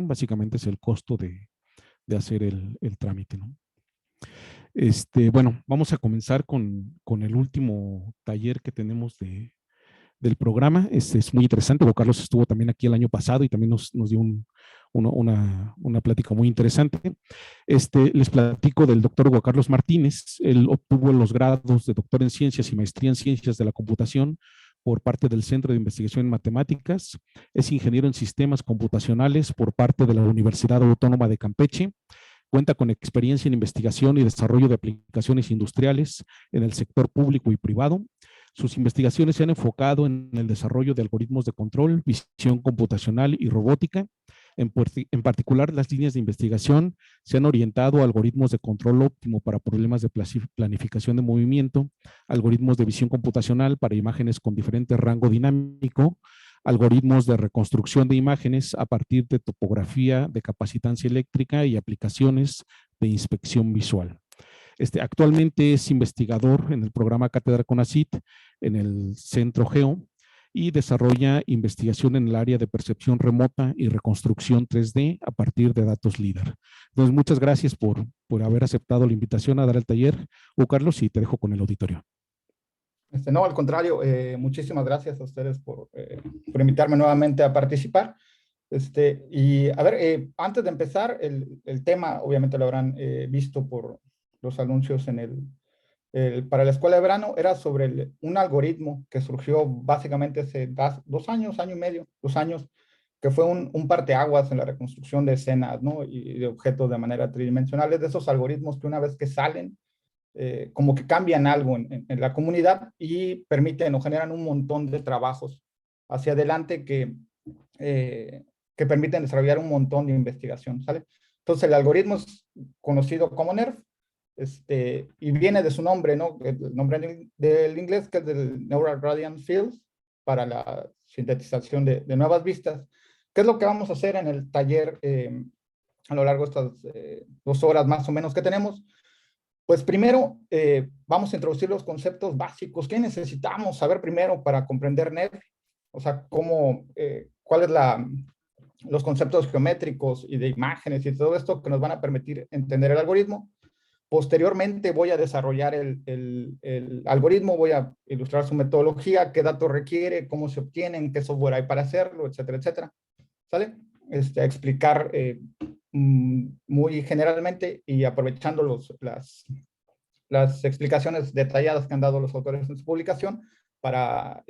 básicamente es el costo de hacer el trámite, ¿no? Bueno, vamos a comenzar con el último taller que tenemos del programa. Es muy interesante. Juan Carlos estuvo también aquí el año pasado y también nos dio una plática muy interesante. Les platico del doctor Juan Carlos Martínez. Él obtuvo los grados de doctor en ciencias y maestría en ciencias de la computación por parte del Centro de Investigación en Matemáticas. Es ingeniero en sistemas computacionales por parte de la Universidad Autónoma de Campeche. Cuenta con experiencia en investigación y desarrollo de aplicaciones industriales en el sector público y privado. Sus investigaciones se han enfocado en el desarrollo de algoritmos de control, visión computacional y robótica. En particular, las líneas de investigación se han orientado a algoritmos de control óptimo para problemas de planificación de movimiento, algoritmos de visión computacional para imágenes con diferente rango dinámico, algoritmos de reconstrucción de imágenes a partir de topografía de capacitancia eléctrica y aplicaciones de inspección visual. Actualmente es investigador en el programa Cátedra CONACYT en el Centro Geo y desarrolla investigación en el área de percepción remota y reconstrucción 3D a partir de datos LIDAR. Entonces, muchas gracias por haber aceptado la invitación a dar el taller. Carlos, y te dejo con el auditorio. No, al contrario, muchísimas gracias a ustedes por invitarme nuevamente a participar. Y a ver, antes de empezar, el tema, obviamente lo habrán visto por los anuncios para la escuela de verano, era sobre un algoritmo que surgió básicamente hace 2 años, año y medio, 2 años, que fue un parteaguas en la reconstrucción de escenas, ¿no? Y de objetos de manera tridimensional. Es de esos algoritmos que una vez que salen, como que cambian algo en la comunidad y permiten o generan un montón de trabajos hacia adelante que permiten desarrollar un montón de investigación, ¿sale? Entonces el algoritmo es conocido como NERF, y viene de su nombre, ¿no? El nombre del inglés, que es del Neural Radiant Fields, para la sintetización de nuevas vistas. ¿Qué es lo que vamos a hacer en el taller a lo largo de estas 2 horas más o menos que tenemos? Pues primero vamos a introducir los conceptos básicos. ¿Qué necesitamos saber primero para comprender NERF? O sea, cuáles los conceptos geométricos y de imágenes y todo esto que nos van a permitir entender el algoritmo. Posteriormente voy a desarrollar el algoritmo, voy a ilustrar su metodología, qué datos requiere, cómo se obtienen, qué software hay para hacerlo, etcétera, etcétera. ¿Sale? A explicar muy generalmente y aprovechando las explicaciones detalladas que han dado los autores en su publicación para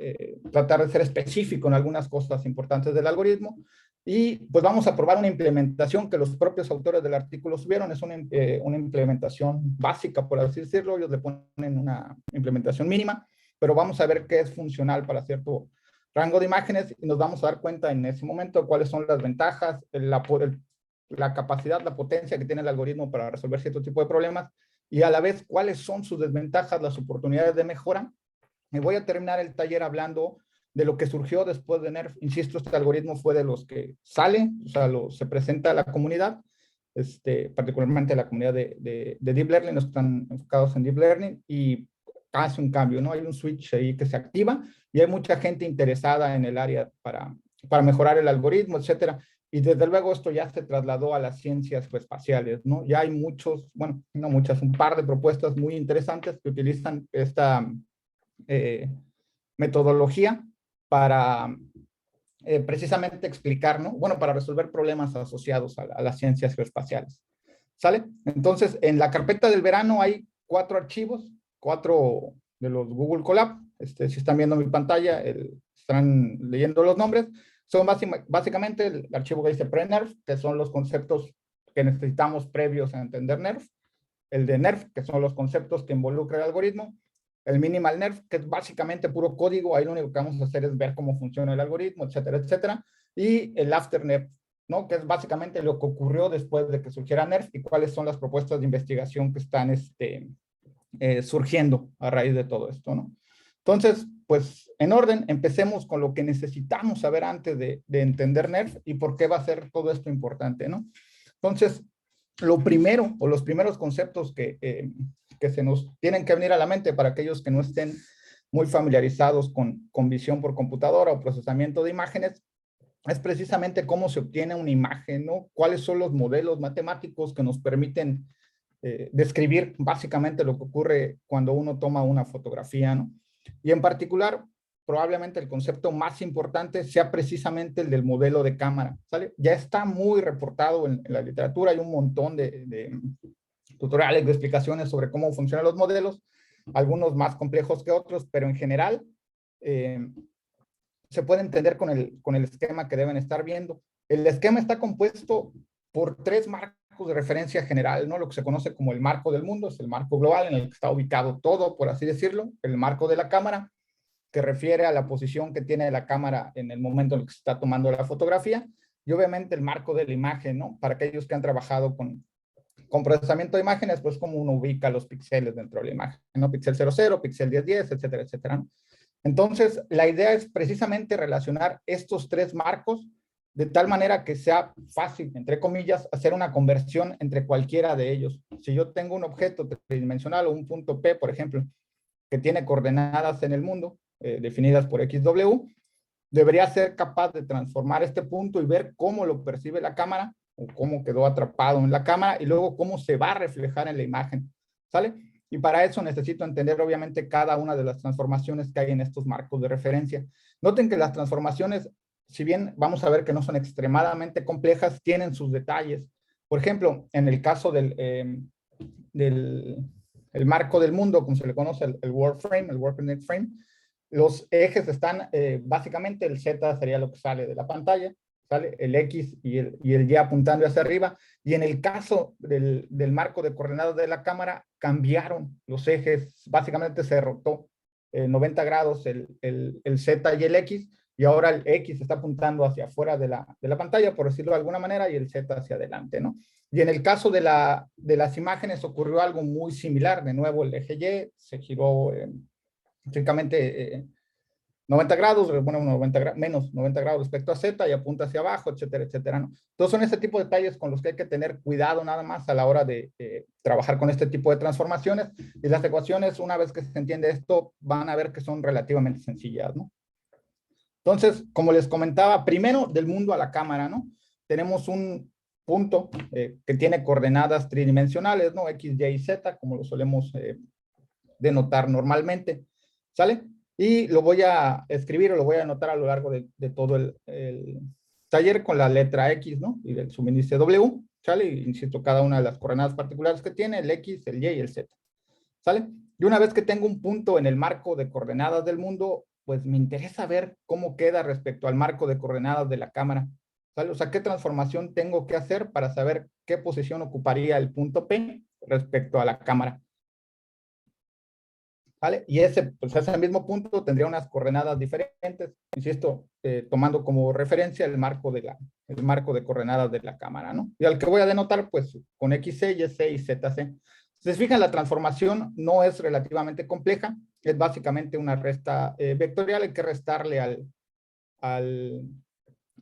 tratar de ser específico en algunas cosas importantes del algoritmo. Y pues vamos a probar una implementación que los propios autores del artículo subieron. Es una implementación básica, por así decirlo. Ellos le ponen una implementación mínima, pero vamos a ver qué es funcional para cierto rango de imágenes y nos vamos a dar cuenta en ese momento cuáles son las ventajas, la capacidad, la potencia que tiene el algoritmo para resolver cierto tipo de problemas y a la vez cuáles son sus desventajas, las oportunidades de mejora. Y voy a terminar el taller hablando de lo que surgió después de NERF. Insisto, este algoritmo fue de los que sale, o sea, se presenta a la comunidad, particularmente a la comunidad de Deep Learning, están enfocados en Deep Learning y hace un cambio, ¿no? Hay un switch ahí que se activa y hay mucha gente interesada en el área para mejorar el algoritmo, etcétera. Y desde luego esto ya se trasladó a las ciencias espaciales, ¿no? Ya hay bueno, no muchas, un par de propuestas muy interesantes que utilizan esta metodología para precisamente explicar, ¿no? Bueno, para resolver problemas asociados a las ciencias geoespaciales. ¿Sale? Entonces, en la carpeta del verano hay 4 archivos, 4 de los Google Colab. Si están viendo mi pantalla, están leyendo los nombres. Son básicamente el archivo que dice pre-NERF, que son los conceptos que necesitamos previos a entender NERF. El de NERF, que son los conceptos que involucra el algoritmo. El minimal NERF, que es básicamente puro código, ahí lo único que vamos a hacer es ver cómo funciona el algoritmo, etcétera, etcétera. Y el after NERF, ¿no? Que es básicamente lo que ocurrió después de que surgiera NERF y cuáles son las propuestas de investigación que están surgiendo a raíz de todo esto, ¿no? Entonces, pues en orden, empecemos con lo que necesitamos saber antes de entender NERF y por qué va a ser todo esto importante, ¿no? Entonces, lo primero o los primeros conceptos que se nos tienen que venir a la mente para aquellos que no estén muy familiarizados con visión por computadora o procesamiento de imágenes es precisamente cómo se obtiene una imagen, ¿no? Cuáles son los modelos matemáticos que nos permiten describir básicamente lo que ocurre cuando uno toma una fotografía, ¿no? Y en particular, probablemente el concepto más importante sea precisamente el del modelo de cámara, ¿sale? Ya está muy reportado en la literatura, hay un montón de tutoriales, de explicaciones sobre cómo funcionan los modelos, algunos más complejos que otros, pero en general se puede entender con el esquema que deben estar viendo. El esquema está compuesto por tres marcos de referencia general, ¿no? Lo que se conoce como el marco del mundo, es el marco global en el que está ubicado todo, por así decirlo. El marco de la cámara, que refiere a la posición que tiene la cámara en el momento en el que se está tomando la fotografía. Y obviamente el marco de la imagen, ¿no? Para aquellos que han trabajado con procesamiento de imágenes, pues como uno ubica los píxeles dentro de la imagen, ¿no? Píxel 00, píxel 1010, etcétera, etcétera, ¿no? Entonces, la idea es precisamente relacionar estos tres marcos de tal manera que sea fácil, entre comillas, hacer una conversión entre cualquiera de ellos. Si yo tengo un objeto tridimensional o un punto P, por ejemplo, que tiene coordenadas en el mundo, definidas por XW, debería ser capaz de transformar este punto y ver cómo lo percibe la cámara, o cómo quedó atrapado en la cámara, y luego cómo se va a reflejar en la imagen, ¿sale? Y para eso necesito entender obviamente cada una de las transformaciones que hay en estos marcos de referencia. Noten que las transformaciones, si bien vamos a ver que no son extremadamente complejas, tienen sus detalles. Por ejemplo, en el caso del el marco del mundo, como se le conoce, el World Frame, el World Connect Frame, los ejes están, básicamente el Z sería lo que sale de la pantalla, ¿sale? El X y el Y apuntando hacia arriba. Y en el caso del marco de coordenadas de la cámara, cambiaron los ejes, básicamente se rotó 90 grados el Z y el X, y ahora el X está apuntando hacia afuera de la pantalla, por decirlo de alguna manera, y el Z hacia adelante, ¿no? Y en el caso de las imágenes ocurrió algo muy similar. De nuevo, el eje Y se giró estrictamente 90 grados, bueno, menos 90 grados respecto a Z y apunta hacia abajo, etcétera, etcétera, ¿no? Entonces son este tipo de detalles con los que hay que tener cuidado nada más a la hora de trabajar con este tipo de transformaciones, y las ecuaciones, una vez que se entiende esto, van a ver que son relativamente sencillas, ¿no? Entonces, como les comentaba, primero del mundo a la cámara, ¿no? Tenemos un punto que tiene coordenadas tridimensionales, ¿no? X, Y y Z, como lo solemos denotar normalmente, ¿sale? Y lo voy a escribir o lo voy a anotar a lo largo de todo el taller con la letra X, ¿no? Y del subíndice W, ¿sale? Y insisto, cada una de las coordenadas particulares que tiene, el X, el Y y el Z, ¿sale? Y una vez que tengo un punto en el marco de coordenadas del mundo, pues me interesa ver cómo queda respecto al marco de coordenadas de la cámara, ¿sale? O sea, qué transformación tengo que hacer para saber qué posición ocuparía el punto P respecto a la cámara, ¿vale? Y pues ese mismo punto tendría unas coordenadas diferentes, insisto, tomando como referencia el marco de coordenadas de la cámara, ¿no? Y al que voy a denotar, pues, con XC, YC y ZC. Si se fijan, la transformación no es relativamente compleja, es básicamente una resta vectorial, hay que restarle al,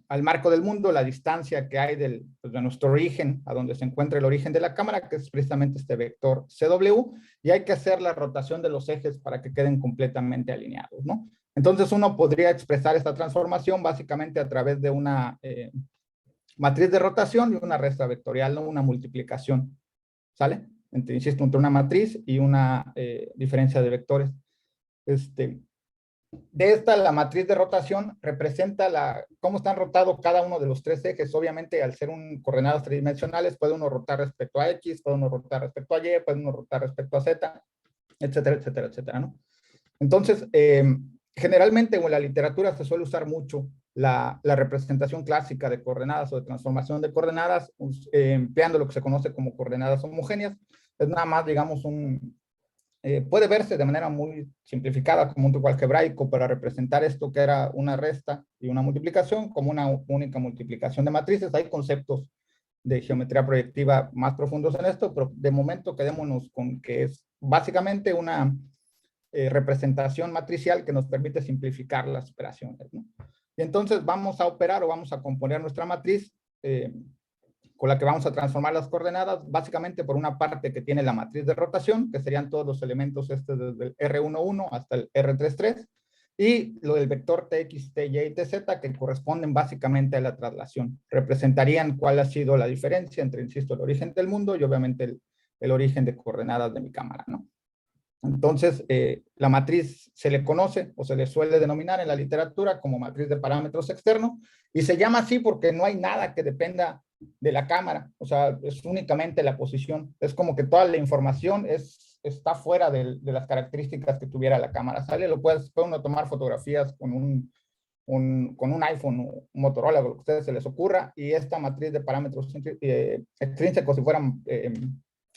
al marco del mundo la distancia que hay pues, de nuestro origen a donde se encuentra el origen de la cámara, que es precisamente este vector CW, y hay que hacer la rotación de los ejes para que queden completamente alineados, ¿no? Entonces uno podría expresar esta transformación básicamente a través de una matriz de rotación y una resta vectorial, ¿no? Una multiplicación, ¿sale? Insisto, entre una matriz y una diferencia de vectores. De esta, la matriz de rotación representa cómo están rotados cada uno de los tres ejes. Obviamente, al ser coordenadas tridimensionales, puede uno rotar respecto a X, puede uno rotar respecto a Y, puede uno rotar respecto a Z, etcétera, etcétera, etcétera, ¿no? Entonces, generalmente en la literatura se suele usar mucho la representación clásica de coordenadas o de transformación de coordenadas, empleando lo que se conoce como coordenadas homogéneas. Es nada más, digamos, puede verse de manera muy simplificada como un truco algebraico para representar esto que era una resta y una multiplicación como una única multiplicación de matrices. Hay conceptos de geometría proyectiva más profundos en esto, pero de momento quedémonos con que es básicamente una representación matricial que nos permite simplificar las operaciones, ¿no? Y entonces vamos a operar o vamos a componer nuestra matriz con la que vamos a transformar las coordenadas, básicamente por una parte que tiene la matriz de rotación, que serían todos los elementos desde el R11 hasta el R33, y lo del vector TX, TY y TZ, que corresponden básicamente a la traslación. Representarían cuál ha sido la diferencia entre, insisto, el origen del mundo y obviamente el origen de coordenadas de mi cámara, ¿no? Entonces, la matriz se le conoce o se le suele denominar en la literatura como matriz de parámetros externos y se llama así porque no hay nada que dependa de la cámara, o sea, es únicamente la posición. Es como que toda la información está fuera de las características que tuviera la cámara. ¿Sale? Puede uno tomar fotografías con con un iPhone, un Motorola, lo que a ustedes se les ocurra, y esta matriz de parámetros extrínsecos, si fueran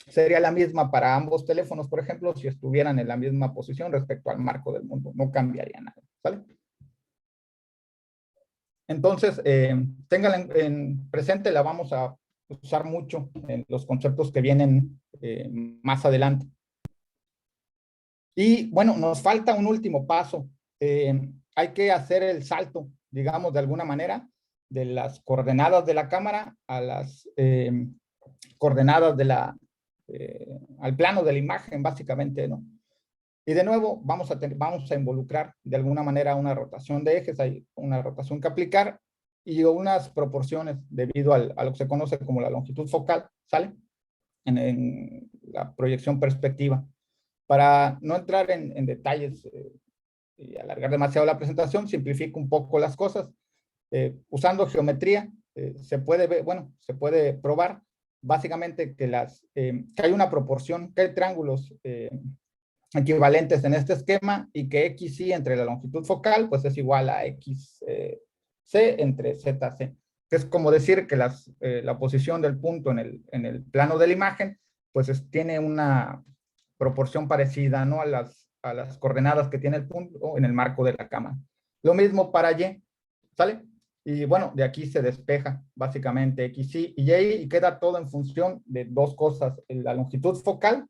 sería la misma para ambos teléfonos, por ejemplo, si estuvieran en la misma posición respecto al marco del mundo. No cambiaría nada, ¿sale? Entonces, ténganla en presente, la vamos a usar mucho en los conceptos que vienen más adelante. Y bueno, nos falta un último paso. Hay que hacer el salto, digamos, de alguna manera, de las coordenadas de la cámara a las coordenadas de al plano de la imagen, básicamente, ¿no? Y de nuevo, vamos a involucrar de alguna manera una rotación de ejes, hay una rotación que aplicar y unas proporciones debido a lo que se conoce como la longitud focal, ¿sale? En la proyección perspectiva. Para no entrar en detalles y alargar demasiado la presentación, simplifico un poco las cosas. Usando geometría, se puede ver, bueno, se puede probar básicamente que hay una proporción, que hay triángulos equivalentes en este esquema y que XY entre la longitud focal pues es igual a XC entre ZC, que es como decir que la posición del punto en el plano de la imagen pues tiene una proporción parecida, ¿no? a las coordenadas que tiene el punto en el marco de la cámara. Lo mismo para Y, ¿sale? Y bueno, de aquí se despeja básicamente X, Y, y queda todo en función de dos cosas, la longitud focal,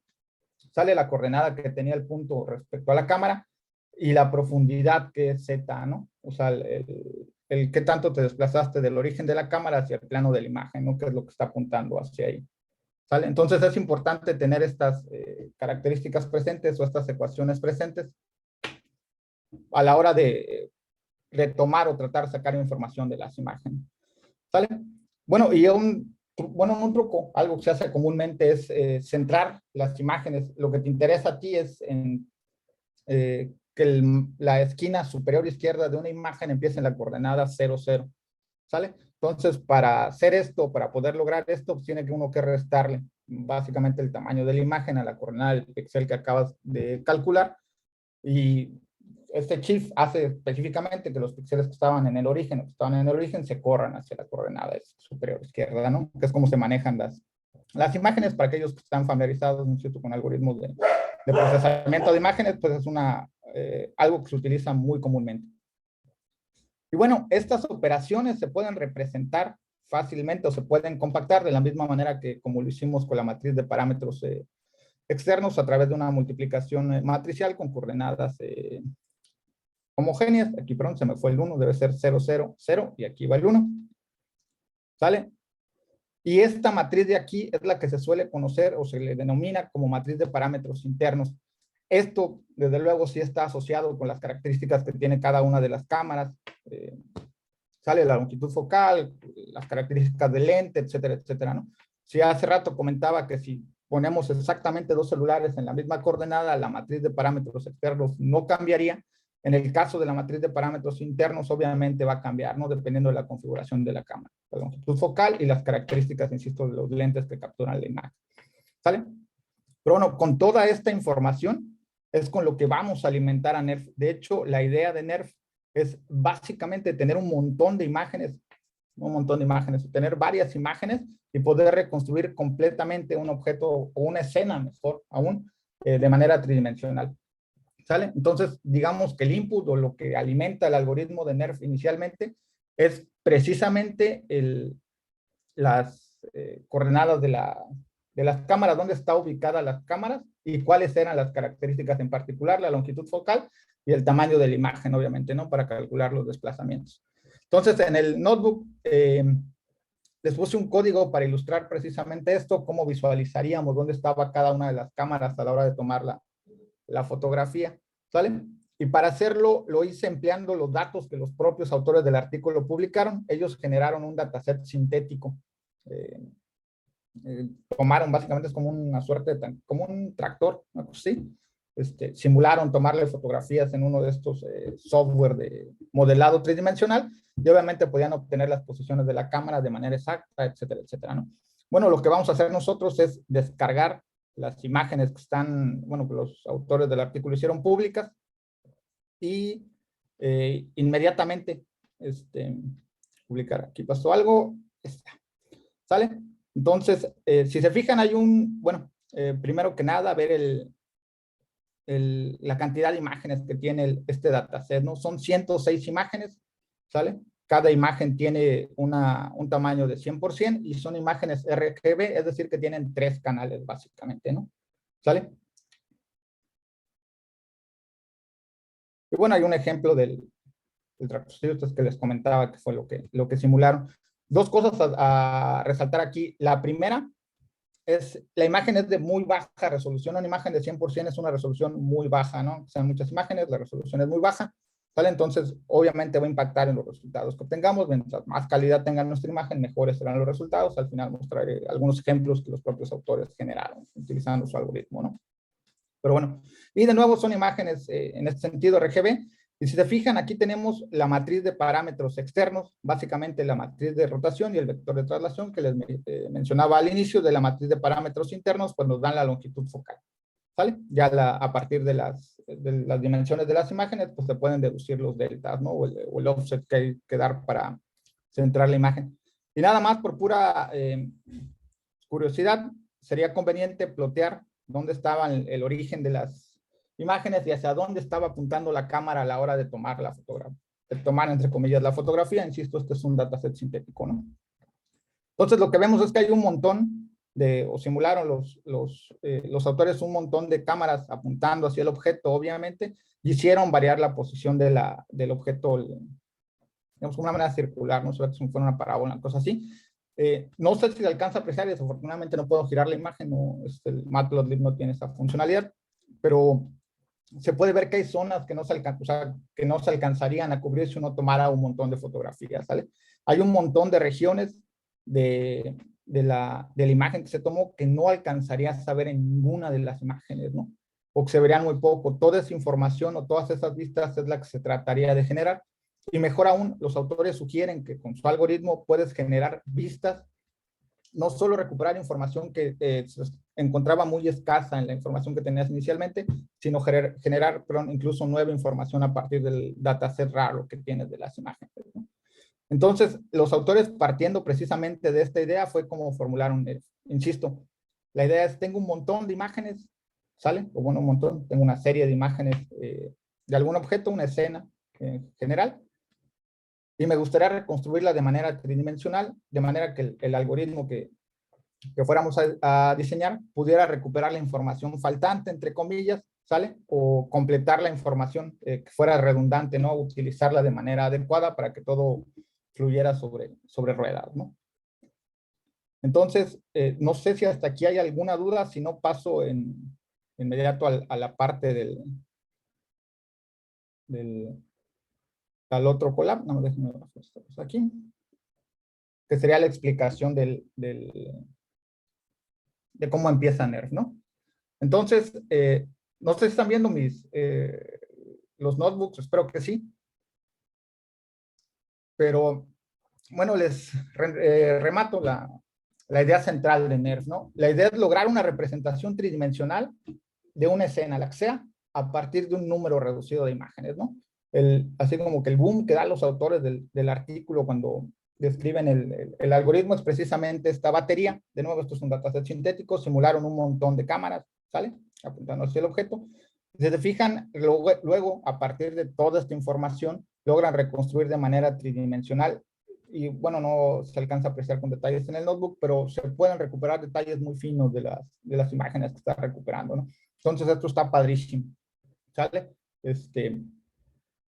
sale la coordenada que tenía el punto respecto a la cámara, y la profundidad que es Z, ¿no? O sea, el qué tanto te desplazaste del origen de la cámara hacia el plano de la imagen, ¿no? Que es lo que está apuntando hacia ahí. ¿Sale? Entonces es importante tener estas características presentes o estas ecuaciones presentes a la hora de retomar o tratar de sacar información de las imágenes. ¿Sale? Bueno, y un truco, algo que se hace comúnmente es centrar las imágenes. Lo que te interesa a ti es que la esquina superior izquierda de una imagen empiece en la coordenada 0, 0. ¿Sale? Entonces, para hacer esto, para poder lograr esto, pues tiene que uno que restarle básicamente el tamaño de la imagen a la coordenada del píxel que acabas de calcular. Y este shift hace específicamente que los píxeles que estaban en el origen se corran hacia la coordenada superior izquierda, ¿no? Que es como se manejan las imágenes. Para aquellos que están familiarizados, ¿no es cierto?, con algoritmos de procesamiento de imágenes, pues es algo que se utiliza muy comúnmente. Y bueno, estas operaciones se pueden representar fácilmente o se pueden compactar de la misma manera que como lo hicimos con la matriz de parámetros externos a través de una multiplicación matricial con coordenadas homogéneas. Aquí, perdón, se me fue el 1, debe ser 0, 0, 0, y aquí va el 1. ¿Sale? Y esta matriz de aquí es la que se suele conocer o se le denomina como matriz de parámetros internos. Esto, desde luego, sí está asociado con las características que tiene cada una de las cámaras. Sale la longitud focal, las características del lente, etcétera, etcétera, ¿no? Si hace rato comentaba que si ponemos exactamente dos celulares en la misma coordenada, la matriz de parámetros externos no cambiaría. En el caso de la matriz de parámetros internos, obviamente va a cambiar, ¿no? Dependiendo de la configuración de la cámara, la longitud focal y las características, insisto, de los lentes que capturan la imagen. ¿Sale? Pero bueno, con toda esta información es con lo que vamos a alimentar a NERF. De hecho, la idea de NERF es básicamente tener un montón de imágenes, tener varias imágenes y poder reconstruir completamente un objeto o una escena, mejor aún, de manera tridimensional. ¿Sale? Entonces, digamos que el input o lo que alimenta el algoritmo de NERF inicialmente es precisamente las coordenadas de las cámaras, dónde está ubicada las cámaras y cuáles eran las características en particular, la longitud focal y el tamaño de la imagen, obviamente, ¿no? Para calcular los desplazamientos. Entonces, en el notebook les puse un código para ilustrar precisamente esto, cómo visualizaríamos dónde estaba cada una de las cámaras a la hora de tomar la fotografía, ¿sale? Y para hacerlo, lo hice empleando los datos que los propios autores del artículo publicaron. Ellos generaron un dataset sintético. Tomaron, básicamente es como una suerte de, como un tractor, ¿no? Sí. Simularon tomarle fotografías en uno de estos software de modelado tridimensional y obviamente podían obtener las posiciones de la cámara de manera exacta, etcétera, etcétera, ¿no? Bueno, lo que vamos a hacer nosotros es descargar las imágenes que están, bueno, que los autores del artículo hicieron públicas y inmediatamente publicar. Aquí pasó algo, ¿sale? Entonces, si se fijan, hay un, bueno, primero que nada, ver la cantidad de imágenes que tiene este dataset, ¿no? Son 106 imágenes, ¿sale? Cada imagen tiene un tamaño de 100% y son imágenes RGB, es decir, que tienen 3 canales básicamente, ¿no? ¿Sale? Y bueno, hay un ejemplo del tractocito que les comentaba que fue lo que simularon. Dos cosas a resaltar aquí. La primera es, la imagen es de muy baja resolución. Una imagen de 100% es una resolución muy baja, ¿no? O sea, muchas imágenes, la resolución es muy baja, ¿vale? Entonces, obviamente va a impactar en los resultados que obtengamos. Mientras más calidad tenga nuestra imagen, mejores serán los resultados. Al final mostraré algunos ejemplos que los propios autores generaron utilizando su algoritmo, ¿no? Pero bueno, y de nuevo son imágenes en este sentido RGB. Y si se fijan, aquí tenemos la matriz de parámetros externos, básicamente la matriz de rotación y el vector de traslación que les mencionaba al inicio de la matriz de parámetros internos, pues nos dan la longitud focal. ¿Sale? Ya a partir de las dimensiones de las imágenes, pues se pueden deducir los deltas, ¿no? O el offset que hay que dar para centrar la imagen. Y nada más por pura curiosidad, sería conveniente plotear dónde estaba el origen de las imágenes y hacia dónde estaba apuntando la cámara a la hora de tomar la fotografía, de tomar entre comillas la fotografía. Insisto, este es un dataset sintético, ¿no? Entonces lo que vemos es que hay un montón o simularon los autores un montón de cámaras apuntando hacia el objeto, obviamente, y hicieron variar la posición del objeto, digamos, como una manera circular, no sé si fuera una parábola, una cosa así. No sé si se alcanza a apreciar, desafortunadamente no puedo girar la imagen, no, el Matplotlib no tiene esa funcionalidad, pero se puede ver que hay zonas que no o sea, que no se alcanzarían a cubrir si uno tomara un montón de fotografías, ¿sale? Hay un montón de regiones de la imagen que se tomó que no alcanzarías a ver en ninguna de las imágenes, ¿no? O que se verían muy poco. Toda esa información o todas esas vistas es la que se trataría de generar. Y mejor aún, los autores sugieren que con su algoritmo puedes generar vistas, no solo recuperar información que se encontraba muy escasa en la información que tenías inicialmente, sino generar incluso nueva información a partir del dataset raro que tienes de las imágenes, ¿no? Entonces, los autores, partiendo precisamente de esta idea, fue como formularon, insisto, la idea es, tengo un montón de imágenes, ¿sale? O bueno, un montón, tengo una serie de imágenes de algún objeto, una escena en general, y me gustaría reconstruirla de manera tridimensional, de manera que el algoritmo que fuéramos a diseñar pudiera recuperar la información faltante, entre comillas, ¿sale? O completar la información que fuera redundante, ¿no? Utilizarla de manera adecuada para que todo fluyera sobre ruedas, ¿no? Entonces, no sé si hasta aquí hay alguna duda, si no paso inmediato a la parte al otro collab. No, déjenme ver esto aquí, que sería la explicación de cómo empieza NERF, ¿no? Entonces, no sé si están viendo los notebooks, espero que sí. Pero, bueno, les remato la idea central de NERF, ¿no? La idea es lograr una representación tridimensional de una escena, la que sea, a partir de un número reducido de imágenes, ¿no? Así como que el boom que dan los autores del artículo cuando describen el algoritmo es precisamente esta batería. De nuevo, esto es un dataset sintético, simularon un montón de cámaras, ¿sale? Apuntando hacia el objeto. Si se fijan, luego, a partir de toda esta información, logran reconstruir de manera tridimensional. Y bueno, no se alcanza a apreciar con detalles en el notebook, pero se pueden recuperar detalles muy finos de las imágenes que está recuperando, ¿no? Entonces, esto está padrísimo, ¿sale?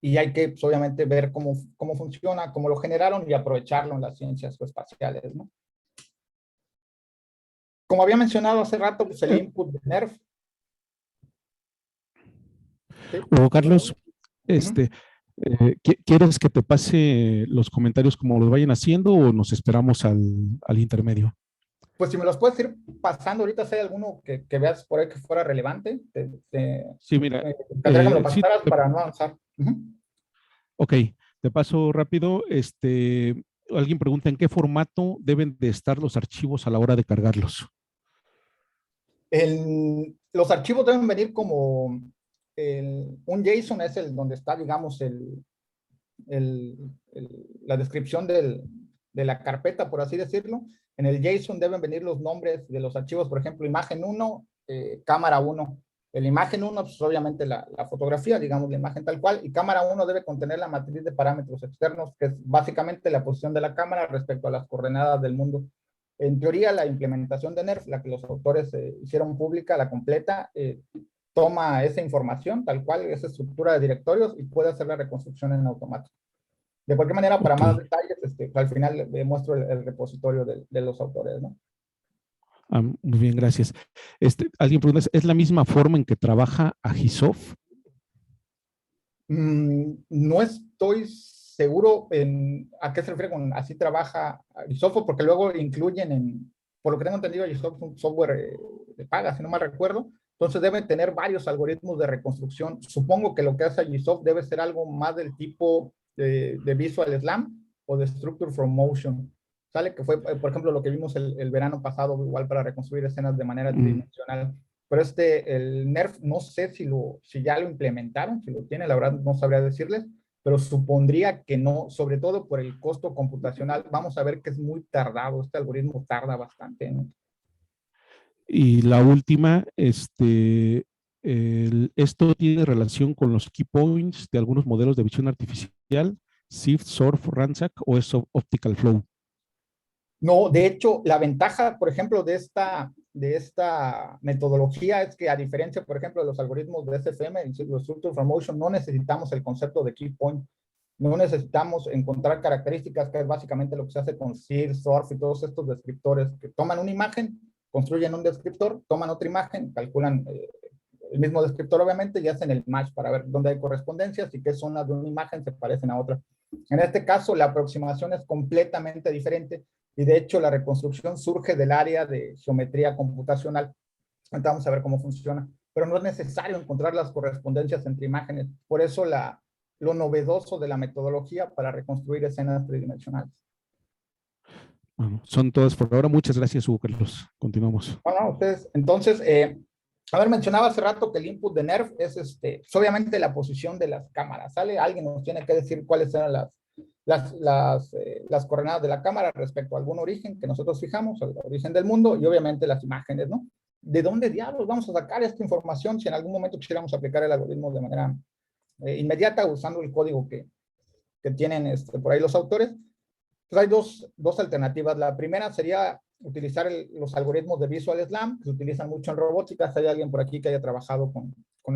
Y hay que, pues, obviamente, ver cómo funciona, cómo lo generaron y aprovecharlo en las ciencias espaciales, ¿no? Como había mencionado hace rato, pues el input de NERF. ¿Sí? Hugo Carlos, Ujú. Este, ¿Quieres que te pase los comentarios como los vayan haciendo o nos esperamos al intermedio? Pues si me los puedes ir pasando ahorita, si hay alguno que veas por ahí que fuera relevante, Sí, mira, me encantaría que me lo sí, pasaras para no avanzar. Ujú. ok, te paso rápido. Alguien pregunta en qué formato deben de estar los archivos a la hora de cargarlos. Los archivos deben venir como un JSON es el donde está, digamos, el, la descripción de la carpeta, por así decirlo. En el JSON deben venir los nombres de los archivos, por ejemplo, imagen 1, cámara 1. La imagen 1, pues obviamente la fotografía, digamos, la imagen tal cual, y cámara 1 debe contener la matriz de parámetros externos, que es básicamente la posición de la cámara respecto a las coordenadas del mundo. En teoría, la implementación de NERF, la que los autores hicieron pública, la completa, toma esa información, tal cual, esa estructura de directorios, y puede hacer la reconstrucción en automático. De cualquier manera, para Ok, más detalles, al final muestro el repositorio de los autores, ¿no? muy bien, gracias. Alguien pregunta, ¿es la misma forma en que trabaja Agisoft? No estoy seguro a qué se refiere con así trabaja Agisoft, porque luego incluyen por lo que tengo entendido, Agisoft es un software de paga, si no mal recuerdo. Entonces debe tener varios algoritmos de reconstrucción. Supongo que lo que hace Agisoft debe ser algo más del tipo de Visual Slam o de Structure from Motion. ¿Sale? Que fue, por ejemplo, lo que vimos el verano pasado, igual para reconstruir escenas de manera Mm, tridimensional. Pero el NERF, no sé si ya lo implementaron, si lo tiene, la verdad no sabría decirles, pero supondría que no, sobre todo por el costo computacional. Vamos a ver que es muy tardado, este algoritmo tarda bastante, ¿no? Y la última, esto tiene relación con los key points de algunos modelos de visión artificial, SIFT, SORF, RANSAC o es Optical Flow. No, de hecho, la ventaja, por ejemplo, de esta metodología es que a diferencia, por ejemplo, de los algoritmos de SFM, los Structure from Motion, no necesitamos el concepto de key point. No necesitamos encontrar características, que es básicamente lo que se hace con SIR, SORF y todos estos descriptores que toman una imagen, construyen un descriptor, toman otra imagen, calculan el mismo descriptor obviamente y hacen el match para ver dónde hay correspondencias y qué zonas de una imagen se parecen a otra. En este caso, la aproximación es completamente diferente y de hecho la reconstrucción surge del área de geometría computacional. Ahorita vamos a ver cómo funciona, pero no es necesario encontrar las correspondencias entre imágenes. Por eso lo novedoso de la metodología para reconstruir escenas tridimensionales. Bueno, son todas por ahora. Muchas gracias, Hugo Carlos. Continuamos. Bueno, ustedes, entonces, mencionaba hace rato que el input de NERF es pues obviamente la posición de las cámaras. ¿Sale? Alguien nos tiene que decir cuáles eran las coordenadas de la cámara respecto a algún origen que nosotros fijamos, el origen del mundo y obviamente las imágenes, ¿no? ¿De dónde diablos vamos a sacar esta información si en algún momento quisiéramos aplicar el algoritmo de manera inmediata usando el código que tienen por ahí los autores? Pues hay dos alternativas. La primera sería utilizar los algoritmos de Visual Slam, que se utilizan mucho en robótica. Si hay alguien por aquí que haya trabajado con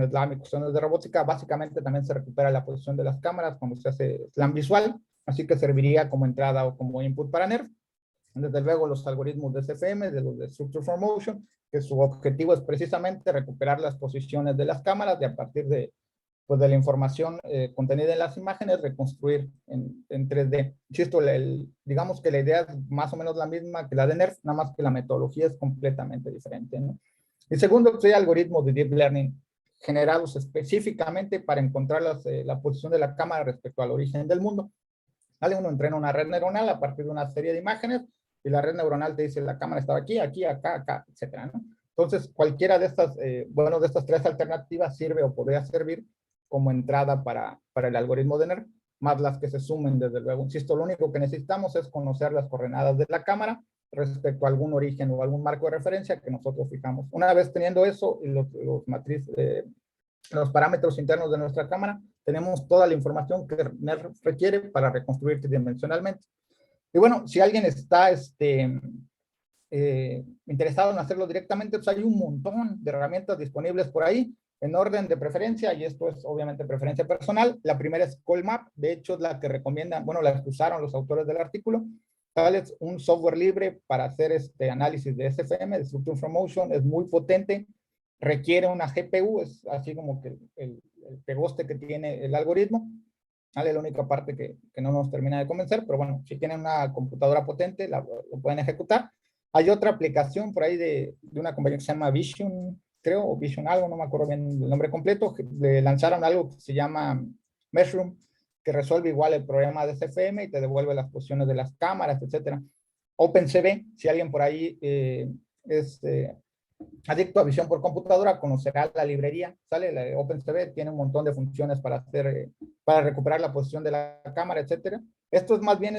Slam y cuestiones de robótica, básicamente también se recupera la posición de las cámaras cuando se hace Slam visual, así que serviría como entrada o como input para NERF. Desde luego los algoritmos de SFM, de los de Structure for Motion, que su objetivo es precisamente recuperar las posiciones de las cámaras y a partir pues de la información contenida en las imágenes, reconstruir en 3D. Insisto, digamos que la idea es más o menos la misma que la de NERF, nada más que la metodología es completamente diferente, ¿no? Y segundo, pues hay algoritmos de Deep Learning generados específicamente para encontrar la posición de la cámara respecto al origen del mundo. ¿Vale? Uno entrena una red neuronal a partir de una serie de imágenes y la red neuronal te dice la cámara estaba aquí, aquí, acá, acá, etcétera, ¿no? Entonces, cualquiera de de estas tres alternativas sirve o podría servir como entrada para el algoritmo de NERF, más las que se sumen, desde luego. Insisto, lo único que necesitamos es conocer las coordenadas de la cámara respecto a algún origen o algún marco de referencia que nosotros fijamos. Una vez teniendo eso, y los parámetros internos de nuestra cámara, tenemos toda la información que NERF requiere para reconstruir tridimensionalmente. Y bueno, si alguien está interesado en hacerlo directamente, pues hay un montón de herramientas disponibles por ahí en orden de preferencia, y esto es obviamente preferencia personal. La primera es Colmap, de hecho es la que recomiendan, bueno, la que usaron los autores del artículo. Tal es un software libre para hacer este análisis de SFM, de Structure from Motion, es muy potente, requiere una GPU, es así como que el pegoste que tiene el algoritmo, ¿vale? La única parte que no nos termina de convencer, pero bueno, si tienen una computadora potente, lo pueden ejecutar. Hay otra aplicación por ahí de una compañía que se llama Vision, creo, o Vision algo, no me acuerdo bien el nombre completo, que le lanzaron algo que se llama Mushroom, que resuelve igual el problema de CFM y te devuelve las posiciones de las cámaras, etcétera. OpenCV, si alguien por ahí es adicto a visión por computadora, conocerá la librería, ¿sale? La OpenCV tiene un montón de funciones para hacer, para recuperar la posición de la cámara, etcétera. Esto es más bien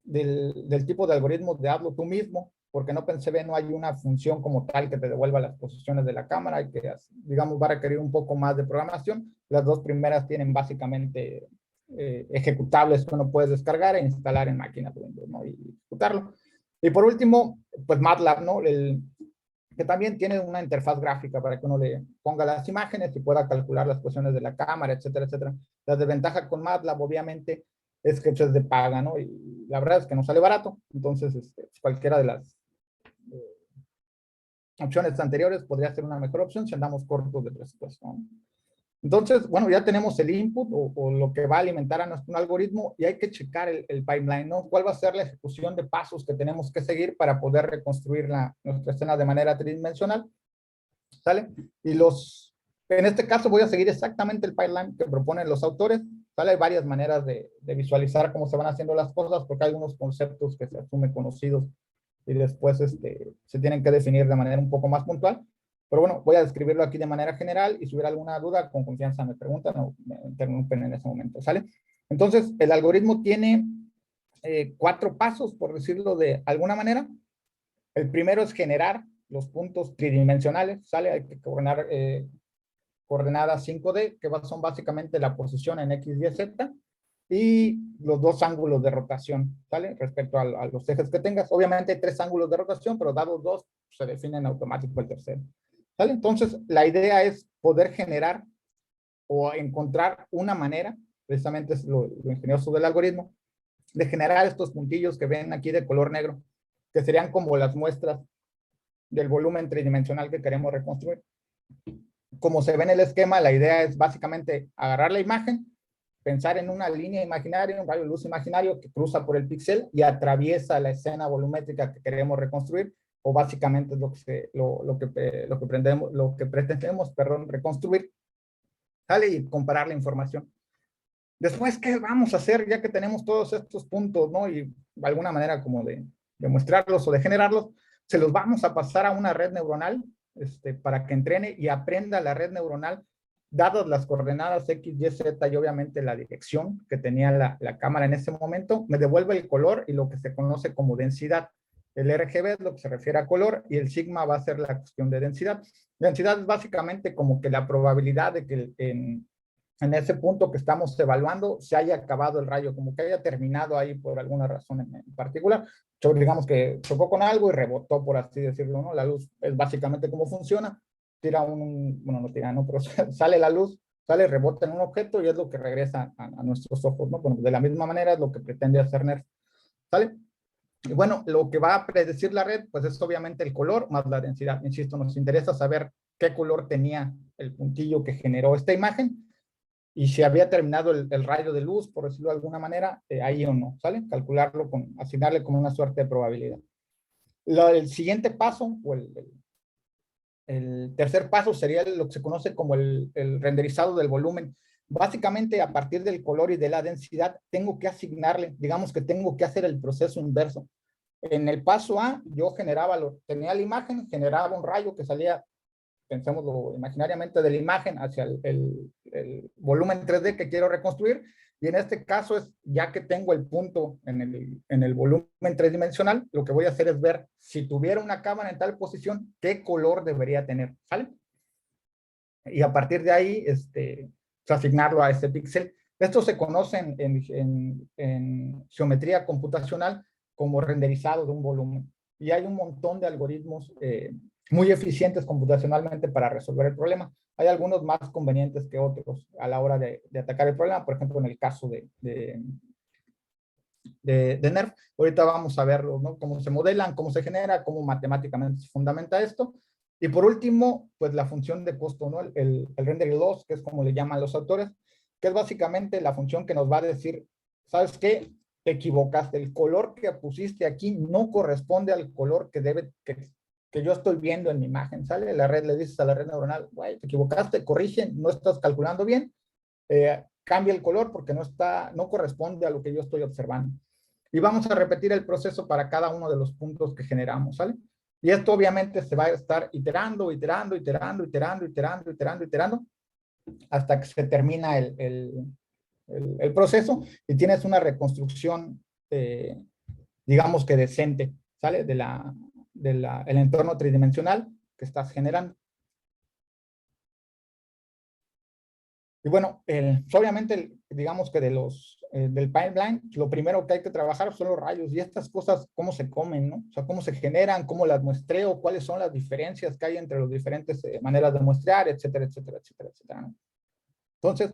del tipo de algoritmos de hazlo tú mismo, porque en OpenCV no hay una función como tal que te devuelva las posiciones de la cámara y que, digamos, va a requerir un poco más de programación. Las dos primeras tienen básicamente ejecutables que uno puede descargar e instalar en máquinas Windows, ¿no? Y ejecutarlo. Y por último, pues MATLAB, ¿no? Que también tiene una interfaz gráfica para que uno le ponga las imágenes y pueda calcular las posiciones de la cámara, etcétera, etcétera. La desventaja con MATLAB, obviamente, es que es de paga, ¿no? Y la verdad es que no sale barato, entonces cualquiera de las opciones anteriores podría ser una mejor opción si andamos cortos de presupuesto, ¿no? Entonces, bueno, ya tenemos el input o lo que va a alimentar a nuestro algoritmo y hay que checar el pipeline, ¿no? ¿Cuál va a ser la ejecución de pasos que tenemos que seguir para poder reconstruir nuestra escena de manera tridimensional? ¿Sale? En este caso voy a seguir exactamente el pipeline que proponen los autores, ¿sale? Hay varias maneras de visualizar cómo se van haciendo las cosas porque hay algunos conceptos que se asumen conocidos y después se tienen que definir de manera un poco más puntual. Pero bueno, voy a describirlo aquí de manera general y si hubiera alguna duda, con confianza me preguntan o me interrumpen en ese momento, ¿sale? Entonces, el algoritmo tiene 4 pasos, por decirlo de alguna manera. El primero es generar los puntos tridimensionales, ¿sale? Hay que coordenadas 5D, que son básicamente la posición en X, Y, Z, y los 2 ángulos de rotación, ¿sale? Respecto a los ejes que tengas. Obviamente hay 3 ángulos de rotación, pero dados 2, se define en automático el tercero, ¿sale? Entonces, la idea es poder generar o encontrar una manera, precisamente es lo ingenioso del algoritmo, de generar estos puntillos que ven aquí de color negro, que serían como las muestras del volumen tridimensional que queremos reconstruir. Como se ve en el esquema, la idea es básicamente agarrar la imagen, pensar en una línea imaginaria, un rayo de luz imaginario que cruza por el píxel y atraviesa la escena volumétrica que queremos reconstruir, o básicamente es lo que pretendemos, reconstruir, ¿sale? Y comparar la información. Después, ¿qué vamos a hacer ya que tenemos todos estos puntos, ¿no? Y de alguna manera como de mostrarlos o de generarlos, se los vamos a pasar a una red neuronal para que entrene y aprenda la red neuronal, dadas las coordenadas X, Y, Z y obviamente la dirección que tenía la cámara en ese momento, me devuelve el color y lo que se conoce como densidad. El RGB es lo que se refiere a color y el sigma va a ser la cuestión de densidad. Densidad es básicamente como que la probabilidad de que en ese punto que estamos evaluando se haya acabado el rayo, como que haya terminado ahí por alguna razón en particular. Digamos que chocó con algo y rebotó, por así decirlo, ¿no? La luz es básicamente cómo funciona. Tira bueno, no tira, no, pero sale la luz, sale, rebota en un objeto y es lo que regresa a nuestros ojos, ¿no? Bueno, de la misma manera es lo que pretende hacer NERF, ¿sale? Y bueno, lo que va a predecir la red, pues es obviamente el color más la densidad. Insisto, nos interesa saber qué color tenía el puntillo que generó esta imagen y si había terminado el rayo de luz, por decirlo de alguna manera, ahí o no, ¿sale? Calcularlo, asignarle como una suerte de probabilidad. El siguiente paso, o el tercer paso sería lo que se conoce como el renderizado del volumen. Básicamente, a partir del color y de la densidad, tengo que asignarle, digamos que tengo que hacer el proceso inverso. En el paso A, yo tenía la imagen, generaba un rayo que salía, pensémoslo imaginariamente, de la imagen hacia el volumen 3D que quiero reconstruir. Y en este caso es, ya que tengo el punto en el volumen tridimensional, lo que voy a hacer es ver si tuviera una cámara en tal posición, qué color debería tener, ¿sale? Y a partir de ahí, asignarlo a ese píxel. Esto se conoce en geometría computacional como renderizado de un volumen. Y hay un montón de algoritmos muy eficientes computacionalmente para resolver el problema. Hay algunos más convenientes que otros a la hora de atacar el problema, por ejemplo, en el caso de NERF. Ahorita vamos a verlo, ¿no? Cómo se modelan, cómo se genera, cómo matemáticamente se fundamenta esto. Y por último, pues la función de costo, ¿no? El render loss, que es como le llaman los autores, que es básicamente la función que nos va a decir, ¿sabes qué? Te equivocaste, el color que pusiste aquí no corresponde al color que yo estoy viendo en mi imagen, ¿sale? La red, le dices a la red neuronal, güey, te equivocaste, corrige, no estás calculando bien, cambia el color porque no corresponde a lo que yo estoy observando. Y vamos a repetir el proceso para cada uno de los puntos que generamos, ¿sale? Y esto obviamente se va a estar iterando, iterando, iterando, iterando, iterando, iterando, iterando, hasta que se termina el proceso y tienes una reconstrucción, digamos que decente, ¿sale? El entorno tridimensional que estás generando. Y bueno, obviamente, digamos que del pipeline, lo primero que hay que trabajar son los rayos y estas cosas, cómo se comen, ¿no? O sea, cómo se generan, cómo las muestreo, cuáles son las diferencias que hay entre las diferentes maneras de muestrear, etcétera, etcétera, etcétera, etcétera, ¿no? Entonces,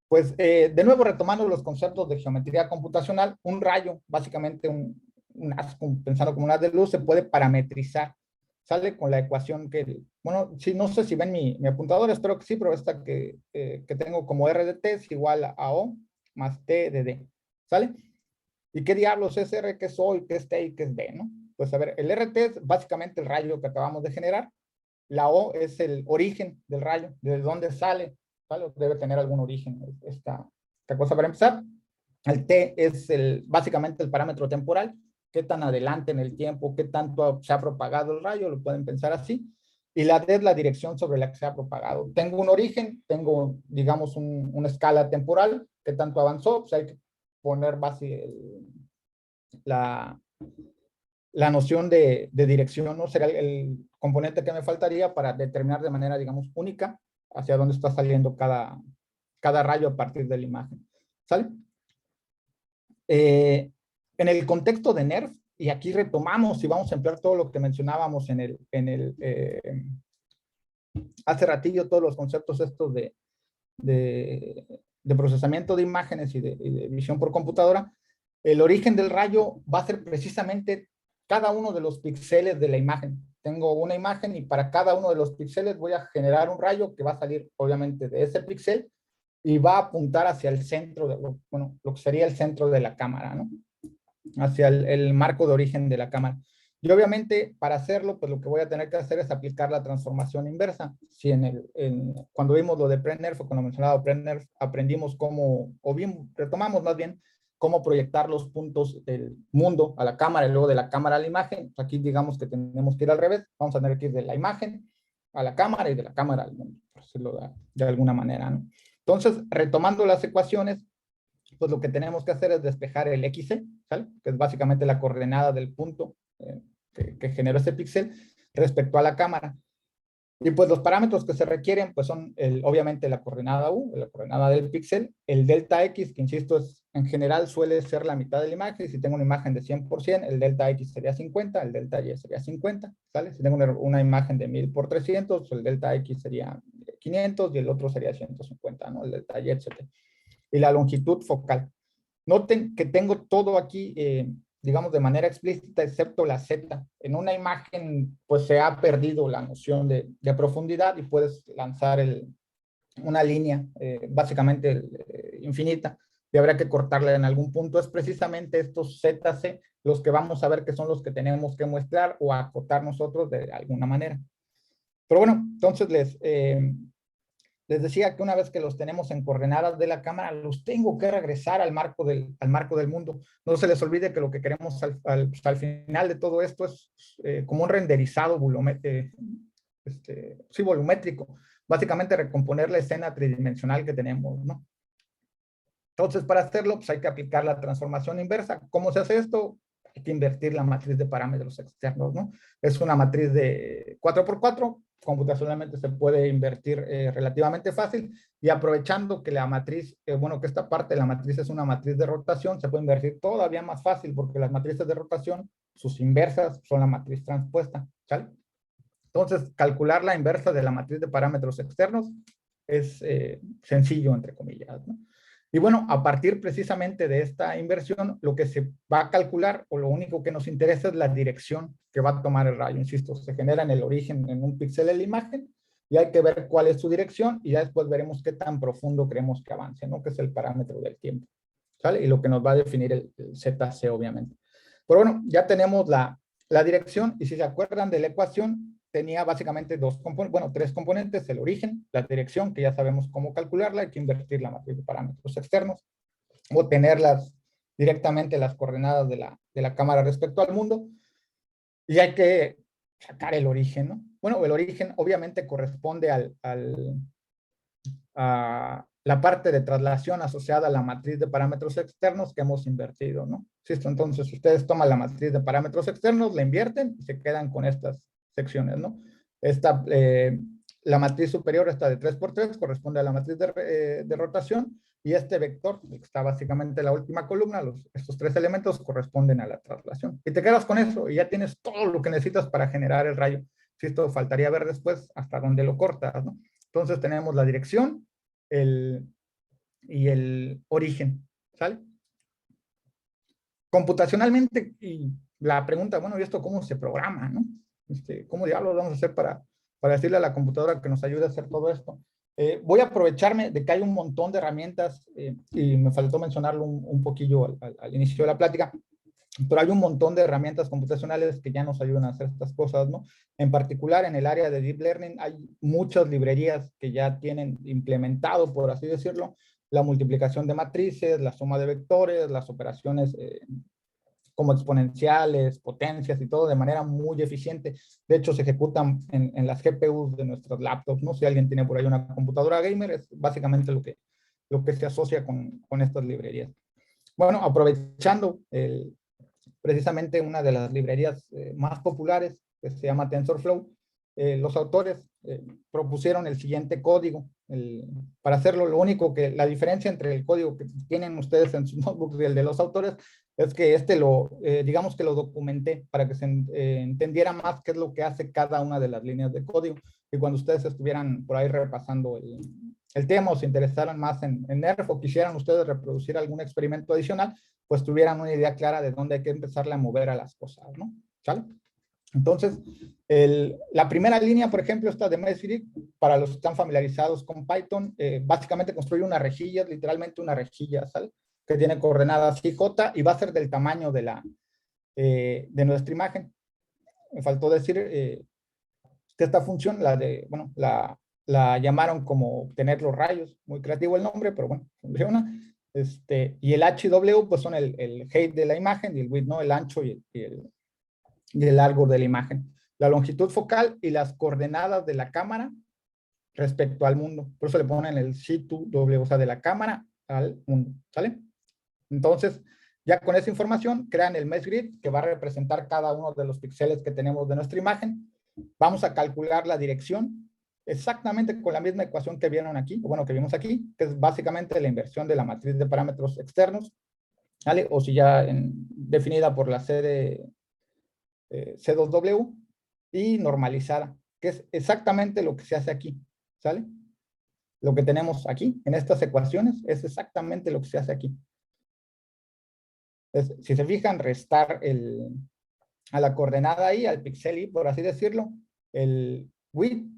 pues, de nuevo, retomando los conceptos de geometría computacional, un rayo, básicamente pensando como un haz de luz, se puede parametrizar. Sale con la ecuación bueno, sí, no sé si ven mi apuntador, espero que sí, pero esta que tengo como R de T es igual a O más T de D. ¿Sale? ¿Y qué diablos es R, qué es O, y qué es T y qué es D, ¿no? Pues a ver, el RT es básicamente el rayo que acabamos de generar. La O es el origen del rayo, de dónde sale, ¿vale? Debe tener algún origen esta cosa para empezar. El T es básicamente el parámetro temporal, qué tan adelante en el tiempo, qué tanto se ha propagado el rayo, lo pueden pensar así. Y la D es la dirección sobre la que se ha propagado. Tengo un origen, tengo, digamos, una escala temporal, qué tanto avanzó, pues hay que poner la, la noción de dirección, ¿no? Será el componente que me faltaría para determinar de manera, digamos, única hacia dónde está saliendo cada rayo a partir de la imagen. ¿Sale? En el contexto de NERF, y aquí retomamos y vamos a emplear todo lo que mencionábamos hace ratillo, todos los conceptos estos de procesamiento de imágenes y de visión por computadora, el origen del rayo va a ser precisamente cada uno de los píxeles de la imagen. Tengo una imagen y para cada uno de los píxeles voy a generar un rayo que va a salir obviamente de ese píxel y va a apuntar hacia el centro, lo que sería el centro de la cámara, ¿no? Hacia el marco de origen de la cámara. Y obviamente, para hacerlo, pues lo que voy a tener que hacer es aplicar la transformación inversa. Si cuando vimos lo de PreNERF, o cuando mencionaba PreNERF, aprendimos cómo, o bien, retomamos más bien, cómo proyectar los puntos del mundo a la cámara y luego de la cámara a la imagen. Aquí digamos que tenemos que ir al revés. Vamos a tener que ir de la imagen a la cámara y de la cámara al mundo, por decirlo de alguna manera, ¿no? Entonces, retomando las ecuaciones, pues lo que tenemos que hacer es despejar el XC, ¿sale? Que es básicamente la coordenada del punto que generó este píxel respecto a la cámara. Y pues los parámetros que se requieren, pues son obviamente la coordenada U, la coordenada del píxel, el delta X, que insisto, en general suele ser la mitad de la imagen. Si tengo una imagen de 100%, el delta X sería 50, el delta Y sería 50, ¿sale? Si tengo una imagen de 1000 por 300, el delta X sería 500 y el otro sería 150, ¿no? El delta Y, etc. Y la longitud focal. Noten que tengo todo aquí, digamos, de manera explícita, excepto la Z. En una imagen, pues se ha perdido la noción de profundidad y puedes lanzar una línea, básicamente infinita, y habrá que cortarla en algún punto. Es precisamente estos ZC los que vamos a ver que son los que tenemos que muestrar o acotar nosotros de alguna manera. Pero bueno, entonces les decía que una vez que los tenemos en coordenadas de la cámara, los tengo que regresar al marco del mundo. No se les olvide que lo que queremos al final de todo esto es como un renderizado volumétrico. Básicamente recomponer la escena tridimensional que tenemos, ¿no? Entonces, para hacerlo, pues hay que aplicar la transformación inversa. ¿Cómo se hace esto? Hay que invertir la matriz de parámetros externos, ¿no? Es una matriz de 4x4, computacionalmente se puede invertir relativamente fácil, y aprovechando que la matriz, que esta parte de la matriz es una matriz de rotación, se puede invertir todavía más fácil, porque las matrices de rotación, sus inversas son la matriz transpuesta, ¿sale? Entonces, calcular la inversa de la matriz de parámetros externos es sencillo, entre comillas, ¿no? Y bueno, a partir precisamente de esta inversión, lo que se va a calcular o lo único que nos interesa es la dirección que va a tomar el rayo. Insisto, se genera en el origen en un píxel de la imagen y hay que ver cuál es su dirección y ya después veremos qué tan profundo creemos que avance, ¿no? Que es el parámetro del tiempo, ¿sale? Y lo que nos va a definir el ZC, obviamente. Pero bueno, ya tenemos la dirección y si se acuerdan de la ecuación, tenía básicamente tres componentes, el origen, la dirección, que ya sabemos cómo calcularla, hay que invertir la matriz de parámetros externos, o tenerlas directamente las coordenadas de la cámara respecto al mundo, y hay que sacar el origen, ¿no? Bueno, el origen obviamente corresponde a la parte de traslación asociada a la matriz de parámetros externos que hemos invertido, ¿no? Entonces, ustedes toman la matriz de parámetros externos, la invierten y se quedan con estas secciones, ¿no? La matriz superior, esta de 3×3, corresponde a la matriz de rotación y este vector, que está básicamente en la última columna, estos tres elementos corresponden a la traslación. Y te quedas con eso y ya tienes todo lo que necesitas para generar el rayo. Si esto faltaría ver después hasta dónde lo cortas, ¿no? Entonces tenemos la dirección y el origen, ¿sale? Computacionalmente, y la pregunta, bueno, ¿y esto cómo se programa, no? ¿Cómo diablos vamos a hacer para decirle a la computadora que nos ayude a hacer todo esto? Voy a aprovecharme de que hay un montón de herramientas, y me faltó mencionarlo un poquillo al inicio de la plática, pero hay un montón de herramientas computacionales que ya nos ayudan a hacer estas cosas, ¿no? En particular, en el área de Deep Learning hay muchas librerías que ya tienen implementado, por así decirlo, la multiplicación de matrices, la suma de vectores, las operaciones como exponenciales, potencias y todo de manera muy eficiente. De hecho, se ejecutan en las GPUs de nuestros laptops, ¿no? Si alguien tiene por ahí una computadora gamer, es básicamente lo que se asocia con estas librerías. Bueno, aprovechando precisamente una de las librerías más populares, que se llama TensorFlow, los autores propusieron el siguiente código. Para hacerlo, la diferencia entre el código que tienen ustedes en sus notebooks y el de los autores es que digamos que lo documenté para que se entendiera más qué es lo que hace cada una de las líneas de código. Y cuando ustedes estuvieran por ahí repasando el tema o se interesaran más en NERF o quisieran ustedes reproducir algún experimento adicional, pues tuvieran una idea clara de dónde hay que empezarle a mover a las cosas, ¿no? ¿Sale? Entonces, la primera línea, por ejemplo, esta de Mesgrid, para los que están familiarizados con Python, básicamente construye una rejilla, literalmente una rejilla, ¿sale? Que tiene coordenadas IJ y va a ser del tamaño de nuestra imagen. Me faltó decir que esta función, la llamaron como obtener los rayos, muy creativo el nombre, pero bueno, funciona. Y el HW, pues son el height de la imagen y el width, ¿no? El ancho y el largo de la imagen. La longitud focal y las coordenadas de la cámara respecto al mundo. Por eso le ponen el C2W, o sea, de la cámara al mundo, ¿sale? Entonces, ya con esa información, crean el mesh grid que va a representar cada uno de los píxeles que tenemos de nuestra imagen. Vamos a calcular la dirección exactamente con la misma ecuación que vieron aquí, o bueno, que vimos aquí, que es básicamente la inversión de la matriz de parámetros externos, ¿vale? O si ya definida por la C2W y normalizada, que es exactamente lo que se hace aquí, ¿sale? Lo que tenemos aquí, en estas ecuaciones, es exactamente lo que se hace aquí. Si se fijan, restar a la coordenada ahí, al píxel y, por así decirlo, el width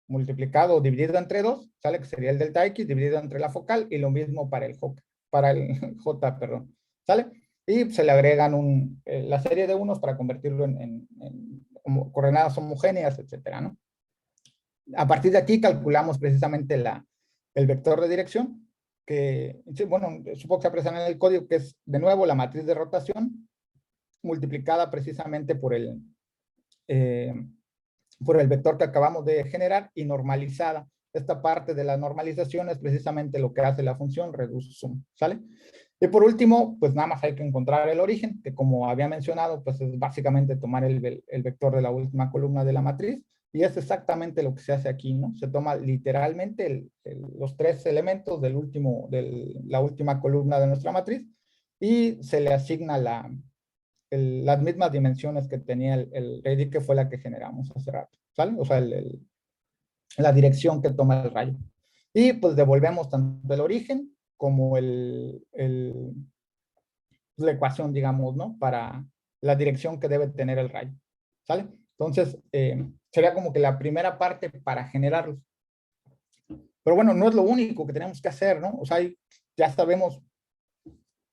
multiplicado o dividido entre 2, sale que sería el delta X dividido entre la focal y lo mismo para el J, perdón, ¿sale? Y se le agregan la serie de unos para convertirlo en coordenadas homogéneas, etcétera, ¿no? A partir de aquí calculamos precisamente el vector de dirección, que, bueno, supongo que se aprecia en el código, que es, de nuevo, la matriz de rotación multiplicada precisamente por el vector que acabamos de generar y normalizada. Esta parte de la normalización es precisamente lo que hace la función reduce sum, ¿sale? Y por último, pues nada más hay que encontrar el origen, que como había mencionado, pues es básicamente tomar el vector de la última columna de la matriz, y es exactamente lo que se hace aquí, ¿no? Se toma literalmente los tres elementos de la última columna de nuestra matriz y se le asigna las mismas dimensiones que tenía el radix, que fue la que generamos hace rato, ¿sale? O sea, la dirección que toma el rayo. Y pues devolvemos tanto el origen como la ecuación, digamos, ¿no? Para la dirección que debe tener el rayo, ¿sale? Entonces, sería como que la primera parte para generarlos. Pero bueno, no es lo único que tenemos que hacer, ¿no? O sea, ya sabemos,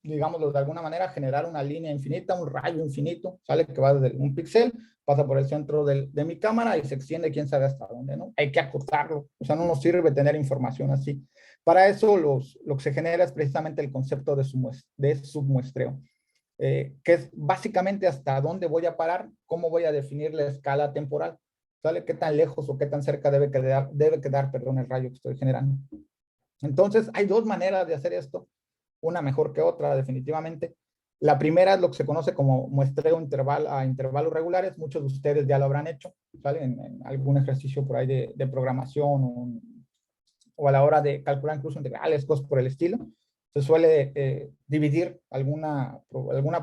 digámoslo de alguna manera, generar una línea infinita, un rayo infinito, ¿sale? Que va desde un píxel, pasa por el centro de mi cámara y se extiende quién sabe hasta dónde, ¿no? Hay que acotarlo, o sea, no nos sirve tener información así. Para eso lo que se genera es precisamente el concepto de submuestreo, que es básicamente hasta dónde voy a parar, cómo voy a definir la escala temporal, ¿sale? Qué tan lejos o qué tan cerca debe quedar, perdón, el rayo que estoy generando. Entonces, hay dos maneras de hacer esto, una mejor que otra, definitivamente. La primera es lo que se conoce como muestreo a intervalos regulares. Muchos de ustedes ya lo habrán hecho, ¿sale? En algún ejercicio por ahí de programación o a la hora de calcular incluso integrales, cosas por el estilo. Se suele dividir alguna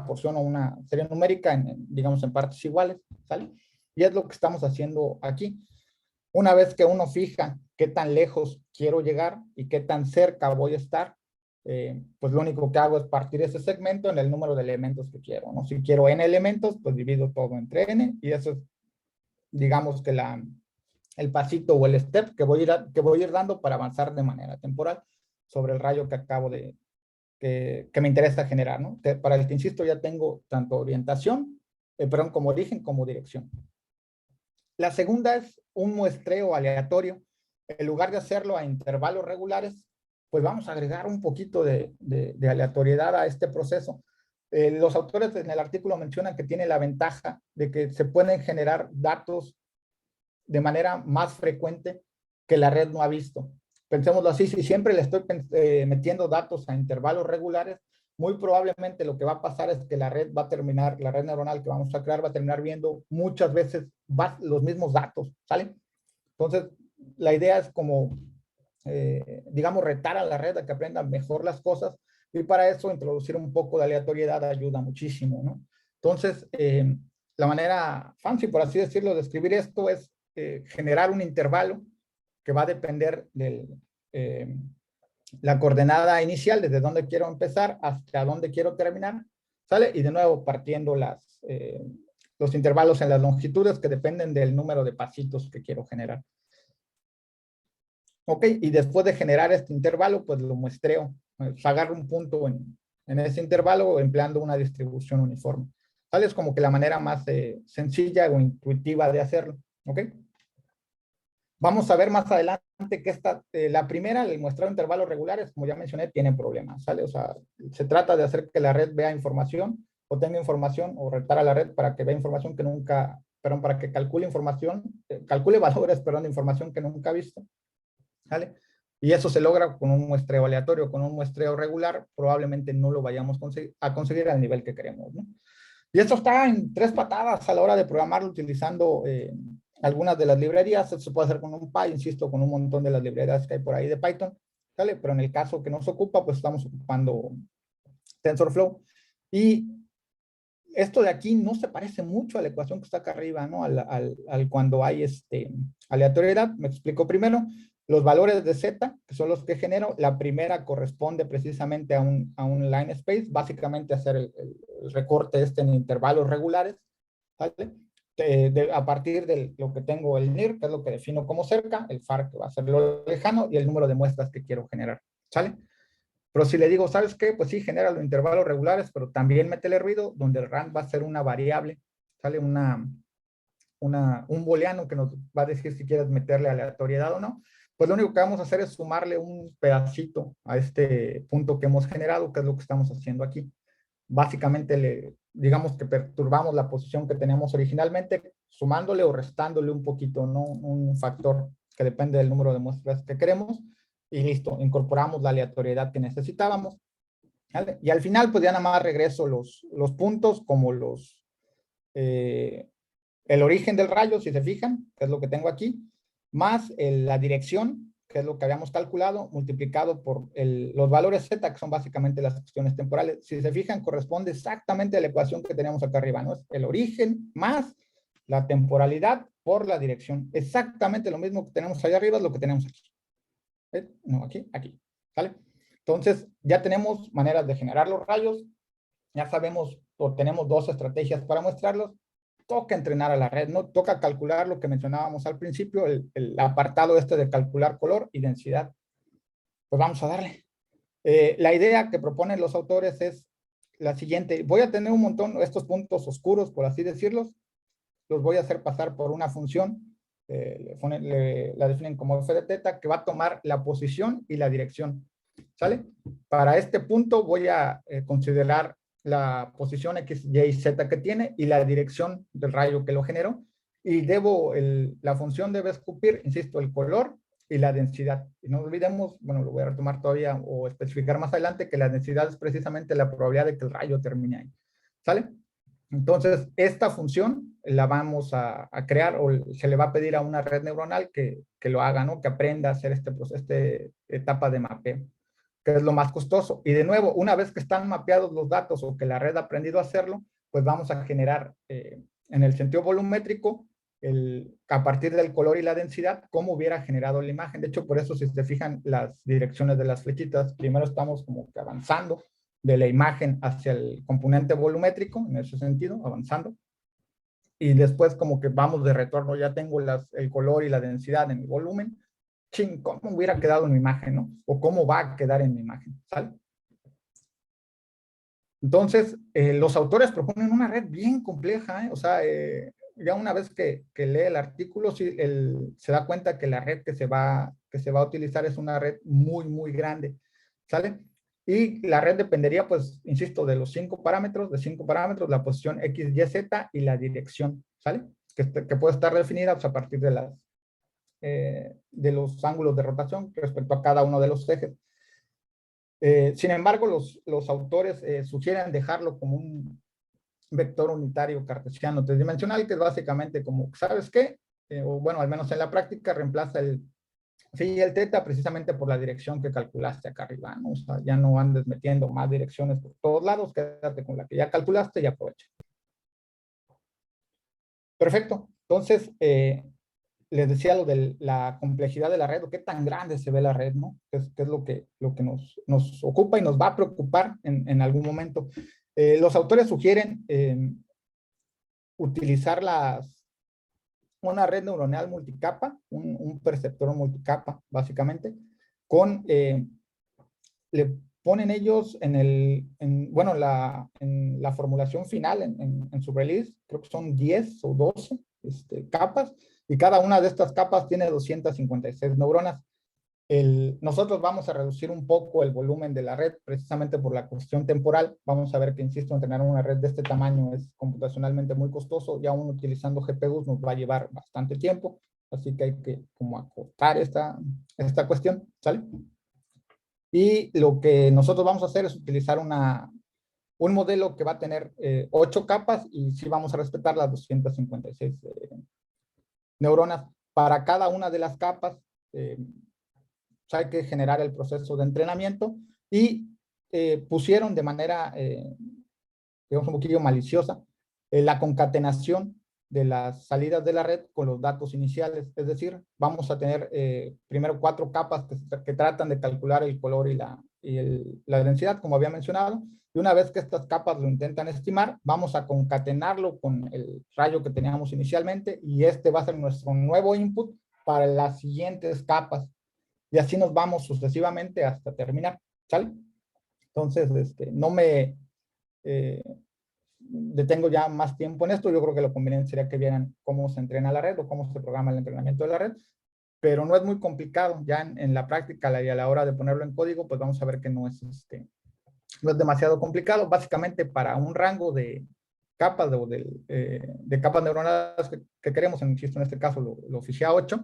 porción o una serie numérica digamos, en partes iguales, ¿sale? Y es lo que estamos haciendo aquí. Una vez que uno fija qué tan lejos quiero llegar y qué tan cerca voy a estar, pues lo único que hago es partir ese segmento en el número de elementos que quiero, ¿no? Si quiero n elementos, pues divido todo entre n y eso es, digamos que el pasito o el step que voy a ir dando para avanzar de manera temporal sobre el rayo que acabo que me interesa generar, ¿no? Para el que insisto ya tengo tanto orientación, perdón, como origen como dirección. La segunda es un muestreo aleatorio. En lugar de hacerlo a intervalos regulares, pues vamos a agregar un poquito de aleatoriedad a este proceso. Los autores en el artículo mencionan que tiene la ventaja de que se pueden generar datos de manera más frecuente que la red no ha visto. Pensémoslo así, si siempre le estoy metiendo datos a intervalos regulares, muy probablemente lo que va a pasar es que la red neuronal que vamos a crear va a terminar viendo muchas veces los mismos datos, ¿sale? Entonces, la idea es como, digamos, retar a la red a que aprenda mejor las cosas y para eso introducir un poco de aleatoriedad ayuda muchísimo, ¿no? Entonces, la manera fancy, por así decirlo, de escribir esto es generar un intervalo que va a depender de la coordenada inicial, desde dónde quiero empezar hasta dónde quiero terminar, ¿sale? Y de nuevo partiendo los intervalos en las longitudes que dependen del número de pasitos que quiero generar. Ok, y después de generar este intervalo, pues lo muestreo. Agarro un punto en ese intervalo empleando una distribución uniforme. ¿Sale? Es como que la manera más sencilla o intuitiva de hacerlo. ¿Ok? Vamos a ver más adelante que la primera, el muestreo de intervalos regulares, como ya mencioné, tiene problemas, ¿sale? O sea, se trata de hacer que la red vea información o tenga información o retar a la red para que vea información que nunca, perdón, para que calcule valores, perdón, de información que nunca ha visto, ¿sale? Y eso se logra con un muestreo aleatorio, con un muestreo regular, probablemente no lo vayamos a conseguir al nivel que queremos, ¿no? Y esto está en 3 patadas a la hora de programarlo utilizando algunas de las librerías. Esto se puede hacer con un Py, insisto, con un montón de las librerías que hay por ahí de Python, ¿sale? Pero en el caso que nos ocupa, pues estamos ocupando TensorFlow. Y esto de aquí no se parece mucho a la ecuación que está acá arriba, ¿no? Cuando hay aleatoriedad. Me explico primero. Los valores de z, que son los que genero, la primera corresponde precisamente a un line space, básicamente hacer el recorte en intervalos regulares, ¿vale? A partir de lo que tengo el NIR, que es lo que defino como cerca, el far, que va a ser lo lejano, y el número de muestras que quiero generar, ¿sale? Pero si le digo, ¿sabes qué? Pues sí, genera los intervalos regulares, pero también métele ruido, donde el rand va a ser una variable, ¿sale? Un booleano que nos va a decir si quieres meterle aleatoriedad o no. Pues lo único que vamos a hacer es sumarle un pedacito a este punto que hemos generado, que es lo que estamos haciendo aquí. Básicamente, digamos que perturbamos la posición que teníamos originalmente, sumándole o restándole un poquito, ¿no? Un factor que depende del número de muestras que queremos, y listo, incorporamos la aleatoriedad que necesitábamos. ¿Vale? Y al final, pues ya nada más regreso los puntos como el origen del rayo, si se fijan, que es lo que tengo aquí, más la dirección, que es lo que habíamos calculado, multiplicado por los valores z, que son básicamente las cuestiones temporales. Si se fijan, corresponde exactamente a la ecuación que tenemos acá arriba, ¿no? Es el origen más la temporalidad por la dirección. Exactamente lo mismo que tenemos allá arriba es lo que tenemos aquí. No, aquí, ¿sale? Entonces, ya tenemos maneras de generar los rayos, ya sabemos o tenemos dos estrategias para mostrarlos. Toca entrenar a la red, ¿no? Toca calcular lo que mencionábamos al principio, el apartado este de calcular color y densidad. Pues vamos a darle. La idea que proponen los autores es la siguiente. Voy a tener un montón, estos puntos oscuros, por así decirlos, los voy a hacer pasar por una función, la definen como f de teta, que va a tomar la posición y la dirección, ¿sale? Para este punto voy a considerar la posición X, Y y Z que tiene y la dirección del rayo que lo generó, y la función debe escupir, insisto, el color y la densidad. Y no olvidemos, bueno, lo voy a retomar todavía o especificar más adelante, que la densidad es precisamente la probabilidad de que el rayo termine ahí, ¿sale? Entonces, esta función la vamos a crear, o se le va a pedir a una red neuronal que lo haga, ¿no? Que aprenda a hacer esta etapa de mapeo, que es lo más costoso. Y de nuevo, una vez que están mapeados los datos o que la red ha aprendido a hacerlo, pues vamos a generar en el sentido volumétrico, a partir del color y la densidad, cómo hubiera generado la imagen. De hecho, por eso, si se fijan las direcciones de las flechitas, primero estamos como que avanzando de la imagen hacia el componente volumétrico, en ese sentido, avanzando. Y después como que vamos de retorno, ya tengo el color y la densidad en mi volumen. Ching, ¿cómo hubiera quedado en mi imagen, no? O cómo va a quedar en mi imagen, ¿sale? Entonces, los autores proponen una red bien compleja, ¿eh? O sea, ya una vez que lee el artículo, sí, se da cuenta que la red que se va a utilizar es una red muy, muy grande, ¿sale? Y la red dependería, pues, insisto, de 5 parámetros, la posición X, Y, Z y la dirección, ¿sale? Que puede estar definida pues, a partir de los ángulos de rotación respecto a cada uno de los ejes. Sin embargo, los autores sugieren dejarlo como un vector unitario cartesiano tridimensional, que es básicamente como, ¿sabes qué? O bueno, al menos en la práctica, reemplaza el phi y el teta precisamente por la dirección que calculaste acá arriba, ¿no? O sea, ya no andes metiendo más direcciones por todos lados, quédate con la que ya calculaste y aprovecha. Perfecto. Entonces, les decía lo de la complejidad de la red, o qué tan grande se ve la red, ¿no? Que es lo que nos ocupa y nos va a preocupar en algún momento. Los autores sugieren utilizar una red neuronal multicapa, un perceptor multicapa, básicamente, le ponen ellos bueno, en la formulación final, en su release, creo que son 10 o 12 capas, y cada una de estas capas tiene 256 neuronas. Nosotros vamos a reducir un poco el volumen de la red, precisamente por la cuestión temporal. Vamos a ver que, insisto, entrenar una red de este tamaño es computacionalmente muy costoso, y aún utilizando GPUs nos va a llevar bastante tiempo, así que hay que como acotar esta cuestión, ¿sale? Y lo que nosotros vamos a hacer es utilizar un modelo que va a tener 8 capas, y sí vamos a respetar las 256 neuronas. Para cada una de las capas hay que generar el proceso de entrenamiento, y pusieron de manera, digamos, un poquillo maliciosa, la concatenación de las salidas de la red con los datos iniciales. Es decir, vamos a tener primero 4 capas que tratan de calcular el color y la densidad, como había mencionado, y una vez que estas capas lo intentan estimar, vamos a concatenarlo con el rayo que teníamos inicialmente, y este va a ser nuestro nuevo input para las siguientes capas, y así nos vamos sucesivamente hasta terminar, ¿sale? Entonces, no me detengo ya más tiempo en esto. Yo creo que lo conveniente sería que vieran cómo se entrena la red o cómo se programa el entrenamiento de la red, pero no es muy complicado. Ya en la práctica y a la hora de ponerlo en código, pues vamos a ver que no es demasiado complicado. Básicamente, para un rango de capas de capas neuronales que queremos, insisto, en este caso lo fijé a 8,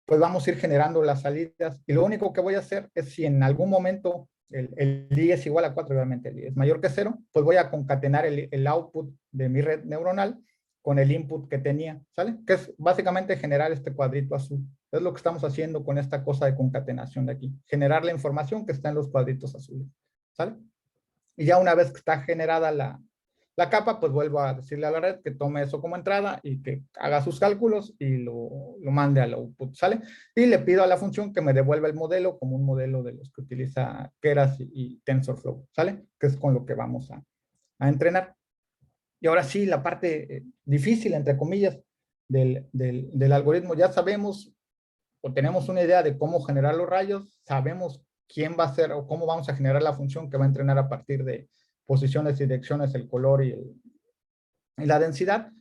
pues vamos a ir generando las salidas, y lo único que voy a hacer es, si en algún momento el i es igual a 4, obviamente el i es mayor que 0, pues voy a concatenar el output de mi red neuronal con el input que tenía, ¿sale? Que es básicamente generar este cuadrito azul. Es lo que estamos haciendo con esta cosa de concatenación de aquí, generar la información que está en los cuadritos azules, ¿sale? Y ya una vez que está generada la la capa, pues vuelvo a decirle a la red que tome eso como entrada y que haga sus cálculos y lo mande al output, ¿sale? Y le pido a la función que me devuelva el modelo como un modelo de los que utiliza Keras y TensorFlow, ¿sale? Que es con lo que vamos a entrenar. Y ahora sí, la parte difícil, entre comillas, del algoritmo. Ya sabemos o tenemos una idea de cómo generar los rayos, sabemos quién va a ser o cómo vamos a generar la función que va a entrenar a partir de posiciones y direcciones, el color y la densidad.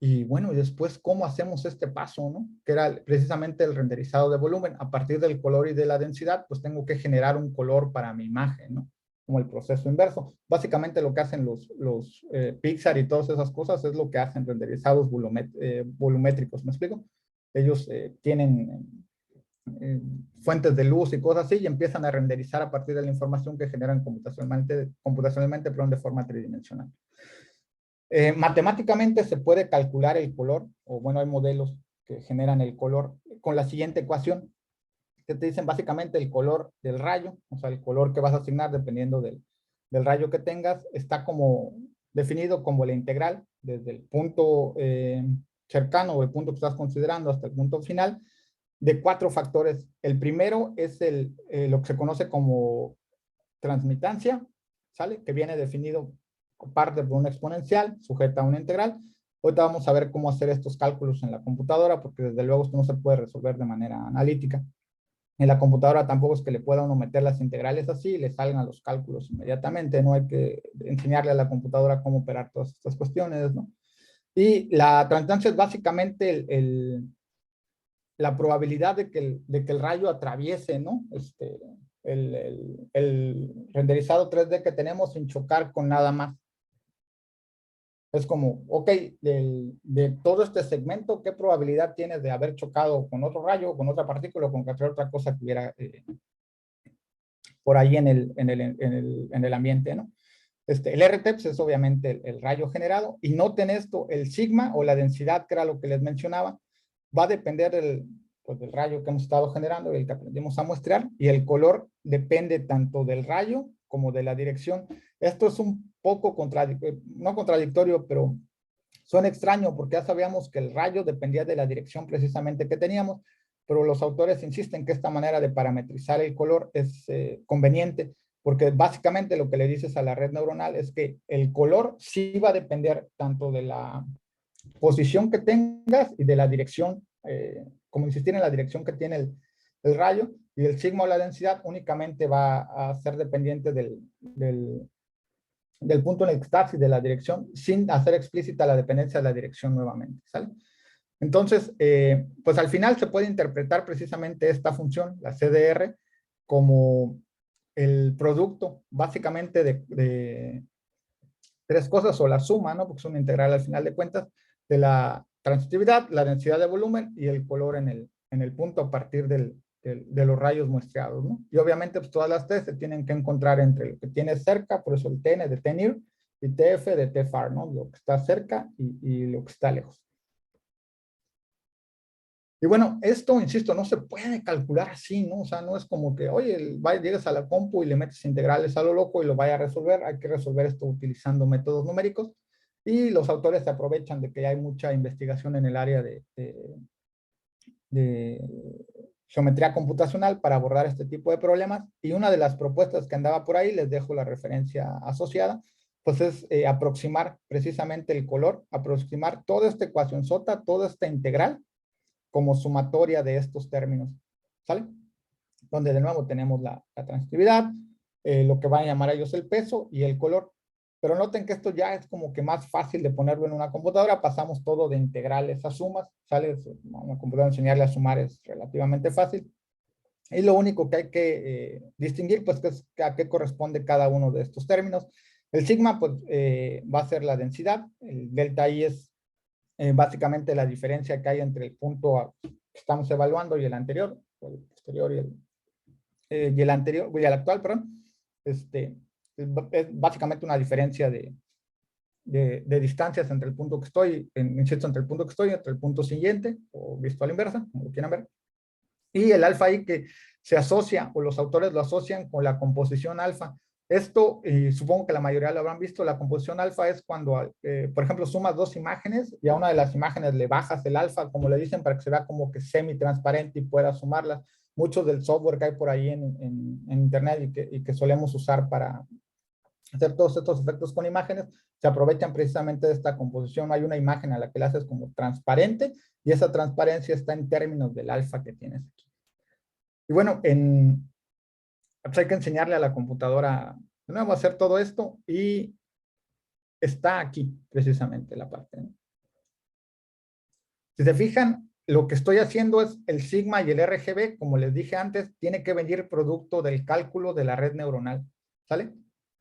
Y bueno, y después, ¿cómo hacemos este paso, no? Que era precisamente el renderizado de volumen. A partir del color y de la densidad, pues tengo que generar un color para mi imagen, ¿no? Como el proceso inverso. Básicamente lo que hacen los Pixar y todas esas cosas es lo que hacen renderizados volumétricos, ¿me explico? Ellos tienen fuentes de luz y cosas así y empiezan a renderizar a partir de la información que generan computacionalmente pero de forma tridimensional. Matemáticamente se puede calcular el color, o bueno, hay modelos que generan el color con la siguiente ecuación, que te dicen básicamente el color del rayo, o sea, el color que vas a asignar dependiendo del rayo que tengas, está como definido como la integral, desde el punto cercano o el punto que estás considerando hasta el punto final, de 4 factores. El primero es lo que se conoce como transmitancia, ¿sale? Que viene definido parte por una exponencial sujeta a una integral. Ahorita vamos a ver cómo hacer estos cálculos en la computadora, porque desde luego esto no se puede resolver de manera analítica. En la computadora tampoco es que le pueda uno meter las integrales así y le salgan los cálculos inmediatamente. No hay que enseñarle a la computadora cómo operar todas estas cuestiones, ¿no? Y la transmitancia es básicamente la probabilidad de que el rayo atraviese, ¿no? El renderizado 3D que tenemos sin chocar con nada más. Es como, ok, de todo este segmento, ¿qué probabilidad tienes de haber chocado con otro rayo, con otra partícula, o con cualquier otra cosa que hubiera por ahí en el ambiente, ¿no? El RTEPS es obviamente el rayo generado, y noten esto, el sigma o la densidad, que era lo que les mencionaba, va a depender del rayo que hemos estado generando, el que aprendimos a muestrear, y el color depende tanto del rayo como de la dirección. Esto es un poco no contradictorio, pero suena extraño porque ya sabíamos que el rayo dependía de la dirección precisamente que teníamos, pero los autores insisten que esta manera de parametrizar el color es conveniente, porque básicamente lo que le dices a la red neuronal es que el color sí va a depender tanto de la posición que tengas y de la dirección, como insistir en la dirección que tiene el rayo, y el sigma o la densidad únicamente va a ser dependiente del punto en el que estás y de la dirección, sin hacer explícita la dependencia de la dirección nuevamente, ¿sale? Entonces, pues al final se puede interpretar precisamente esta función, la CDR, como el producto básicamente de 3 cosas, o la suma, ¿no? Porque es una integral al final de cuentas, de la transitividad, la densidad de volumen y el color en el punto a partir de los rayos muestreados, ¿no? Y obviamente pues todas las T se tienen que encontrar entre lo que tienes cerca, por eso el TN de TNIR, y TF de TFAR, ¿no? Lo que está cerca y lo que está lejos. Y bueno, esto, insisto, no se puede calcular así, ¿no? O sea, no es como que, oye, llegas a la compu y le metes integrales a lo loco y lo vaya a resolver. Hay que resolver esto utilizando métodos numéricos. Y los autores se aprovechan de que hay mucha investigación en el área de geometría computacional para abordar este tipo de problemas. Y una de las propuestas que andaba por ahí, les dejo la referencia asociada, pues es aproximar precisamente el color, aproximar toda esta ecuación sota, toda esta integral, como sumatoria de estos términos, ¿sale? Donde de nuevo tenemos la transitividad, lo que van a llamar ellos el peso y el color. Pero noten que esto ya es como que más fácil de ponerlo en una computadora. Pasamos todo de integrales a sumas, ¿sale? Una computadora enseñarle a sumar es relativamente fácil. Y lo único que hay que distinguir, pues, es a qué corresponde cada uno de estos términos. El sigma, pues, va a ser la densidad. El delta I es básicamente la diferencia que hay entre el punto que estamos evaluando y el anterior, o el posterior y el anterior, y el actual, perdón. Es básicamente una diferencia de distancias entre el punto que estoy, insisto, entre el punto que estoy y entre el punto siguiente, o visto a la inversa, como lo quieran ver. Y el alfa I, que se asocia, o los autores lo asocian con la composición alfa, Esto, y supongo que la mayoría lo habrán visto, la composición alfa es cuando, por ejemplo, sumas dos imágenes y a una de las imágenes le bajas el alfa, como le dicen, para que se vea como que semi-transparente y puedas sumarlas. Muchos del software que hay por ahí en internet y que solemos usar para hacer todos estos efectos con imágenes, se aprovechan precisamente de esta composición. Hay una imagen a la que le haces como transparente y esa transparencia está en términos del alfa que tienes aquí. Y bueno, pues hay que enseñarle a la computadora de nuevo a hacer todo esto y está aquí precisamente la parte, ¿no? Si se fijan, lo que estoy haciendo es el sigma y el RGB, como les dije antes, tiene que venir producto del cálculo de la red neuronal, ¿sale?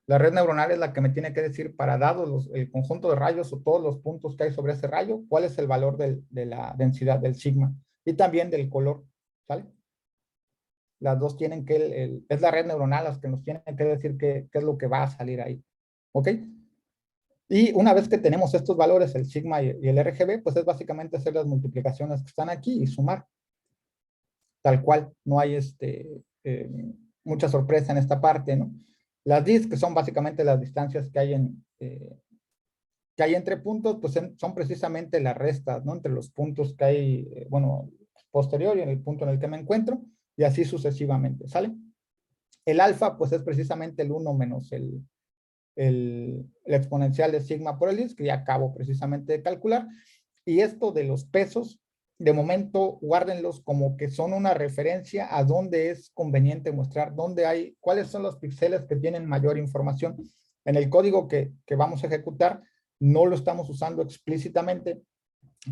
La red neuronal es la que me tiene que decir para dados el conjunto de rayos o todos los puntos que hay sobre ese rayo, cuál es el valor de la densidad del sigma y también del color, ¿sale? Las dos tienen que, es la red neuronal las que nos tienen que decir qué es lo que va a salir ahí, ¿ok? Y una vez que tenemos estos valores, el sigma y el RGB, pues es básicamente hacer las multiplicaciones que están aquí y sumar. Tal cual, no hay eh, mucha sorpresa en esta parte, ¿no? Las dis, que son básicamente las distancias que hay entre puntos, pues son precisamente las restas, ¿no? Entre los puntos que hay, bueno, posterior y en el punto en el que me encuentro, y así sucesivamente, ¿sale? El alfa, pues es precisamente el 1 menos el exponencial de sigma por el is, que ya acabo precisamente de calcular. Y esto de los pesos, de momento guárdenlos como que son una referencia a dónde es conveniente mostrar, dónde hay, cuáles son los píxeles que tienen mayor información. En el código que vamos a ejecutar, no lo estamos usando explícitamente,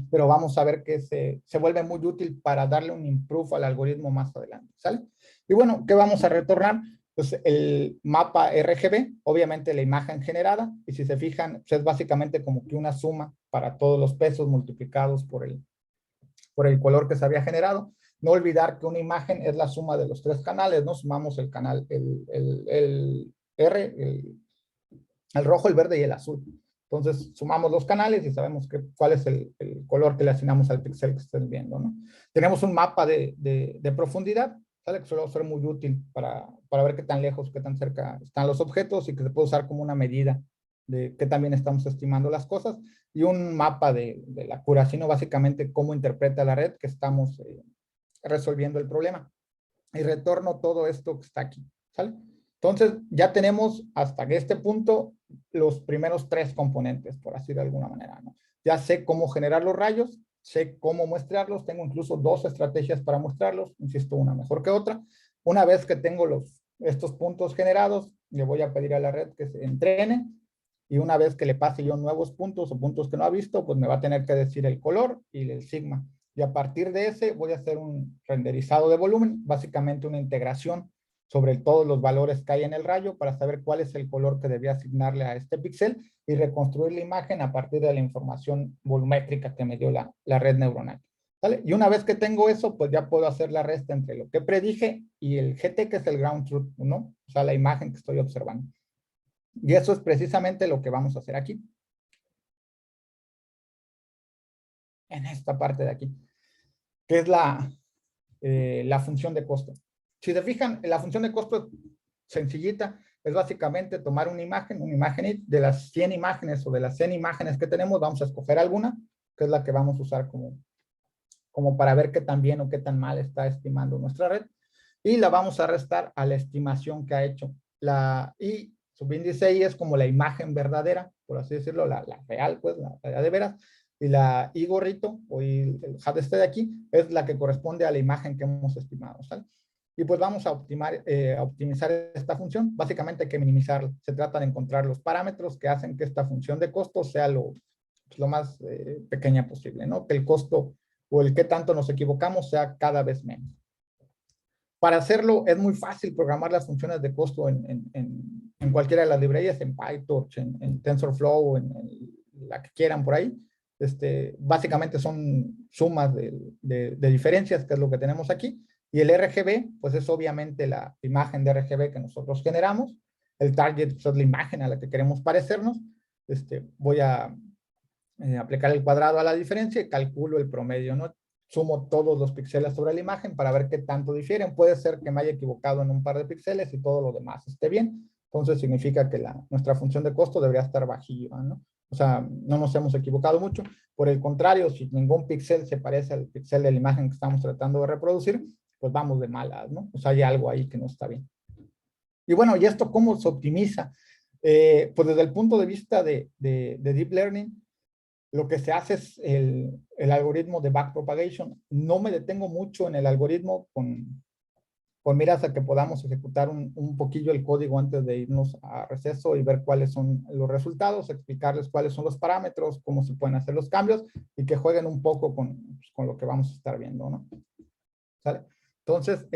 pero vamos a ver que se vuelve muy útil para darle un improve al algoritmo más adelante, ¿sale? Y bueno, ¿qué vamos a retornar? Pues el mapa RGB, obviamente la imagen generada, y si se fijan, pues es básicamente como que una suma para todos los pesos multiplicados por el color que se había generado. No olvidar que una imagen es la suma de los tres canales, ¿no? Sumamos el canal, el R, el rojo, el verde y el azul. Entonces, sumamos los canales y sabemos cuál es el color que le asignamos al píxel que estén viendo, ¿no? Tenemos un mapa de profundidad, ¿sale? Que suele ser muy útil para ver qué tan lejos, qué tan cerca están los objetos y que se puede usar como una medida de qué también estamos estimando las cosas. Y un mapa de la curación, básicamente cómo interpreta la red que estamos resolviendo el problema. Y retorno todo esto que está aquí, ¿sale? Entonces, ya tenemos hasta este punto los primeros tres componentes, por así de alguna manera, ¿no? Ya sé cómo generar los rayos, sé cómo muestrarlos, tengo incluso dos estrategias para muestrarlos, insisto, una mejor que otra. Una vez que tengo estos puntos generados, le voy a pedir a la red que se entrene, y una vez que le pase yo nuevos puntos o puntos que no ha visto, pues me va a tener que decir el color y el sigma. Y a partir de ese voy a hacer un renderizado de volumen, básicamente una integración sobre todos los valores que hay en el rayo para saber cuál es el color que debía asignarle a este píxel y reconstruir la imagen a partir de la información volumétrica que me dio la red neuronal, ¿vale? Y una vez que tengo eso, pues ya puedo hacer la resta entre lo que predije y el GT, que es el ground truth, ¿no? O sea, la imagen que estoy observando. Y eso es precisamente lo que vamos a hacer aquí. En esta parte de aquí, que es la función de costo. Si se fijan, la función de costo es sencillita, es básicamente tomar una imagen de las 100 imágenes o de las 100 imágenes que tenemos, vamos a escoger alguna, que es la que vamos a usar como para ver qué tan bien o qué tan mal está estimando nuestra red, y la vamos a restar a la estimación que ha hecho. Y subíndice I es como la imagen verdadera, por así decirlo, la real, pues, la de veras, y la I gorrito, o el hat de aquí, es la que corresponde a la imagen que hemos estimado, ¿sale? Y pues vamos a optimizar esta función. Básicamente hay que minimizarla. Se trata de encontrar los parámetros que hacen que esta función de costo sea lo más pequeña posible, ¿no? Que el costo o el que tanto nos equivocamos sea cada vez menos. Para hacerlo es muy fácil programar las funciones de costo en cualquiera de las librerías, en PyTorch, en TensorFlow, en la que quieran por ahí. Básicamente son sumas de diferencias, que es lo que tenemos aquí. Y el RGB, pues es obviamente la imagen de RGB que nosotros generamos. El target pues, es la imagen a la que queremos parecernos. Voy a aplicar el cuadrado a la diferencia y calculo el promedio, ¿no? Sumo todos los píxeles sobre la imagen para ver qué tanto difieren. Puede ser que me haya equivocado en un par de píxeles y todo lo demás esté bien. Entonces significa que nuestra función de costo debería estar bajita, ¿no? O sea, no nos hemos equivocado mucho. Por el contrario, si ningún píxel se parece al píxel de la imagen que estamos tratando de reproducir, pues vamos de malas, ¿no? O sea, hay algo ahí que no está bien. Y bueno, ¿y esto cómo se optimiza? Pues desde el punto de vista de Deep Learning, lo que se hace es el algoritmo de backpropagation. No me detengo mucho en el algoritmo con miras a que podamos ejecutar un poquillo el código antes de irnos a receso y ver cuáles son los resultados, explicarles cuáles son los parámetros, cómo se pueden hacer los cambios y que jueguen un poco con lo que vamos a estar viendo, ¿no? ¿Sale? Entonces,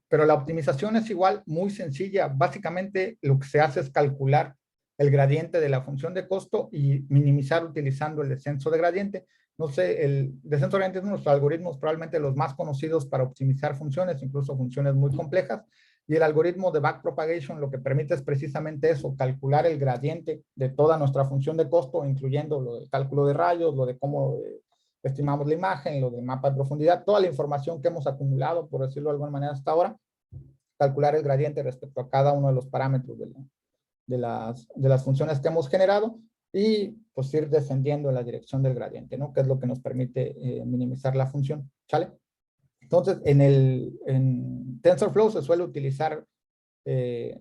pero la optimización es igual, muy sencilla. Básicamente lo que se hace es calcular el gradiente de la función de costo y minimizar utilizando el descenso de gradiente. No sé, el descenso de gradiente es uno de los algoritmos probablemente los más conocidos para optimizar funciones, incluso funciones muy complejas. Y el algoritmo de backpropagation lo que permite es precisamente eso, calcular el gradiente de toda nuestra función de costo, incluyendo lo del cálculo de rayos, lo de cómo estimamos la imagen, lo del mapa de profundidad, toda la información que hemos acumulado, por decirlo de alguna manera hasta ahora, calcular el gradiente respecto a cada uno de los parámetros de las funciones que hemos generado y pues ir descendiendo en la dirección del gradiente, ¿no? Que es lo que nos permite minimizar la función, ¿sale? Entonces, en TensorFlow se suele utilizar pues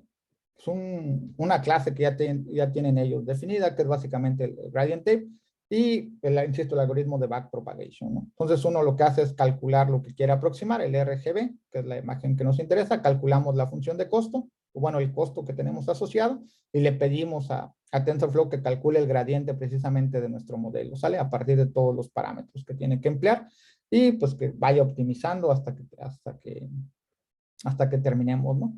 una clase que ya tienen ellos definida, que es básicamente el gradient tape, y, insisto, el algoritmo de backpropagation, ¿no? Entonces, uno lo que hace es calcular lo que quiere aproximar, el RGB, que es la imagen que nos interesa, calculamos la función de costo, o bueno, el costo que tenemos asociado, y le pedimos a TensorFlow que calcule el gradiente precisamente de nuestro modelo, ¿sale? A partir de todos los parámetros que tiene que emplear, y pues que vaya optimizando hasta que terminemos, ¿no?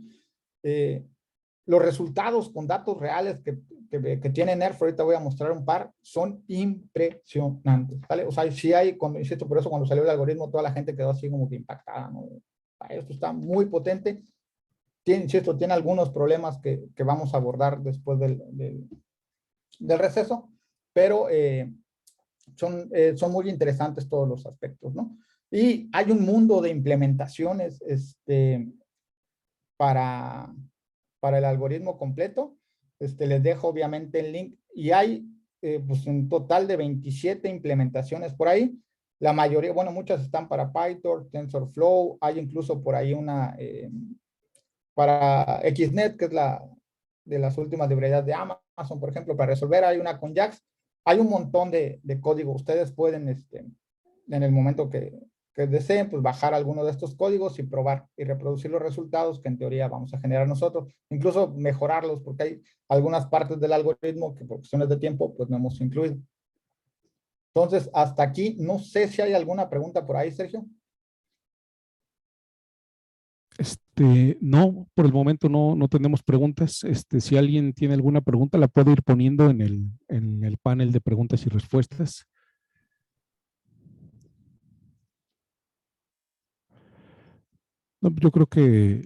Los resultados con datos reales que tiene NERF, ahorita voy a mostrar un par, son impresionantes, ¿vale? O sea, sí hay, insisto, por eso cuando salió el algoritmo, toda la gente quedó así como que impactada, ¿no? Esto está muy potente. Insisto, tiene algunos problemas que vamos a abordar después del receso, pero son muy interesantes todos los aspectos, ¿no? Y hay un mundo de implementaciones para el algoritmo completo. Les dejo obviamente el link y hay pues un total de 27 implementaciones por ahí. La mayoría, bueno, muchas están para PyTorch, TensorFlow, hay incluso por ahí una para XNet, que es de las últimas librerías de Amazon, por ejemplo, para resolver, hay una con JAX. Hay un montón de código. Ustedes pueden, en el momento que deseen, pues bajar alguno de estos códigos y probar y reproducir los resultados que en teoría vamos a generar nosotros. Incluso mejorarlos, porque hay algunas partes del algoritmo que por cuestiones de tiempo, pues no hemos incluido. Entonces, hasta aquí, no sé si hay alguna pregunta por ahí, Sergio. No, por el momento no tenemos preguntas. Si alguien tiene alguna pregunta, la puede ir poniendo en el panel de preguntas y respuestas. No, yo creo que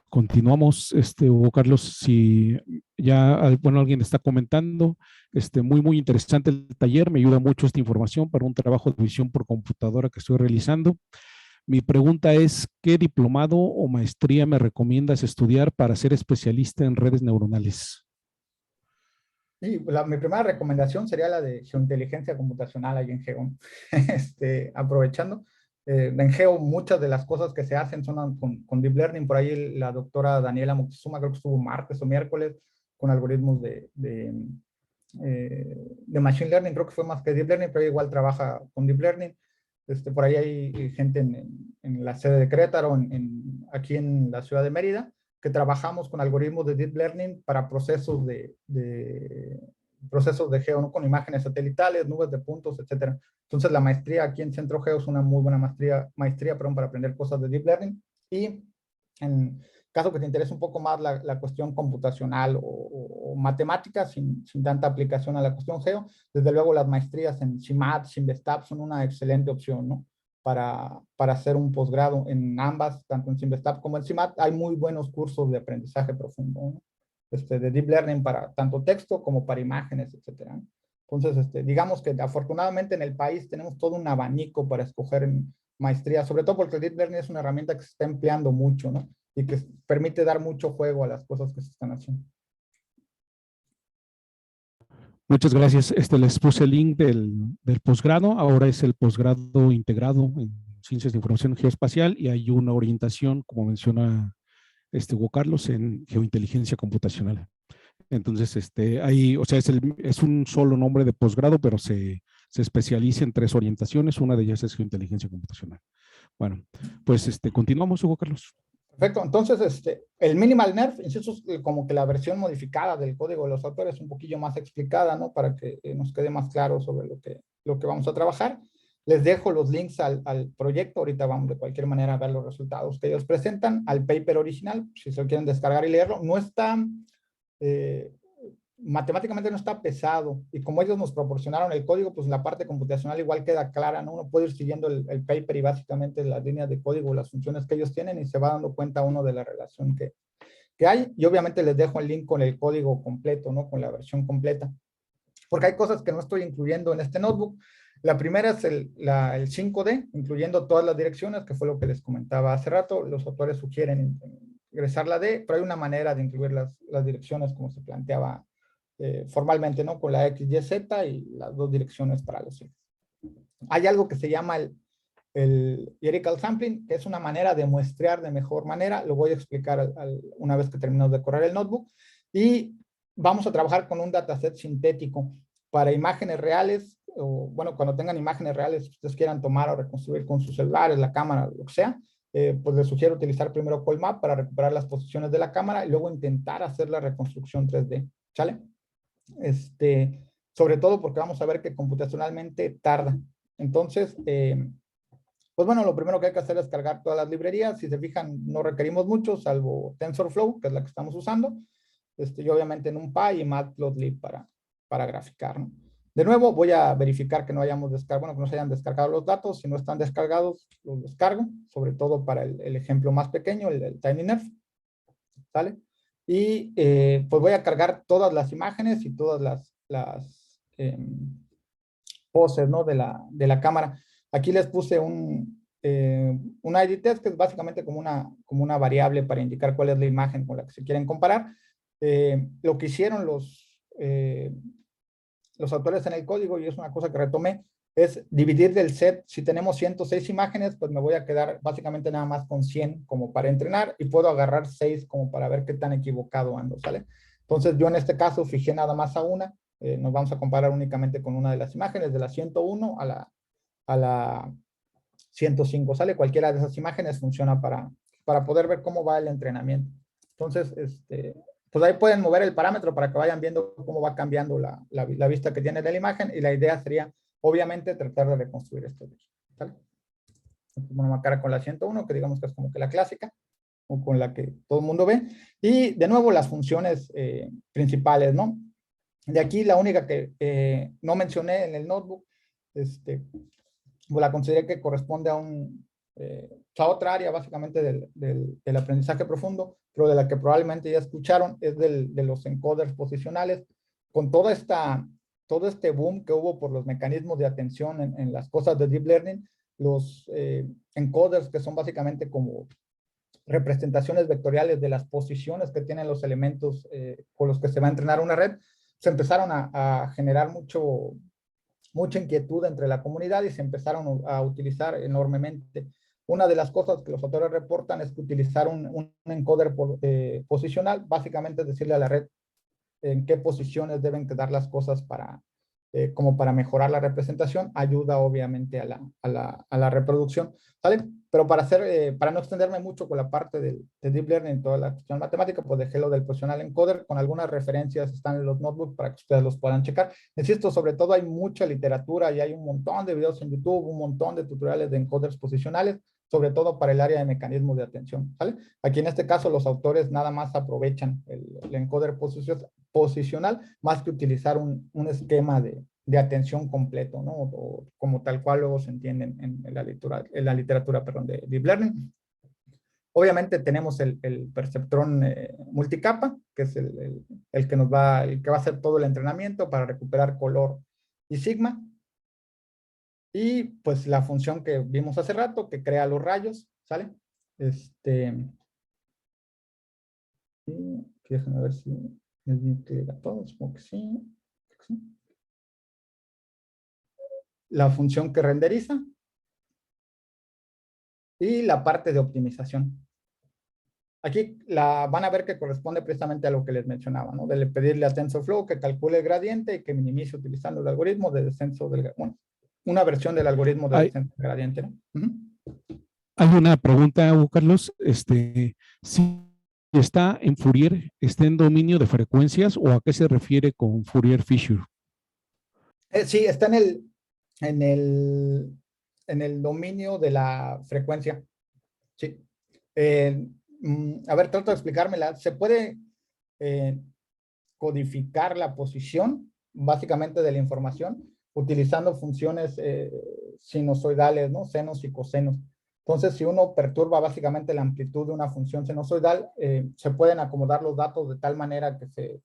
continuamos, Hugo Carlos, si ya, bueno, alguien está comentando, muy interesante el taller, me ayuda mucho esta información para un trabajo de visión por computadora que estoy realizando. Mi pregunta es, ¿qué diplomado o maestría me recomiendas estudiar para ser especialista en redes neuronales? Sí, mi primera recomendación sería la de geointeligencia computacional ahí en Geo. Aprovechando, en Geo muchas de las cosas que se hacen son con Deep Learning. Por ahí la doctora Daniela Moctezuma creo que estuvo martes o miércoles con algoritmos de Machine Learning. Creo que fue más que Deep Learning, pero igual trabaja con Deep Learning. Por ahí hay gente en la sede de Querétaro, aquí en la ciudad de Mérida, que trabajamos con algoritmos de Deep Learning para procesos procesos de Geo, ¿no? Con imágenes satelitales, nubes de puntos, etcétera. Entonces, la maestría aquí en Centro Geo es una muy buena maestría para aprender cosas de Deep Learning. Y en caso que te interese un poco más la cuestión computacional o matemática, sin tanta aplicación a la cuestión Geo, desde luego las maestrías en CIMAT, CIMBESTAP son una excelente opción, ¿no? Para hacer un posgrado en ambas, tanto en CIMBESTAP como en CIMAT, hay muy buenos cursos de aprendizaje profundo, ¿no? De Deep Learning para tanto texto como para imágenes, etcétera, ¿no? Entonces, digamos que afortunadamente en el país tenemos todo un abanico para escoger en maestría, sobre todo porque el Deep Learning es una herramienta que se está empleando mucho, ¿no? y que permite dar mucho juego a las cosas que se están haciendo. Muchas gracias. Les puse el link del posgrado. Ahora es el posgrado integrado en Ciencias de Información Geoespacial y hay una orientación, como menciona Hugo Carlos, en Geointeligencia Computacional. Entonces, ahí, o sea, es un solo nombre de posgrado, pero se especializa en 3 orientaciones. Una de ellas es Geointeligencia Computacional. Bueno, pues continuamos, Hugo Carlos. Perfecto, entonces el Minimal Nerf, insisto, es como que la versión modificada del código de los autores, un poquillo más explicada, ¿no? Para que nos quede más claro sobre lo que vamos a trabajar. Les dejo los links al proyecto, ahorita vamos de cualquier manera a ver los resultados que ellos presentan, al paper original, si se lo quieren descargar y leerlo. No está, matemáticamente no está pesado, y como ellos nos proporcionaron el código, pues la parte computacional igual queda clara, ¿no? Uno puede ir siguiendo el paper y básicamente las líneas de código, las funciones que ellos tienen, y se va dando cuenta uno de la relación que hay, y obviamente les dejo el link con el código completo, ¿no? Con la versión completa, porque hay cosas que no estoy incluyendo en este notebook. La primera es el 5D, incluyendo todas las direcciones, que fue lo que les comentaba hace rato. Los autores sugieren ingresar la D, pero hay una manera de incluir las direcciones como se planteaba formalmente, ¿no? Con la X, Y, Z y las 2 direcciones para los ejes. Hay algo que se llama el hierarchical sampling, que es una manera de muestrear de mejor manera. Lo voy a explicar una vez que terminemos de correr el notebook. Y vamos a trabajar con un dataset sintético para imágenes reales, o bueno, cuando tengan imágenes reales que ustedes quieran tomar o reconstruir con sus celulares, la cámara, lo que sea, pues les sugiero utilizar primero Colmap para recuperar las posiciones de la cámara y luego intentar hacer la reconstrucción 3D. ¿Sale? Sobre todo porque vamos a ver que computacionalmente tarda. Entonces, pues bueno, lo primero que hay que hacer es cargar todas las librerías. Si se fijan, no requerimos mucho, salvo TensorFlow, que es la que estamos usando. Y obviamente NumPy y Matplotlib para graficar, ¿no? De nuevo, voy a verificar que no hayamos descargado, bueno, que no se hayan descargado los datos. Si no están descargados, los descargo, sobre todo para el ejemplo más pequeño, el TinyNerf. ¿Sale? Y pues voy a cargar todas las imágenes y todas las poses, ¿no? de la cámara. Aquí les puse un ID test, que es básicamente como una variable para indicar cuál es la imagen con la que se quieren comparar. Lo que hicieron los autores en el código, y es una cosa que retomé, es dividir del set. Si tenemos 106 imágenes, pues me voy a quedar básicamente nada más con 100 como para entrenar, y puedo agarrar 6 como para ver qué tan equivocado ando, ¿sale? Entonces yo en este caso fijé nada más a una. Nos vamos a comparar únicamente con una de las imágenes, de la 101 a la 105, ¿sale? Cualquiera de esas imágenes funciona para poder ver cómo va el entrenamiento. Entonces, pues ahí pueden mover el parámetro para que vayan viendo cómo va cambiando la vista que tiene de la imagen, y la idea sería, obviamente, tratar de reconstruir esto. ¿Sale? Bueno, cara con la 101, que digamos que es como que la clásica, o con la que todo el mundo ve. Y de nuevo las funciones principales, ¿no? De aquí la única que no mencioné en el notebook, la consideré que corresponde a otra área básicamente del aprendizaje profundo, pero de la que probablemente ya escucharon, es de los encoders posicionales. Con todo este boom que hubo por los mecanismos de atención en las cosas de Deep Learning, los encoders, que son básicamente como representaciones vectoriales de las posiciones que tienen los elementos con los que se va a entrenar una red, se empezaron a generar mucha inquietud entre la comunidad y se empezaron a utilizar enormemente. Una de las cosas que los autores reportan es que utilizar un encoder posicional, básicamente es decirle a la red en qué posiciones deben quedar las cosas como para mejorar la representación, ayuda obviamente a la reproducción, ¿vale? Pero para no extenderme mucho con la parte de Deep Learning, toda la cuestión matemática, pues dejé lo del positional encoder, con algunas referencias están en los notebooks para que ustedes los puedan checar. Insisto, sobre todo hay mucha literatura y hay un montón de videos en YouTube, un montón de tutoriales de encoders posicionales, sobre todo para el área de mecanismos de atención, ¿vale? Aquí en este caso los autores nada más aprovechan el encoder posicional más que utilizar un esquema de atención completo, ¿no? O como tal cual luego se entiende en la literatura, perdón, de Deep Learning. Obviamente tenemos el perceptrón multicapa, que es el que va a hacer todo el entrenamiento para recuperar color y sigma. Y pues la función que vimos hace rato, que crea los rayos, ¿sale? Sí, déjenme ver si les di clic a todos, supongo que sí. La función que renderiza y la parte de optimización. Aquí van a ver que corresponde precisamente a lo que les mencionaba, ¿no? De pedirle a TensorFlow que calcule el gradiente y que minimice utilizando el algoritmo de descenso del, bueno, una versión del algoritmo de descenso del gradiente, ¿no? Hay una pregunta, Hugo Carlos, si está en Fourier, ¿está en dominio de frecuencias o a qué se refiere con Fourier-Fisher? Sí, está en el, en el dominio de la frecuencia. Sí. A ver, trato de explicármela. Se puede codificar la posición, básicamente, de la información, utilizando funciones sinusoidales, ¿no? Senos y cosenos. Entonces, si uno perturba básicamente la amplitud de una función sinusoidal, se pueden acomodar los datos de tal manera que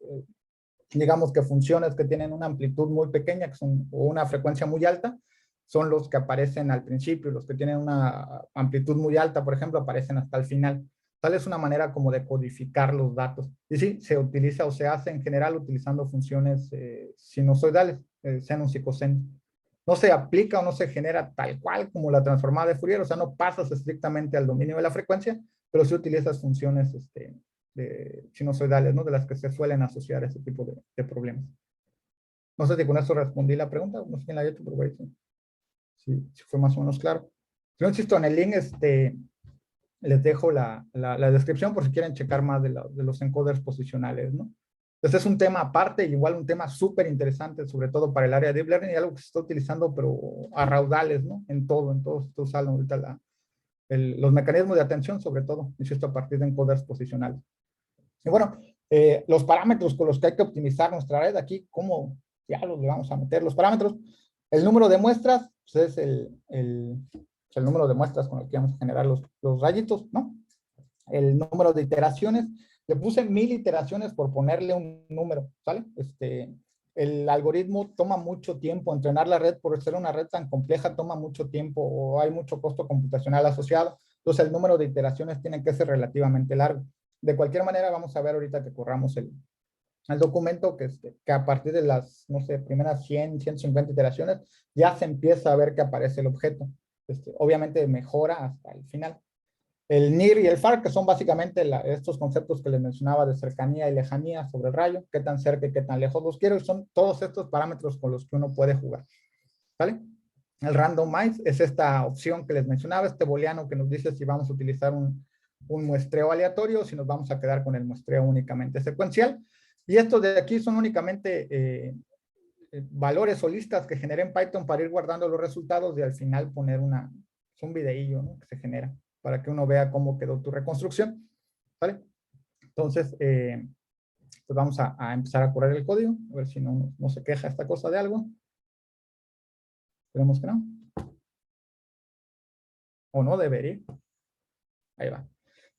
digamos que funciones que tienen una amplitud muy pequeña, que son, o una frecuencia muy alta, son los que aparecen al principio, los que tienen una amplitud muy alta, por ejemplo, aparecen hasta el final. Tal es una manera como de codificar los datos. Y sí, se utiliza o se hace en general utilizando funciones sinusoidales, senos y cosenos. No se aplica o no se genera tal cual como la transformada de Fourier, o sea, no pasas estrictamente al dominio de la frecuencia, pero sí utilizas funciones sinusoidales, ¿no? De las que se suelen asociar ese tipo de problemas. No sé si con eso respondí la pregunta, no sé quién la ha hecho, pero voy a decir si fue más o menos claro. Yo insisto, en el link les dejo la descripción por si quieren checar más de los encoders posicionales, ¿no? Entonces es un tema aparte, igual un tema súper interesante, sobre todo para el área de Deep Learning, y algo que se está utilizando, pero a raudales, ¿no? En todo se está usando ahorita los mecanismos de atención, sobre todo, insisto, a partir de encoders posicionales. Y bueno, los parámetros con los que hay que optimizar nuestra red, aquí, ¿cómo ya los le vamos a meter? Los parámetros, el número de muestras, pues es el número de muestras con el que vamos a generar los rayitos, ¿no? El número de iteraciones, le puse 1000 iteraciones por ponerle un número, ¿sale? El algoritmo toma mucho tiempo, entrenar la red por ser una red tan compleja toma mucho tiempo o hay mucho costo computacional asociado, entonces el número de iteraciones tiene que ser relativamente largo. De cualquier manera, vamos a ver ahorita que corramos el documento que a partir de las, no sé, primeras 100, 150 iteraciones, ya se empieza a ver que aparece el objeto. Obviamente mejora hasta el final. El NIR y el FAR, que son básicamente estos conceptos que les mencionaba de cercanía y lejanía sobre el rayo, qué tan cerca y qué tan lejos los quiero, y son todos estos parámetros con los que uno puede jugar. ¿Vale? El randomize es esta opción que les mencionaba, este booleano que nos dice si vamos a utilizar un muestreo aleatorio o si nos vamos a quedar con el muestreo únicamente secuencial. Y estos de aquí son únicamente valores o listas que generé en Python para ir guardando los resultados y al final poner un videillo, ¿no? Que se genera para que uno vea cómo quedó tu reconstrucción. ¿Vale? Entonces, pues vamos a empezar a correr el código, a ver si no se queja esta cosa de algo. Esperemos que no. O no debería. Ahí va.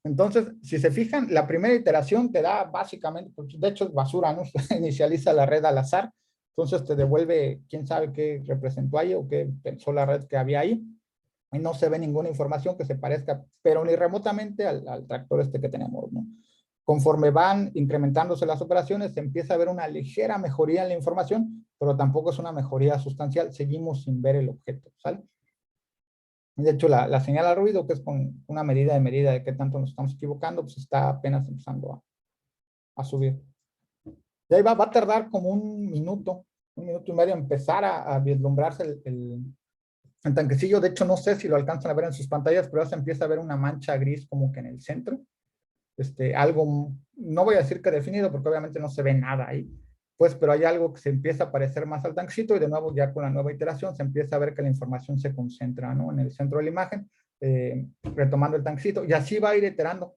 Entonces, si se fijan, la primera iteración te da básicamente, pues, de hecho es basura, ¿no? Inicializa la red al azar, entonces te devuelve quién sabe qué representó ahí o qué pensó la red que había ahí, y no se ve ninguna información que se parezca, pero ni remotamente al tractor que tenemos, ¿no? Conforme van incrementándose las operaciones, se empieza a ver una ligera mejoría en la información, pero tampoco es una mejoría sustancial, seguimos sin ver el objeto, ¿sale? De hecho, la señal al ruido, que es con una medida de qué tanto nos estamos equivocando, pues está apenas empezando a subir. Y ahí va a tardar como un minuto y medio, empezar a vislumbrarse el tanquecillo. De hecho, no sé si lo alcanzan a ver en sus pantallas, pero ya se empieza a ver una mancha gris como que en el centro. Algo, no voy a decir que definido, porque obviamente no se ve nada ahí, pues, pero hay algo que se empieza a parecer más al tanquecito y de nuevo ya con la nueva iteración se empieza a ver que la información se concentra, ¿no? En el centro de la imagen, retomando el tanquecito, y así va a ir iterando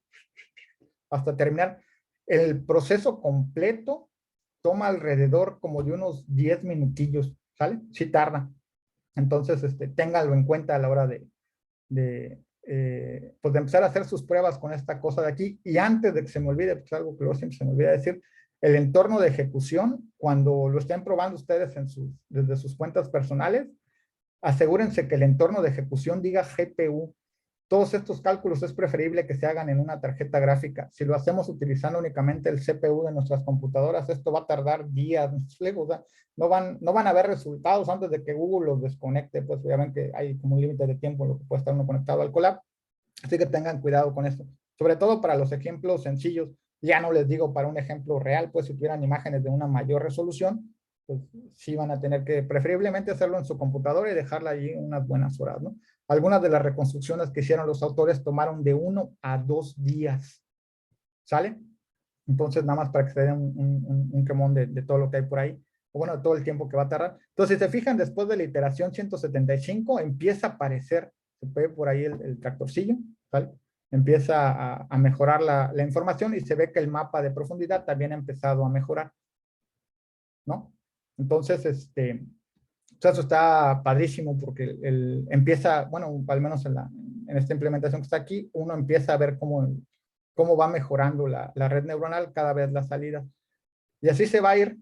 hasta terminar. El proceso completo toma alrededor como de unos 10 minutillos, ¿sale? Sí tarda. Entonces, téngalo en cuenta a la hora pues de empezar a hacer sus pruebas con esta cosa de aquí. Y antes de que se me olvide, pues algo que luego siempre se me olvida decir, el entorno de ejecución, cuando lo estén probando ustedes desde sus cuentas personales, asegúrense que el entorno de ejecución diga GPU, todos estos cálculos es preferible que se hagan en una tarjeta gráfica. Si lo hacemos utilizando únicamente el CPU de nuestras computadoras, esto va a tardar días, o sea, no van a haber resultados antes de que Google los desconecte, pues ya ven que hay como un límite de tiempo en lo que puede estar uno conectado al Colab, así que tengan cuidado con esto, sobre todo para los ejemplos sencillos. Ya no les digo para un ejemplo real, pues si tuvieran imágenes de una mayor resolución, pues sí van a tener que preferiblemente hacerlo en su computadora y dejarla allí unas buenas horas, ¿no? Algunas de las reconstrucciones que hicieron los autores tomaron de 1 a 2 días, ¿sale? Entonces, nada más para que se den un quemón de todo lo que hay por ahí, o bueno, de todo el tiempo que va a tardar. Entonces, si se fijan, después de la iteración 175, empieza a aparecer, se ve por ahí el tractorcillo, ¿sale? Empieza a mejorar la información y se ve que el mapa de profundidad también ha empezado a mejorar, ¿no? Entonces, eso está padrísimo porque empieza, bueno, al menos en esta implementación que está aquí, uno empieza a ver cómo va mejorando la red neuronal cada vez la salida. Y así se va a ir,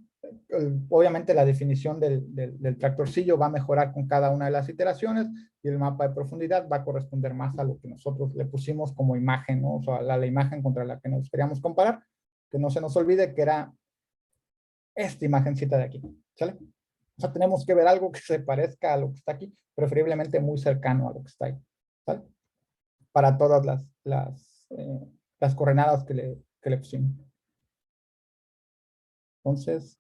obviamente la definición del tractorcillo va a mejorar con cada una de las iteraciones y el mapa de profundidad va a corresponder más a lo que nosotros le pusimos como imagen, ¿no? O sea, la imagen contra la que nos queríamos comparar, que no se nos olvide que era esta imagencita de aquí, ¿sale? O sea, tenemos que ver algo que se parezca a lo que está aquí, preferiblemente muy cercano a lo que está ahí, ¿sale? Para todas las coordenadas que le pusimos. Entonces,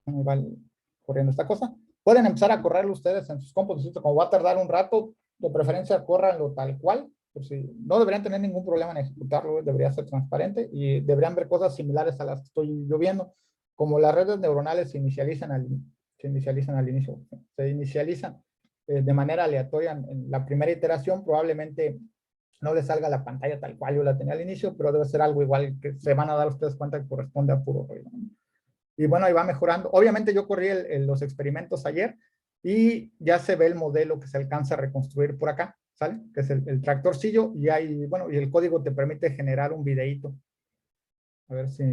va corriendo esta cosa. Pueden empezar a correrlo ustedes en sus compus, como va a tardar un rato, de preferencia córranlo tal cual, pues si, no deberían tener ningún problema en ejecutarlo, debería ser transparente y deberían ver cosas similares a las que estoy yo viendo, como las redes neuronales se inicializan al inicio, se inicializan de manera aleatoria en la primera iteración, probablemente no les salga la pantalla tal cual yo la tenía al inicio, pero debe ser algo igual que se van a dar ustedes cuenta que corresponde a puro ruido, ¿no? Y bueno, ahí va mejorando. Obviamente yo corrí los experimentos ayer y ya se ve el modelo que se alcanza a reconstruir por acá, ¿sale? Que es el tractorcillo y hay, bueno, y el código te permite generar un videíto. A ver si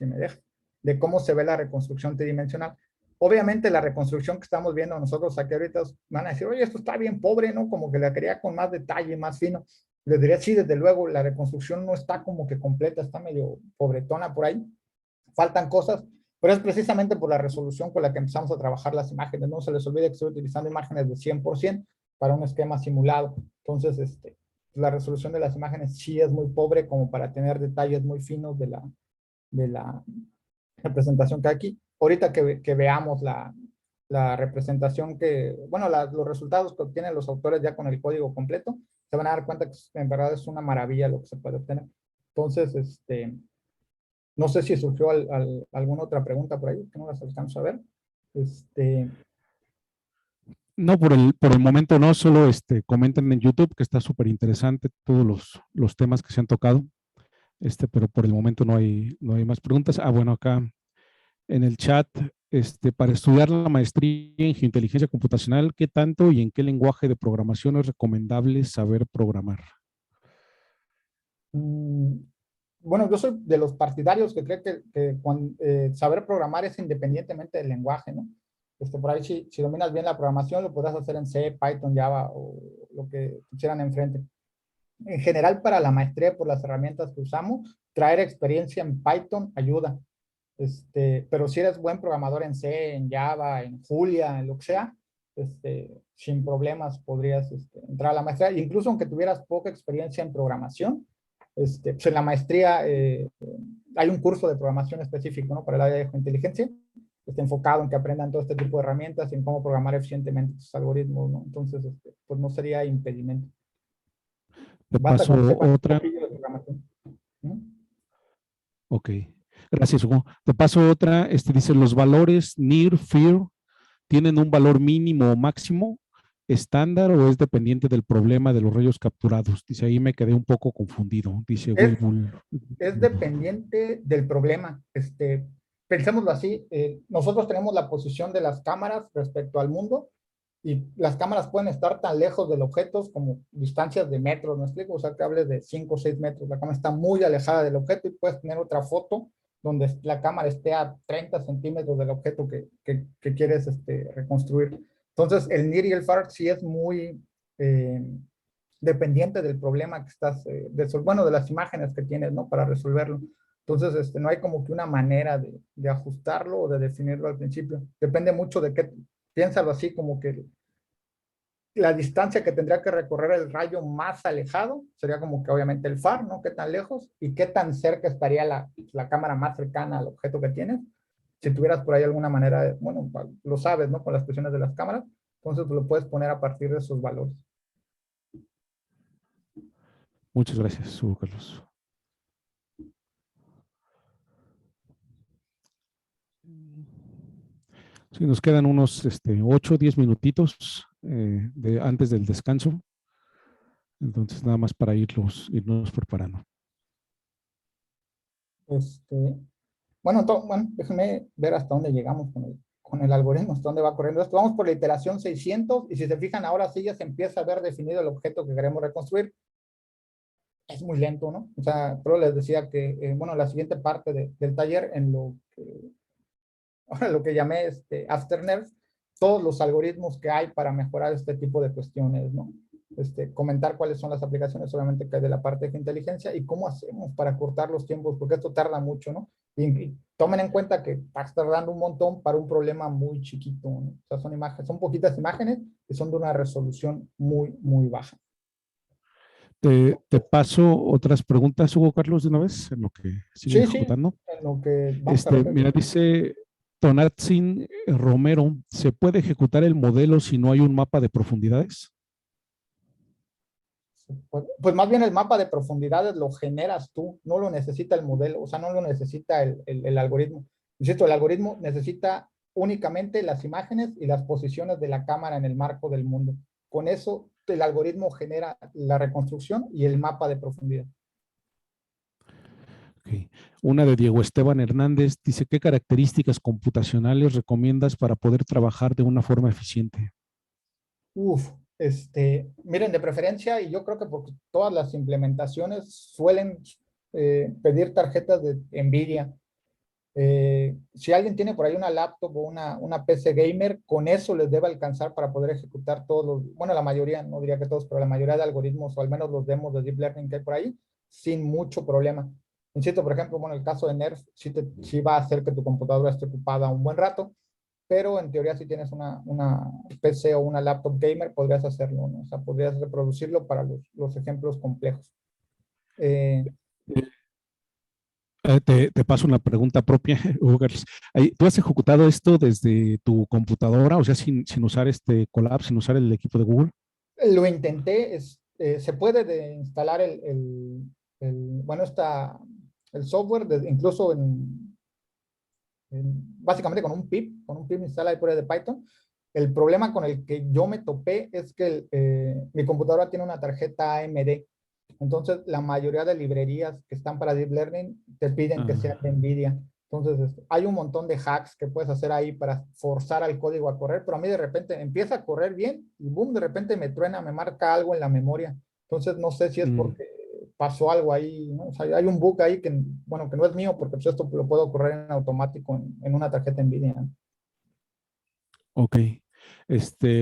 me deja. De cómo se ve la reconstrucción tridimensional. Obviamente la reconstrucción que estamos viendo nosotros aquí ahorita van a decir, oye, esto está bien pobre, ¿no? Como que la quería con más detalle, más fino. Les diría, sí, desde luego, la reconstrucción no está como que completa, está medio pobretona por ahí. Faltan cosas, pero es precisamente por la resolución con la que empezamos a trabajar las imágenes. No se les olvide que estoy utilizando imágenes de 100% para un esquema simulado. Entonces, la resolución de las imágenes sí es muy pobre como para tener detalles muy finos de la representación que hay aquí. Ahorita que veamos la representación bueno, los resultados que obtienen los autores ya con el código completo, se van a dar cuenta que en verdad es una maravilla lo que se puede obtener. Entonces, no sé si surgió alguna otra pregunta por ahí, que no las alcanzo a ver. No, por el momento no, solo comenten en YouTube que está súper interesante todos los temas que se han tocado, pero por el momento no hay más preguntas. Ah, bueno, acá en el chat, para estudiar la maestría en geointeligencia computacional, ¿qué tanto y en qué lenguaje de programación es recomendable saber programar? Bueno, yo soy de los partidarios que cree que saber programar es independientemente del lenguaje, ¿no? Por ahí, si dominas bien la programación, lo podrás hacer en C, Python, Java o lo que quisieran enfrente. En general, para la maestría, por las herramientas que usamos, traer experiencia en Python ayuda. Pero si eres buen programador en C, en Java, en Julia, en lo que sea, sin problemas podrías entrar a la maestría. Incluso aunque tuvieras poca experiencia en programación, pues en la maestría hay un curso de programación específico, ¿no? Para el área de inteligencia, que está enfocado en que aprendan todo este tipo de herramientas y en cómo programar eficientemente sus algoritmos, ¿no? Entonces, pues no sería impedimento. Te Basta paso con que sepan un otra. poquillo de programación. ¿No? Ok, gracias, Hugo. Te paso otra. Dice, ¿los valores near, fear tienen un valor mínimo o máximo estándar o es dependiente del problema de los rayos capturados? Dice, ahí me quedé un poco confundido. Dice Es, Will. es dependiente del problema. Pensémoslo así, nosotros tenemos la posición de las cámaras respecto al mundo y las cámaras pueden estar tan lejos del objeto como distancias de metros, ¿me explico? O sea, que hables de 5 o 6 metros, la cámara está muy alejada del objeto y puedes tener otra foto donde la cámara esté a 30 centímetros del objeto que quieres reconstruir. Entonces, el NIR y el FAR sí es muy dependiente del problema que estás, bueno, de las imágenes que tienes, ¿no? Para resolverlo. Entonces, no hay como que una manera de ajustarlo o de definirlo al principio. Depende mucho de qué, piénsalo así, como que la distancia que tendría que recorrer el rayo más alejado sería como que obviamente el far, ¿no? Qué tan lejos y qué tan cerca estaría la cámara más cercana al objeto que tienes. Si tuvieras por ahí alguna manera, bueno, lo sabes, ¿no? Con las cuestiones de las cámaras, entonces lo puedes poner a partir de esos valores. Muchas gracias, Hugo Carlos. Sí, nos quedan unos 8 o 10 minutitos antes del descanso. Entonces, nada más para irnos preparando. Bueno, déjenme ver hasta dónde llegamos con el algoritmo, hasta dónde va corriendo esto. Vamos por la iteración 600 y si se fijan, ahora sí ya se empieza a ver definido el objeto que queremos reconstruir. Es muy lento, ¿no? O sea, pero les decía que, bueno, la siguiente parte del taller en lo que llamé After todos los algoritmos que hay para mejorar este tipo de cuestiones, ¿no? Comentar cuáles son las aplicaciones, obviamente que hay de la parte de inteligencia y cómo hacemos para cortar los tiempos, porque esto tarda mucho, ¿no? Y tomen en cuenta que estás tardando un montón para un problema muy chiquito, ¿no? O sea, son poquitas imágenes y son de una resolución muy, muy baja. Te paso otras preguntas, Hugo Carlos, de una vez, en lo que sigue ejecutando. Sí, en lo que vamos a mira, dice Tonatzin Romero, ¿se puede ejecutar el modelo si no hay un mapa de profundidades? Pues más bien el mapa de profundidades lo generas tú, no lo necesita el modelo, o sea, no lo necesita el algoritmo. Insisto, el algoritmo necesita únicamente las imágenes y las posiciones de la cámara en el marco del mundo. Con eso, el algoritmo genera la reconstrucción y el mapa de profundidad. Okay. Una de Diego Esteban Hernández dice, ¿qué características computacionales recomiendas para poder trabajar de una forma eficiente? Miren, de preferencia, y yo creo que porque todas las implementaciones suelen pedir tarjetas de NVIDIA. Si alguien tiene por ahí una laptop o una PC gamer, con eso les debe alcanzar para poder ejecutar todos bueno, la mayoría, no diría que todos, pero la mayoría de algoritmos, o al menos los demos de Deep Learning que hay por ahí, sin mucho problema. Insisto, por ejemplo, bueno, el caso de NERF sí va a hacer que tu computadora esté ocupada un buen rato, pero en teoría si tienes una PC o una laptop gamer, podrías hacerlo, ¿no? O sea, podrías reproducirlo para los ejemplos complejos. Te paso una pregunta propia, Hugo Carlos. ¿Tú has ejecutado esto desde tu computadora, o sea, sin usar Colab, sin usar el equipo de Google? Lo intenté, se puede instalar bueno, el software, incluso básicamente con un pip instala el de Python. El problema con el que yo me topé es que mi computadora tiene una tarjeta AMD. Entonces, la mayoría de librerías que están para Deep Learning te piden que sean de NVIDIA. Entonces, hay un montón de hacks que puedes hacer ahí para forzar al código a correr, pero a mí de repente empieza a correr bien y boom, de repente me truena, me marca algo en la memoria. Entonces, no sé si es porque pasó algo ahí, ¿no? O sea, hay un bug ahí que, bueno, que no es mío, porque pues esto lo puedo correr en automático en una tarjeta NVIDIA, ¿no? Ok.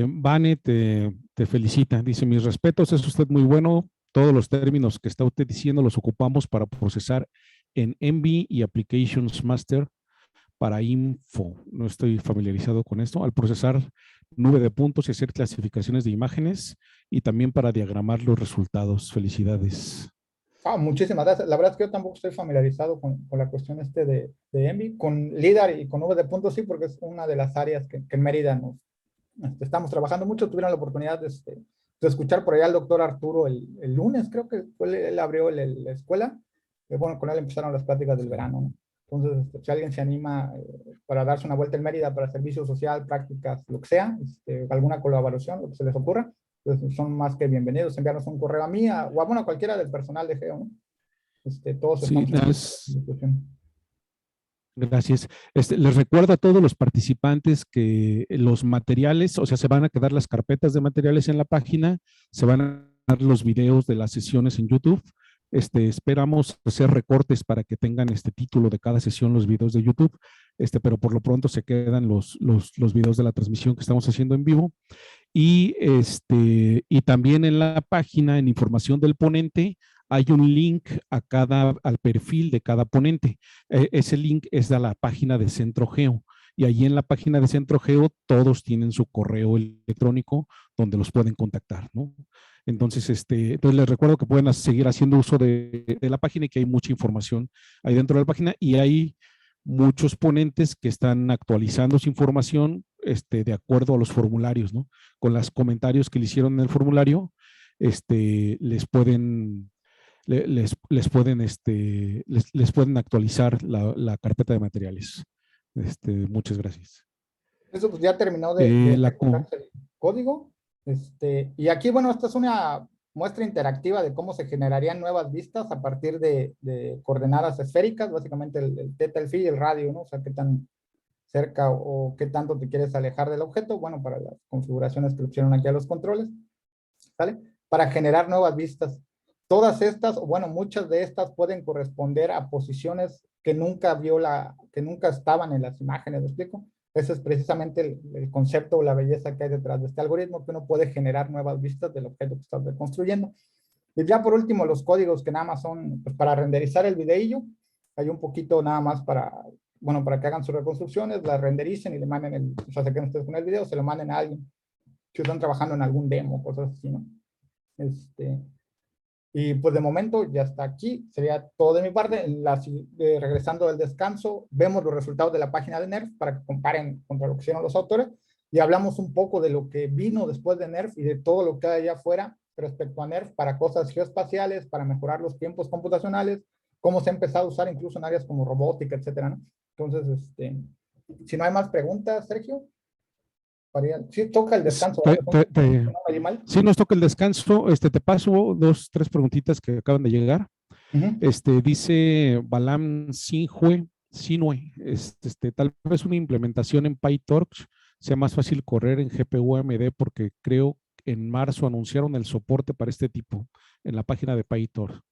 Vane te felicita. Dice, mis respetos, es usted muy bueno. Todos los términos que está usted diciendo los ocupamos para procesar en Envy y Applications Master para info. No estoy familiarizado con esto. Al procesar nube de puntos y hacer clasificaciones de imágenes y también para diagramar los resultados. Felicidades. Muchísimas gracias. La verdad es que yo tampoco estoy familiarizado con la cuestión de Envy. Con LIDAR y con nube de puntos sí, porque es una de las áreas que en Mérida estamos trabajando mucho. Tuvieron la oportunidad de escuchar por allá al doctor Arturo el lunes, creo que él abrió la escuela. Bueno, con él empezaron las pláticas del verano, ¿no? Entonces, si alguien se anima para darse una vuelta en Mérida para servicio social, prácticas, lo que sea, alguna colaboración, lo que se les ocurra, pues son más que bienvenidos. Enviarnos un correo a mí o a cualquiera del personal de Geo, ¿no? Todos Sí, estamos en discusión. Gracias. Les recuerdo a todos los participantes que los materiales, o sea, se van a quedar las carpetas de materiales en la página, se van a dar los videos de las sesiones en YouTube. Esperamos hacer recortes para que tengan este título de cada sesión, los videos de YouTube, pero por lo pronto se quedan los videos de la transmisión que estamos haciendo en vivo. y también en la página, en información del ponente, hay un link al perfil de cada ponente. Ese link es de la página de Centro Geo. Y allí en la página de Centro Geo todos tienen su correo electrónico donde los pueden contactar, ¿no? Entonces, entonces les recuerdo que pueden seguir haciendo uso de la página y que hay mucha información ahí dentro de la página y hay muchos ponentes que están actualizando su información de acuerdo a los formularios, ¿no? Con los comentarios que le hicieron en el formulario, les pueden les pueden actualizar la carpeta de materiales. Muchas gracias. Eso pues ya terminó de ejecutarse el código. Y aquí, bueno, esta es una muestra interactiva de cómo se generarían nuevas vistas a partir de coordenadas esféricas, básicamente el teta, el phi y el radio, ¿no? O sea, qué tan cerca o qué tanto te quieres alejar del objeto, bueno, para las configuraciones que le pusieron aquí a los controles, ¿vale? Para generar nuevas vistas. Todas estas, o bueno, muchas de estas pueden corresponder a posiciones que nunca que nunca estaban en las imágenes, ¿me explico? Ese es precisamente el concepto o la belleza que hay detrás de este algoritmo, que uno puede generar nuevas vistas del objeto que estás reconstruyendo. Y ya por último, los códigos que nada más son pues, para renderizar el videillo. Hay un poquito nada más para, bueno, para que hagan sus reconstrucciones, las rendericen y le manden o sea, se queden ustedes con el video, se lo manden a alguien. Si están trabajando en algún demo, cosas así, ¿no? Y pues de momento ya está aquí, sería todo de mi parte. Regresando del descanso, vemos los resultados de la página de NERF para que comparen contra lo que hicieron los autores y hablamos un poco de lo que vino después de NERF y de todo lo que hay allá afuera respecto a NERF para cosas geoespaciales, para mejorar los tiempos computacionales, cómo se ha empezado a usar incluso en áreas como robótica, etcétera, ¿no? Entonces, si no hay más preguntas, Sergio. Sí, toca el descanso. Sí, nos toca el descanso. Te paso dos, tres preguntitas que acaban de llegar. Dice Balam Sinue, tal vez una implementación en PyTorch sea más fácil correr en GPU AMD porque creo que en marzo anunciaron el soporte para este tipo en la página de PyTorch.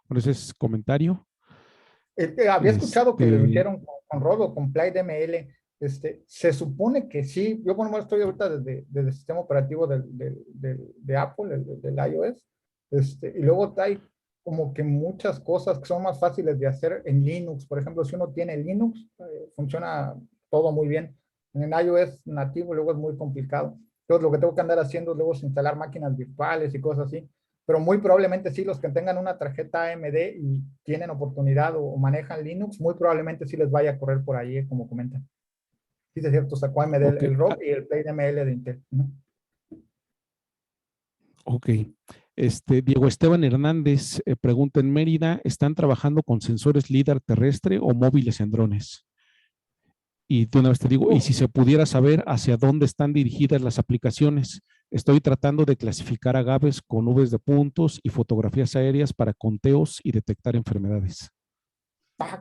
Bueno, ese es comentario. Había escuchado que lo hicieron con Rodo, con PlayDML. Se supone que sí. Yo, por ejemplo, estoy ahorita desde el sistema operativo de Apple, del iOS. Y luego hay como que muchas cosas que son más fáciles de hacer en Linux. Por ejemplo, si uno tiene Linux, funciona todo muy bien. En el iOS nativo luego es muy complicado. Entonces, lo que tengo que andar haciendo luego es instalar máquinas virtuales y cosas así, pero muy probablemente sí, los que tengan una tarjeta AMD y tienen oportunidad o manejan Linux, muy probablemente sí les vaya a correr por ahí, como comentan. Sí, es cierto, sacó AMD el ROG y el PlayDML de Intel. Ok. Diego Esteban Hernández pregunta, en Mérida, ¿están trabajando con sensores LIDAR terrestre o móviles en drones? Y de una vez te digo, y si se pudiera saber hacia dónde están dirigidas las aplicaciones. Estoy tratando de clasificar agaves con nubes de puntos y fotografías aéreas para conteos y detectar enfermedades.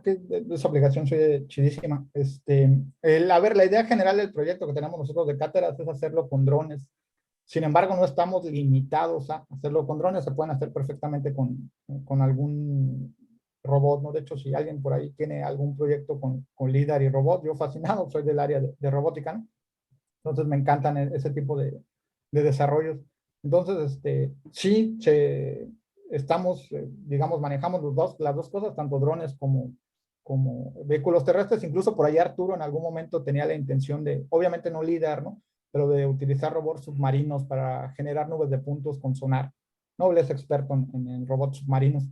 Que esa aplicación soy chidísima. A ver, la idea general del proyecto que tenemos nosotros de Cateras es hacerlo con drones. Sin embargo, no estamos limitados a hacerlo con drones, se pueden hacer perfectamente con algún robot, ¿no? De hecho, si alguien por ahí tiene algún proyecto con LIDAR y robot, yo fascinado, soy del área de robótica, ¿no? Entonces me encantan ese tipo de desarrollos. Entonces, sí, estamos, digamos, manejamos las dos cosas, tanto drones como vehículos terrestres. Incluso por ahí Arturo en algún momento tenía la intención de, obviamente no LIDAR, ¿no? Pero de utilizar robots submarinos para generar nubes de puntos con sonar. No, él es experto en robots submarinos.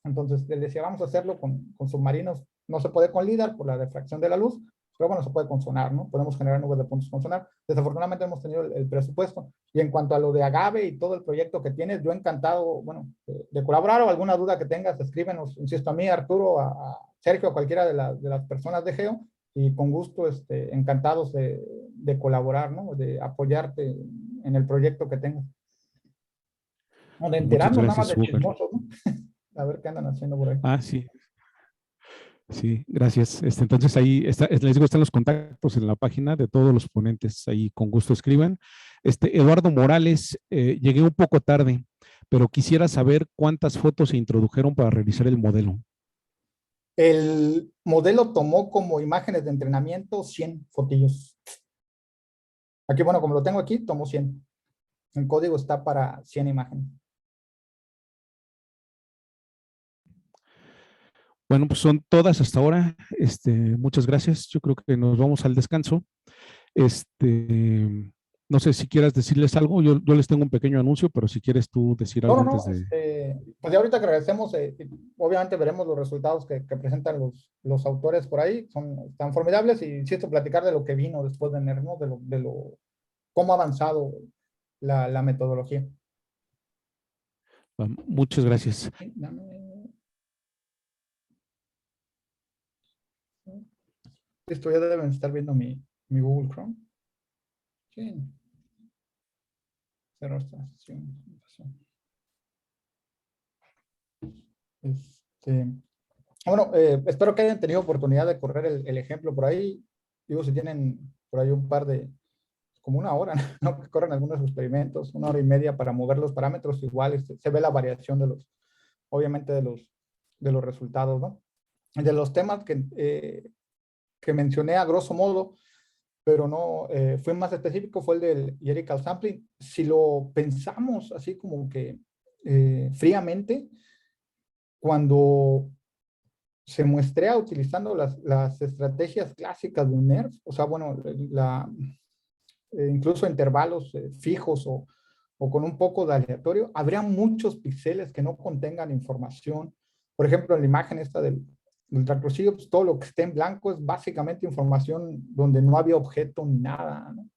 Entonces, él decía, vamos a hacerlo con submarinos. No se puede con LIDAR por la refracción de la luz, pero bueno, se puede con sonar, ¿no? Podemos generar nubes de puntos con sonar. Desafortunadamente hemos tenido el presupuesto. Y en cuanto a lo de Agave y todo el proyecto que tienes, yo encantado, bueno, de colaborar o alguna duda que tengas, escríbenos, insisto, a mí, a Arturo, a Sergio, a cualquiera de las personas de Geo, y con gusto, encantados de colaborar, ¿no? De apoyarte en el proyecto que tengas. O de enterarnos nada más de chismosos, ¿no? A ver qué andan haciendo por ahí. Ah, sí. Sí, gracias. Entonces ahí está, les digo, están los contactos en la página de todos los ponentes, ahí con gusto escriban. Eduardo Morales, llegué un poco tarde, pero quisiera saber cuántas fotos se introdujeron para realizar el modelo. El modelo tomó como imágenes de entrenamiento 100 fotillos. Aquí, bueno, como lo tengo aquí, tomó 100. El código está para 100 imágenes. Bueno, pues son todas hasta ahora. Muchas gracias. Yo creo que nos vamos al descanso. No sé si quieras decirles algo. Yo les tengo un pequeño anuncio, pero si quieres tú decir No, algo no, antes no, de... pues ya ahorita que regresemos, obviamente veremos los resultados que presentan los autores por ahí, están formidables, y insisto, platicar de lo que vino después de NERD, ¿no? Cómo ha avanzado la metodología. Muchas gracias. Sí, listo, ya deben estar viendo mi Google Chrome. Sí, cerrar esta sesión. Este, bueno, espero que hayan tenido oportunidad de correr el ejemplo por ahí. Digo, si tienen por ahí un par de, como una hora, ¿no? Que corren algunos experimentos, 1 hora y media para mover los parámetros, igual se ve la variación obviamente de los resultados, ¿no? De los temas que mencioné a grosso modo, pero no, fue más específico, fue el del hierarchical sampling. Si lo pensamos así como que fríamente, cuando se muestrea utilizando las estrategias clásicas de NERF, o sea, bueno, incluso intervalos fijos o con un poco de aleatorio, habría muchos píxeles que no contengan información. Por ejemplo, en la imagen esta del tractorcillo, pues todo lo que esté en blanco es básicamente información donde no había objeto ni nada, ¿no?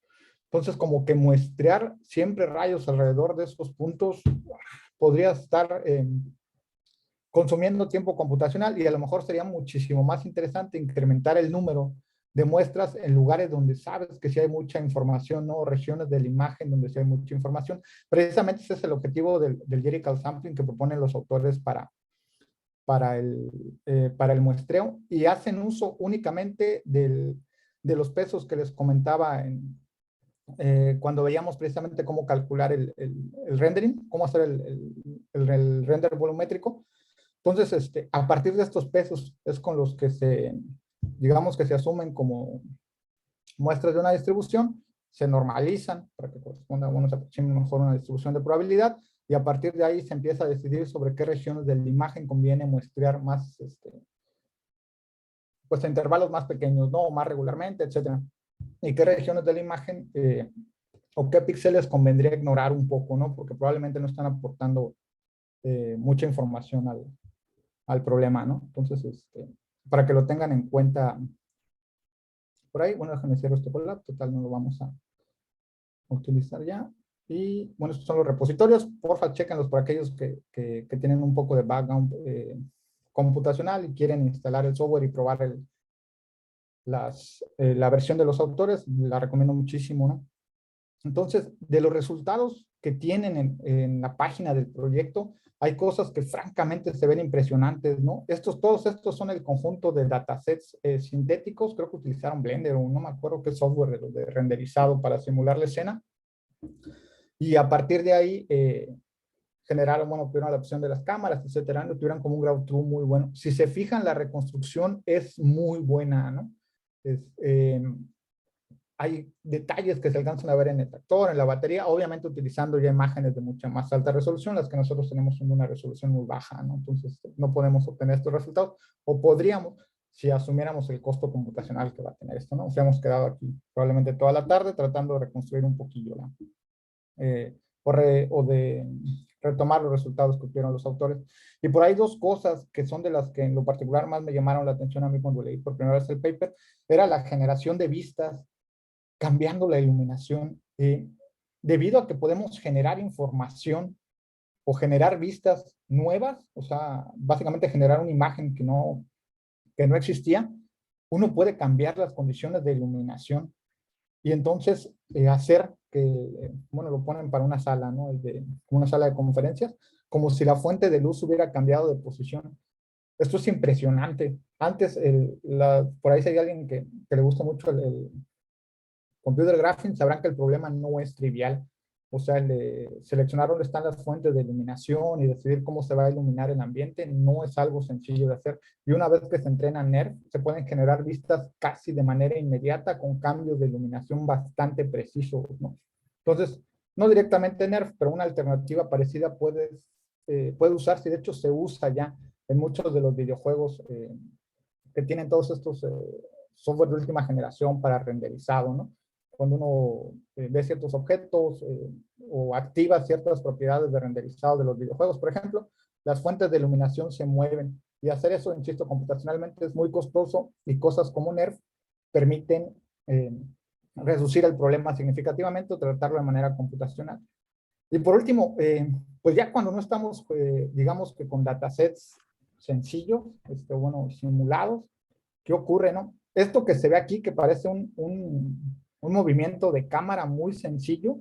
Entonces, como que muestrear siempre rayos alrededor de esos puntos podría estar consumiendo tiempo computacional, y a lo mejor sería muchísimo más interesante incrementar el número de muestras en lugares donde sabes que sí hay mucha información, ¿no? Regiones de la imagen donde sí hay mucha información. Precisamente ese es el objetivo del hierarchical sampling que proponen los autores para el muestreo, y hacen uso únicamente de los pesos que les comentaba cuando veíamos precisamente cómo calcular el rendering, cómo hacer el render volumétrico. Entonces, a partir de estos pesos es con los que digamos que se asumen como muestras de una distribución, se normalizan para que corresponda, bueno, se aproxime mejor una distribución de probabilidad, y a partir de ahí se empieza a decidir sobre qué regiones de la imagen conviene muestrear más, pues a intervalos más pequeños, ¿no? O más regularmente, etcétera. Y qué regiones de la imagen o qué píxeles convendría ignorar un poco, ¿no? Porque probablemente no están aportando mucha información al problema, ¿no? Entonces, para que lo tengan en cuenta por ahí. Bueno, déjenme cierro este collab, total no lo vamos a utilizar ya. Y bueno, estos son los repositorios. Porfa, chéquenlos por aquellos que tienen un poco de background computacional y quieren instalar el software y probar la versión de los autores. La recomiendo muchísimo, ¿no? Entonces, de los resultados que tienen en la página del proyecto, hay cosas que francamente se ven impresionantes, ¿no? Todos estos son el conjunto de datasets sintéticos. Creo que utilizaron Blender o no me acuerdo qué software de renderizado para simular la escena. Y a partir de ahí generaron, bueno, tuvieron la opción de las cámaras, etcétera, ¿no? Tuvieron como un ground truth muy bueno. Si se fijan, la reconstrucción es muy buena, ¿no? Hay detalles que se alcanzan a ver en el tractor, en la batería, obviamente utilizando ya imágenes de mucha más alta resolución. Las que nosotros tenemos son de una resolución muy baja, ¿no? Entonces no podemos obtener estos resultados, o podríamos si asumiéramos el costo computacional que va a tener esto, ¿no? O sea, hemos quedado aquí probablemente toda la tarde tratando de reconstruir un poquillo o de retomar los resultados que obtuvieron los autores. Y por ahí dos cosas que son de las que en lo particular más me llamaron la atención a mí cuando leí por primera vez el paper, era la generación de vistas cambiando la iluminación, debido a que podemos generar información o generar vistas nuevas, o sea, básicamente generar una imagen que no existía. Uno puede cambiar las condiciones de iluminación y entonces hacer que, bueno, lo ponen para una sala, ¿no? Una sala de conferencias, como si la fuente de luz hubiera cambiado de posición. Esto es impresionante. Antes, por ahí si hay alguien que le gusta mucho el computer graphics, sabrán que el problema no es trivial. O sea, seleccionar dónde están las fuentes de iluminación y decidir cómo se va a iluminar el ambiente no es algo sencillo de hacer. Y una vez que se entrena NERF, se pueden generar vistas casi de manera inmediata con cambios de iluminación bastante precisos, ¿no? Entonces, no directamente NERF, pero una alternativa parecida puede usarse, y de hecho se usa ya en muchos de los videojuegos que tienen todos estos software de última generación para renderizado, ¿no? Cuando uno ve ciertos objetos o activa ciertas propiedades de renderizado de los videojuegos, por ejemplo, las fuentes de iluminación se mueven, y hacer eso, insisto, computacionalmente es muy costoso, y cosas como NERF permiten reducir el problema significativamente o tratarlo de manera computacional. Y por último, pues ya cuando no estamos, digamos que con datasets sencillos, bueno, simulados, ¿qué ocurre, no? Esto que se ve aquí, que parece un movimiento de cámara muy sencillo,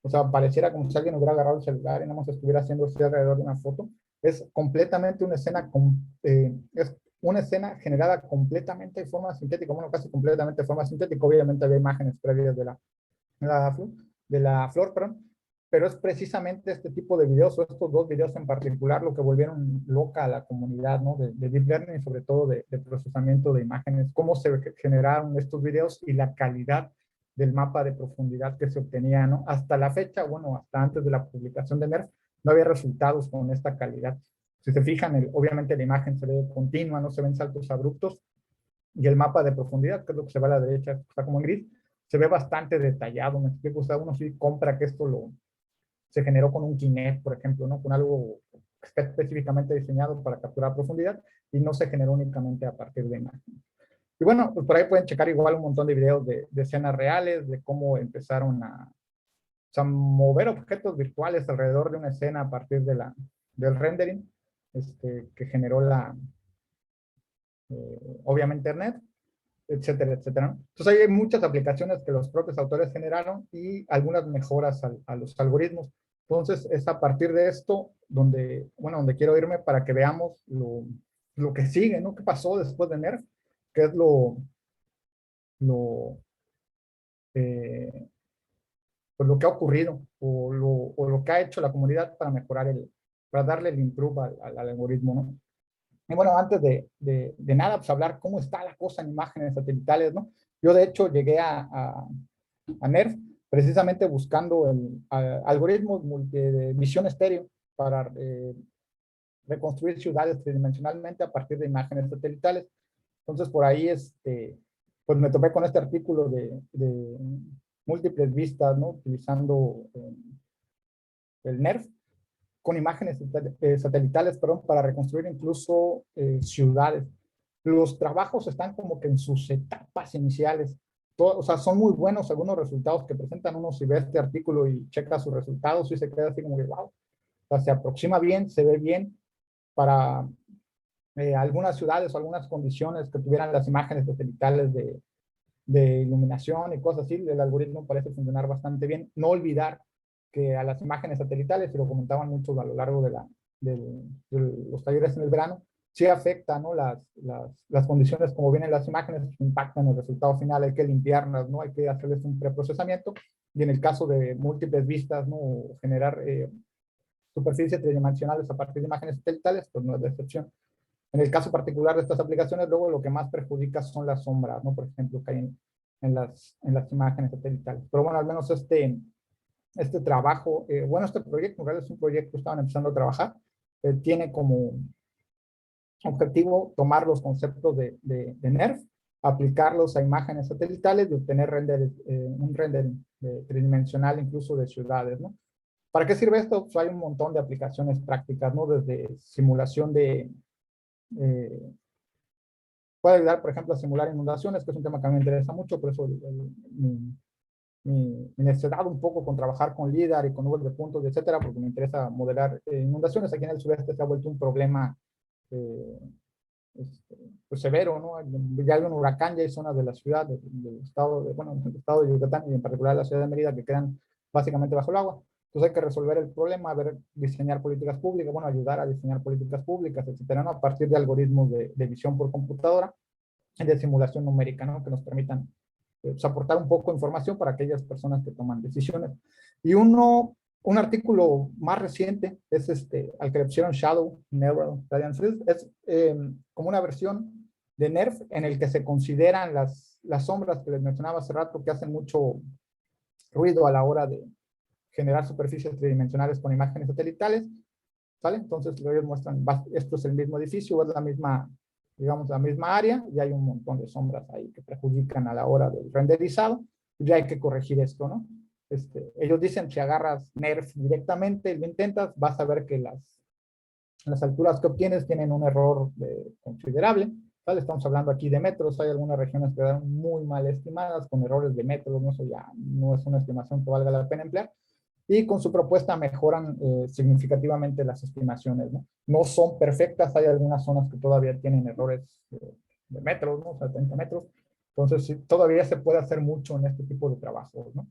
o sea, pareciera como si alguien hubiera agarrado el celular y nada más estuviera haciendo así alrededor de una foto, es completamente es una escena generada completamente de forma sintética, bueno, casi completamente de forma sintética. Obviamente había imágenes previas la, de la flor, perdón, pero es precisamente este tipo de videos, o estos dos videos en particular, lo que volvieron loca a la comunidad, ¿no? De Deep Learning, y sobre todo de procesamiento de imágenes, cómo se generaron estos videos y la calidad del mapa de profundidad que se obtenía, ¿no? Hasta la fecha, bueno, hasta antes de la publicación de NERF, no había resultados con esta calidad. Si se fijan, obviamente la imagen se ve continua, no se ven saltos abruptos, y el mapa de profundidad, que es lo que se ve a la derecha, está como en gris, se ve bastante detallado. Me explico, o sea, uno sí compra que esto se generó con un Kinect, por ejemplo, ¿no? Con algo que está específicamente diseñado para capturar profundidad, y no se generó únicamente a partir de imágenes. Y bueno, pues por ahí pueden checar igual un montón de videos de escenas reales, de cómo empezaron a, o sea, mover objetos virtuales alrededor de una escena a partir del rendering, que generó obviamente Internet, etcétera, etcétera, ¿no? Entonces hay muchas aplicaciones que los propios autores generaron, y algunas mejoras a los algoritmos. Entonces es a partir de esto donde, bueno, donde quiero irme para que veamos lo que sigue, ¿no? ¿Qué pasó después de NERF? ¿Qué es lo, eh, pues lo que ha ocurrido, o lo que ha hecho la comunidad para mejorar para darle el improve al algoritmo, ¿no? Y bueno, antes de nada, pues hablar cómo está la cosa en imágenes satelitales, ¿no? Yo de hecho llegué a NERF precisamente buscando algoritmos de visión estéreo para reconstruir ciudades tridimensionalmente a partir de imágenes satelitales. Entonces por ahí pues me topé con este artículo de múltiples vistas, ¿no? Utilizando el NERF con imágenes satelitales, perdón, para reconstruir incluso ciudades. Los trabajos están como que en sus etapas iniciales. O sea, son muy buenos algunos resultados que presentan uno. Si ve este artículo y checa sus resultados, y se queda así como que, wow, o sea, se aproxima bien, se ve bien para algunas ciudades o algunas condiciones que tuvieran las imágenes satelitales de iluminación y cosas así. El algoritmo parece funcionar bastante bien. No olvidar que a las imágenes satelitales, y lo comentaban mucho a lo largo de los talleres en el verano, sí afecta, ¿no? Las condiciones como vienen las imágenes, impactan el resultado final. Hay que limpiarlas, ¿no? Hay que hacerles un preprocesamiento, y en el caso de múltiples vistas, ¿no? Generar superficies tridimensionales a partir de imágenes satelitales, pues no es de excepción. En el caso particular de estas aplicaciones, luego lo que más perjudica son las sombras, ¿no? Por ejemplo, que hay en las imágenes satelitales. Pero bueno, al menos este trabajo, bueno, este proyecto, en realidad es un proyecto que estaban empezando a trabajar, tiene como objetivo tomar los conceptos de NERF, aplicarlos a imágenes satelitales y obtener un render tridimensional incluso de ciudades, ¿no? ¿Para qué sirve esto? Pues hay un montón de aplicaciones prácticas, ¿no? Desde simulación eh, puede ayudar, por ejemplo, a simular inundaciones, que es un tema que a mí me interesa mucho. Por eso mi necesidad un poco con trabajar con LIDAR y con nubes de puntos, etcétera, porque me interesa modelar inundaciones. Aquí en el sureste se ha vuelto un problema eh, este, pues severo, ¿no? Ya hay un huracán, ya hay zonas de la ciudad, del estado bueno, del estado de Yucatán, y en particular la ciudad de Mérida, que quedan básicamente bajo el agua. Entonces hay que resolver el problema, diseñar políticas públicas, bueno, ayudar a diseñar políticas públicas, etcétera, ¿no? A partir de algoritmos de visión por computadora, de simulación numérica, ¿no? Que nos permitan pues, aportar un poco de información para aquellas personas que toman decisiones. Y un artículo más reciente es al que le pusieron Shadow Neural Radiance Field. Es como una versión de NERF en el que se consideran las sombras que les mencionaba hace rato, que hacen mucho ruido a la hora de generar superficies tridimensionales con imágenes satelitales, ¿sale? Entonces ellos muestran, esto es el mismo edificio, es la misma, digamos, la misma área, y hay un montón de sombras ahí que perjudican a la hora del renderizado, y ya hay que corregir esto, ¿no? Ellos dicen, si agarras NERF directamente y lo intentas, vas a ver que las alturas que obtienes tienen un error considerable, ¿vale? Estamos hablando aquí de metros, hay algunas regiones que quedaron muy mal estimadas, con errores de metros, ¿no? Eso ya no es una estimación que valga la pena emplear, y con su propuesta mejoran significativamente las estimaciones, ¿no? No son perfectas, hay algunas zonas que todavía tienen errores de metros, ¿no? O sea, 30 metros, entonces sí, todavía se puede hacer mucho en este tipo de trabajos, ¿no?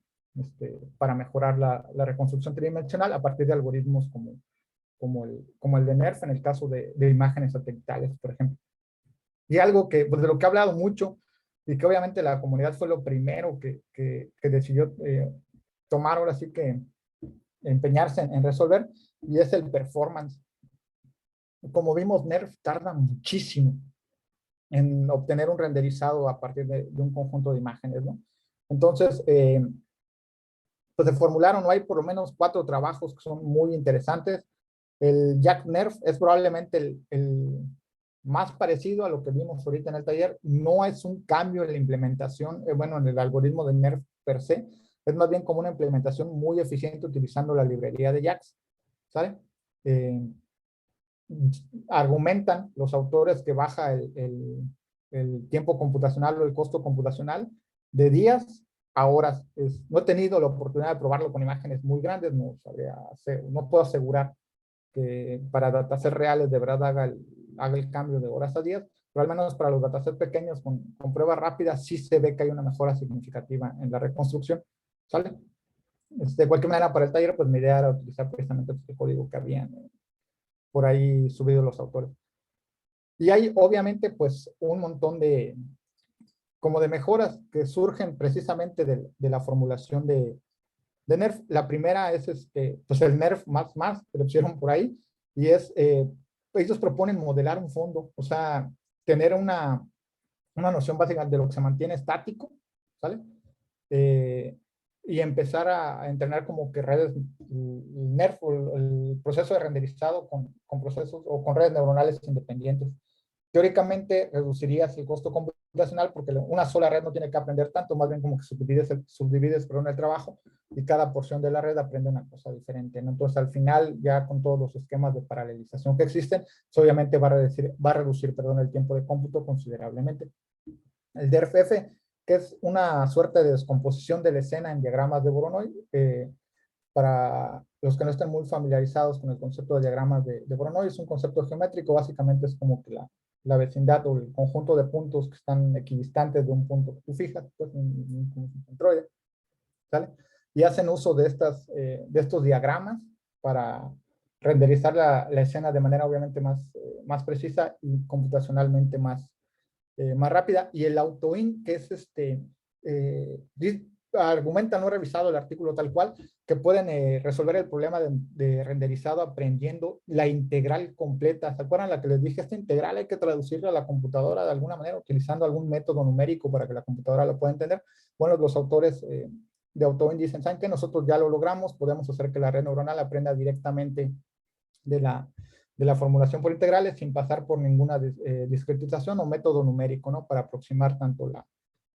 Para mejorar la reconstrucción tridimensional a partir de algoritmos como el de NERF en el caso de imágenes satelitales, por ejemplo. Y algo que, pues, de lo que he hablado mucho, y que obviamente la comunidad fue lo primero que decidió tomar, ahora sí que empeñarse en resolver, y es el performance. Como vimos, NERF tarda muchísimo en obtener un renderizado a partir de un conjunto de imágenes, ¿no? Entonces, pues se formularon, hay por lo menos 4 trabajos que son muy interesantes. El JackNerf es probablemente el más parecido a lo que vimos ahorita en el taller. No es un cambio en la implementación, bueno, en el algoritmo de NERF per se, es más bien como una implementación muy eficiente utilizando la librería de JAX, ¿sale? Argumentan los autores que baja el tiempo computacional o el costo computacional de días a horas. No he tenido la oportunidad de probarlo con imágenes muy grandes, no puedo asegurar que para datasets reales de verdad haga el cambio de horas a días, pero al menos para los datasets pequeños con pruebas rápidas sí se ve que hay una mejora significativa en la reconstrucción, ¿sale? De cualquier manera, para el taller, pues mi idea era utilizar precisamente este código que habían por ahí subido los autores. Y hay obviamente pues un montón como de mejoras que surgen precisamente de la formulación de NERF. La primera es pues el NERF más que lo pusieron por ahí, y ellos proponen modelar un fondo, o sea, tener una noción básica de lo que se mantiene estático, ¿sale? Y empezar a entrenar como que redes, el NERF, el proceso de renderizado con procesos o con redes neuronales independientes. Teóricamente reducirías el costo computacional porque una sola red no tiene que aprender tanto, más bien como que subdivides el trabajo, y cada porción de la red aprende una cosa diferente, ¿no? Entonces al final, ya con todos los esquemas de paralelización que existen, pues, obviamente va a reducir el tiempo de cómputo considerablemente. El DERF-F, que es una suerte de descomposición de la escena en diagramas de Voronoi, para los que no estén muy familiarizados con el concepto de diagramas de Voronoi, es un concepto geométrico, básicamente es como que la vecindad o el conjunto de puntos que están equidistantes de un punto que tú fijas, pues un centroide, ¿sale? Y hacen uso de estos diagramas para renderizar la escena de manera obviamente más precisa y computacionalmente más rápida. Y el AutoIn, que es argumenta, no he revisado el artículo tal cual, que pueden resolver el problema de renderizado aprendiendo la integral completa. ¿Se acuerdan la que les dije? Esta integral hay que traducirla a la computadora de alguna manera, utilizando algún método numérico para que la computadora lo pueda entender. Bueno, los autores de AutoIn dicen, ¿saben qué? Nosotros ya lo logramos, podemos hacer que la red neuronal aprenda directamente de la formulación por integrales sin pasar por ninguna discretización o método numérico, ¿no? Para aproximar tanto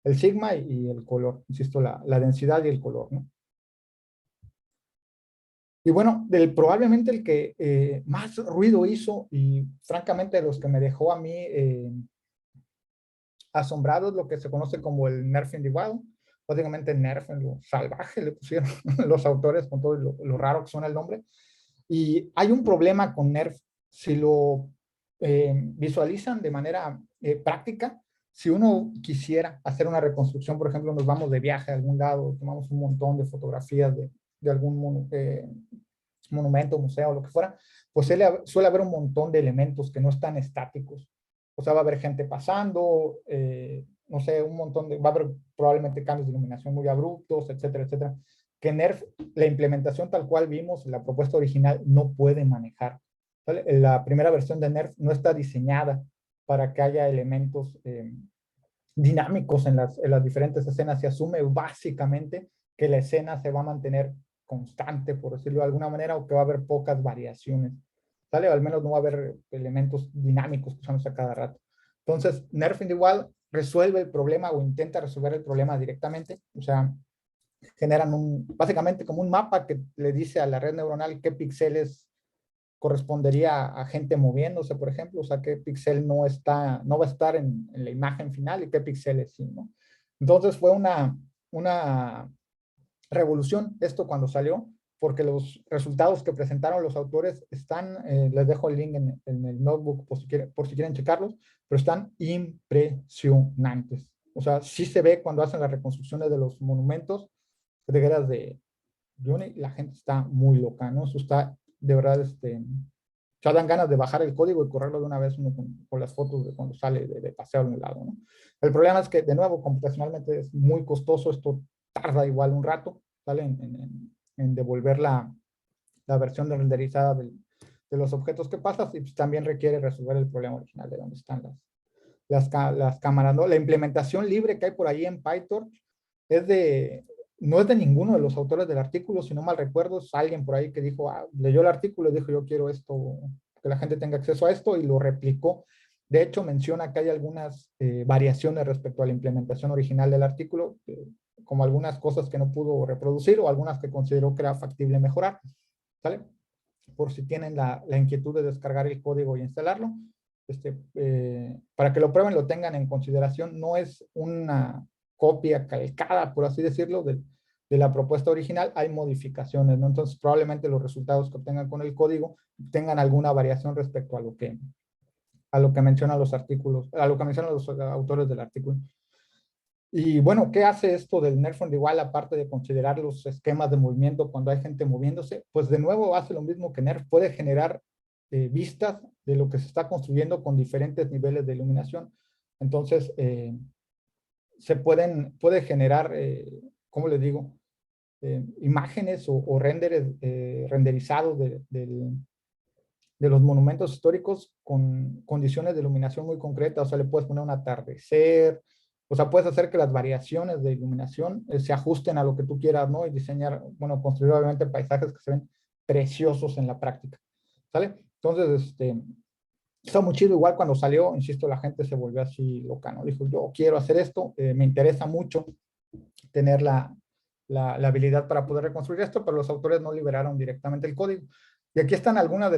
el sigma y el color, insisto, la densidad y el color, ¿no? Y bueno, probablemente el que más ruido hizo, y francamente los que me dejó a mí asombrado, es lo que se conoce como el NERF in the wild. Básicamente NERF en lo salvaje le pusieron los autores, con todo lo raro que suena el nombre. Y hay un problema con NERF. Si lo visualizan de manera práctica, si uno quisiera hacer una reconstrucción, por ejemplo, nos vamos de viaje a algún lado, tomamos un montón de fotografías de algún monumento, museo, lo que fuera, pues suele haber un montón de elementos que no están estáticos. O sea, va a haber gente pasando, no sé, va a haber probablemente cambios de iluminación muy abruptos, etcétera, etcétera, que NERF, la implementación tal cual vimos, la propuesta original, no puede manejar. ¿Vale? La primera versión de NERF no está diseñada para que haya elementos dinámicos en las diferentes escenas. Se asume básicamente que la escena se va a mantener constante, por decirlo de alguna manera, o que va a haber pocas variaciones, ¿sale? O al menos no va a haber elementos dinámicos que usamos a cada rato. Entonces, Nerf igual resuelve el problema o intenta resolver el problema directamente, o sea, generan básicamente como un mapa que le dice a la red neuronal qué píxeles correspondería a gente moviéndose, por ejemplo, o sea, qué píxel no va a estar en la imagen final y qué píxeles sí, ¿no? Entonces fue una revolución esto cuando salió, porque los resultados que presentaron los autores están, les dejo el link en el notebook por si quieren checarlos, pero están impresionantes. O sea, sí se ve cuando hacen las reconstrucciones de los monumentos, de veras de Juni, la gente está muy loca, ¿no? Eso está, de verdad, ya dan ganas de bajar el código y correrlo de una vez uno con las fotos de cuando sale de paseo a un lado, ¿no? El problema es que, de nuevo, computacionalmente es muy costoso, esto tarda igual un rato, ¿sale? En devolver la versión renderizada de los objetos que pasas y pues, también requiere resolver el problema original de dónde están las cámaras, ¿no? La implementación libre que hay por ahí en PyTorch no es de ninguno de los autores del artículo, si no mal recuerdo, es alguien por ahí que dijo, leyó el artículo y dijo, yo quiero esto, que la gente tenga acceso a esto, y lo replicó. De hecho, menciona que hay algunas variaciones respecto a la implementación original del artículo, como algunas cosas que no pudo reproducir o algunas que consideró que era factible mejorar, ¿sale? Por si tienen la inquietud de descargar el código y instalarlo, para que lo prueben, lo tengan en consideración. No es una copia calcada, por así decirlo, de la propuesta original. Hay modificaciones, ¿no? Entonces, probablemente los resultados que obtengan con el código tengan alguna variación respecto a lo que mencionan los artículos, a lo que mencionan los autores del artículo. Y bueno, ¿qué hace esto del Nerf on the Wall aparte de considerar los esquemas de movimiento cuando hay gente moviéndose? Pues de nuevo hace lo mismo que Nerf, puede generar vistas de lo que se está construyendo con diferentes niveles de iluminación. Entonces, puede generar, ¿cómo les digo? Imágenes o renderizados de los monumentos históricos con condiciones de iluminación muy concretas. O sea, le puedes poner un atardecer, o sea, puedes hacer que las variaciones de iluminación se ajusten a lo que tú quieras, ¿no? Y diseñar, bueno, construir obviamente paisajes que se ven preciosos en la práctica, ¿sale? Entonces, está muy chido. Igual cuando salió, insisto, la gente se volvió así loca, ¿no? Dijo, yo quiero hacer esto, me interesa mucho tener la habilidad para poder reconstruir esto, pero los autores no liberaron directamente el código. Y aquí están algunas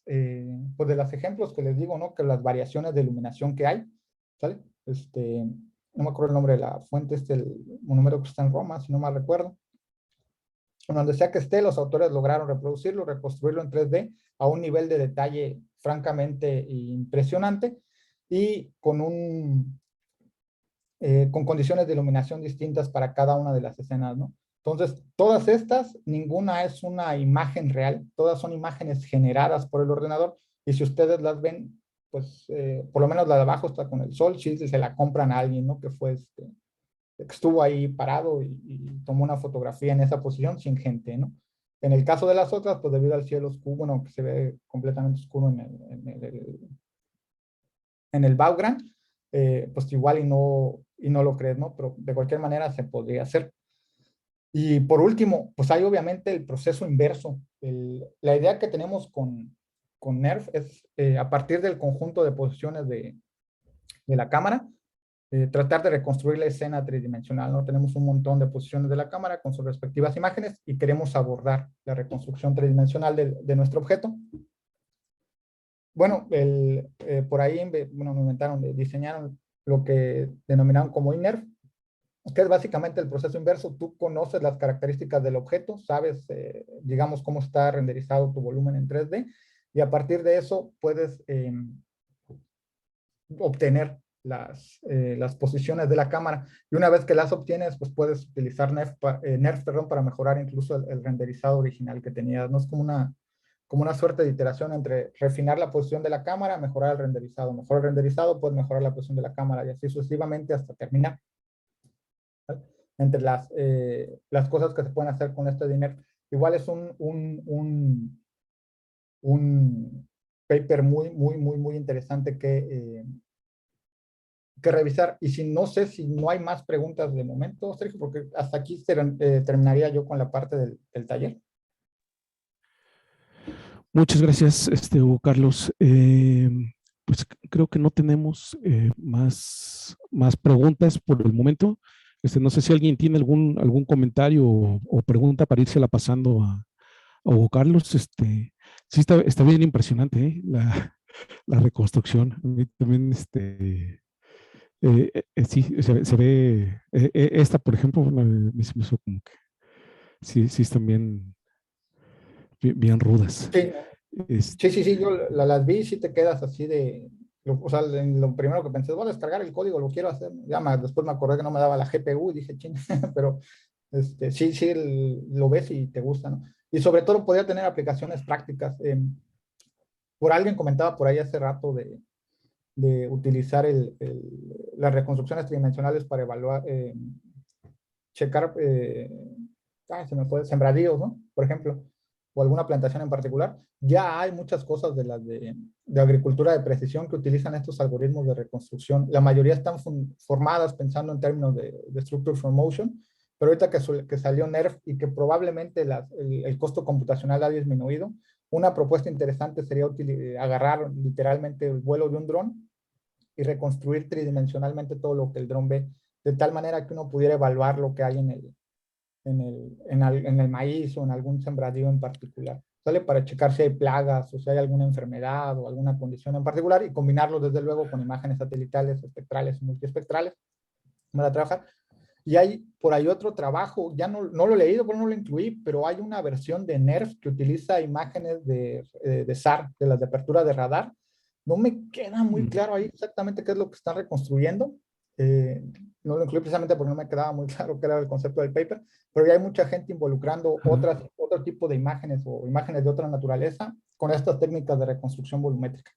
pues de los ejemplos que les digo, ¿no? Que las variaciones de iluminación que hay, ¿sale? No me acuerdo el nombre de la fuente, el monumento que está en Roma, si no mal recuerdo. Donde sea que esté, los autores lograron reproducirlo, reconstruirlo en 3D a un nivel de detalle francamente impresionante y con condiciones de iluminación distintas para cada una de las escenas, ¿no? Entonces, todas estas, ninguna es una imagen real, todas son imágenes generadas por el ordenador, y si ustedes las ven, pues, por lo menos la de abajo está con el sol, si se la compran a alguien, ¿no? Que estuvo ahí parado y tomó una fotografía en esa posición sin gente, ¿no? En el caso de las otras, pues debido al cielo oscuro, bueno, que se ve completamente oscuro en el background, pues igual y no lo crees, ¿no? Pero de cualquier manera se podría hacer. Y por último, pues hay obviamente el proceso inverso. La idea que tenemos con Nerf es, a partir del conjunto de posiciones de la cámara, tratar de reconstruir la escena tridimensional, ¿no? Tenemos un montón de posiciones de la cámara con sus respectivas imágenes y queremos abordar la reconstrucción tridimensional de nuestro objeto. Bueno, por ahí diseñaron lo que denominaron como INERF, que es básicamente el proceso inverso. Tú conoces las características del objeto, sabes, digamos, cómo está renderizado tu volumen en 3D, y a partir de eso puedes obtener las posiciones de la cámara. Y una vez que las obtienes, pues puedes utilizar Nerf, para mejorar incluso el renderizado original que tenías. No es como una suerte de iteración entre refinar la posición de la cámara, mejorar el renderizado. Mejor el renderizado, puedes mejorar la posición de la cámara y así sucesivamente hasta terminar. ¿Vale? Entre las cosas que se pueden hacer con este dinero. Igual es un paper muy, muy, muy, muy interesante que revisar. Y si no sé si no hay más preguntas de momento, Sergio, porque hasta aquí terminaría yo con la parte del taller. Muchas gracias, Hugo Carlos. Pues creo que no tenemos más preguntas por el momento. No sé si alguien tiene algún comentario o pregunta para írsela pasando a Hugo Carlos. Sí está bien impresionante, la reconstrucción. A mí también, sí, se ve, esta, por ejemplo, bueno, me se me hizo como que sí están bien rudas. Sí, no. Sí, yo las vi, sí te quedas así de, o sea, lo primero que pensé, voy a descargar el código, lo quiero hacer. Ya después me acordé que no me daba la GPU y dije, ching, pero sí, lo ves y te gusta, ¿no? Y sobre todo podría tener aplicaciones prácticas. Por alguien comentaba por ahí hace rato de utilizar las reconstrucciones tridimensionales para evaluar, checar, se me fue, sembradíos, ¿no? Por ejemplo, o alguna plantación en particular. Ya hay muchas cosas de las de agricultura de precisión que utilizan estos algoritmos de reconstrucción. La mayoría están formadas pensando en términos de Structure from Motion, pero ahorita que salió NERF y que probablemente el costo computacional ha disminuido, una propuesta interesante sería agarrar literalmente el vuelo de un dron y reconstruir tridimensionalmente todo lo que el dron ve, de tal manera que uno pudiera evaluar lo que hay en el maíz o en algún sembradío en particular. ¿Sale? Para checar si hay plagas o si hay alguna enfermedad o alguna condición en particular y combinarlo desde luego con imágenes satelitales, espectrales y multiespectrales para trabajar. Y hay por ahí otro trabajo, ya no lo he leído, pero no lo incluí, pero hay una versión de NERF que utiliza imágenes de SAR, de las de apertura de radar. No me queda muy claro ahí exactamente qué es lo que están reconstruyendo. Eh, no lo incluí precisamente porque no me quedaba muy claro qué era el concepto del paper, pero ya hay mucha gente involucrando otro tipo de imágenes o imágenes de otra naturaleza con estas técnicas de reconstrucción volumétrica.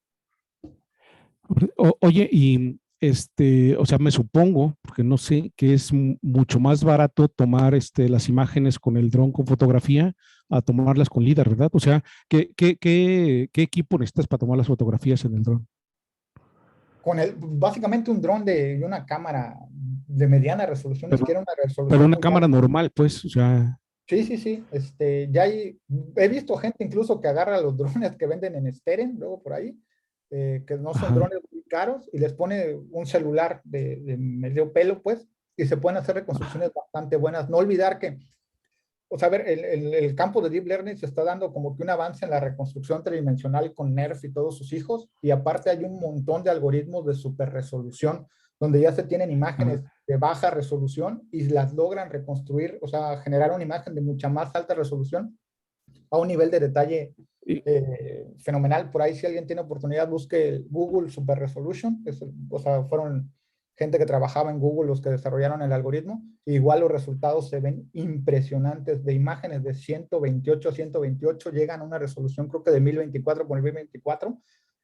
Oye, y o sea, me supongo, porque no sé, que es mucho más barato tomar las imágenes con el dron con fotografía a tomarlas con LiDAR, ¿verdad? O sea, ¿qué equipo necesitas para tomar las fotografías en el dron? Básicamente un dron y una cámara de mediana resolución, ni Pero, siquiera una pero resolución una muy cámara alta. normal, pues, o sea, Sí, he visto gente incluso que agarra los drones que venden en Steren, luego por ahí, que no son ajá. drones muy caros, y les pone un celular de medio pelo, pues, y se pueden hacer reconstrucciones bastante buenas. No olvidar que, o sea, a ver, el campo de Deep Learning se está dando como que un avance en la reconstrucción tridimensional con NERF y todos sus hijos, y aparte hay un montón de algoritmos de super resolución, donde ya se tienen Ajá. imágenes de baja resolución y las logran reconstruir, o sea, generar una imagen de mucha más alta resolución a un nivel de detalle Y- fenomenal. Por ahí, si alguien tiene oportunidad, busque Google Super Resolution. O sea, fueron gente que trabajaba en Google los que desarrollaron el algoritmo. Igual los resultados se ven impresionantes de imágenes de 128 a 128, llegan a una resolución creo que de 1024 por 1024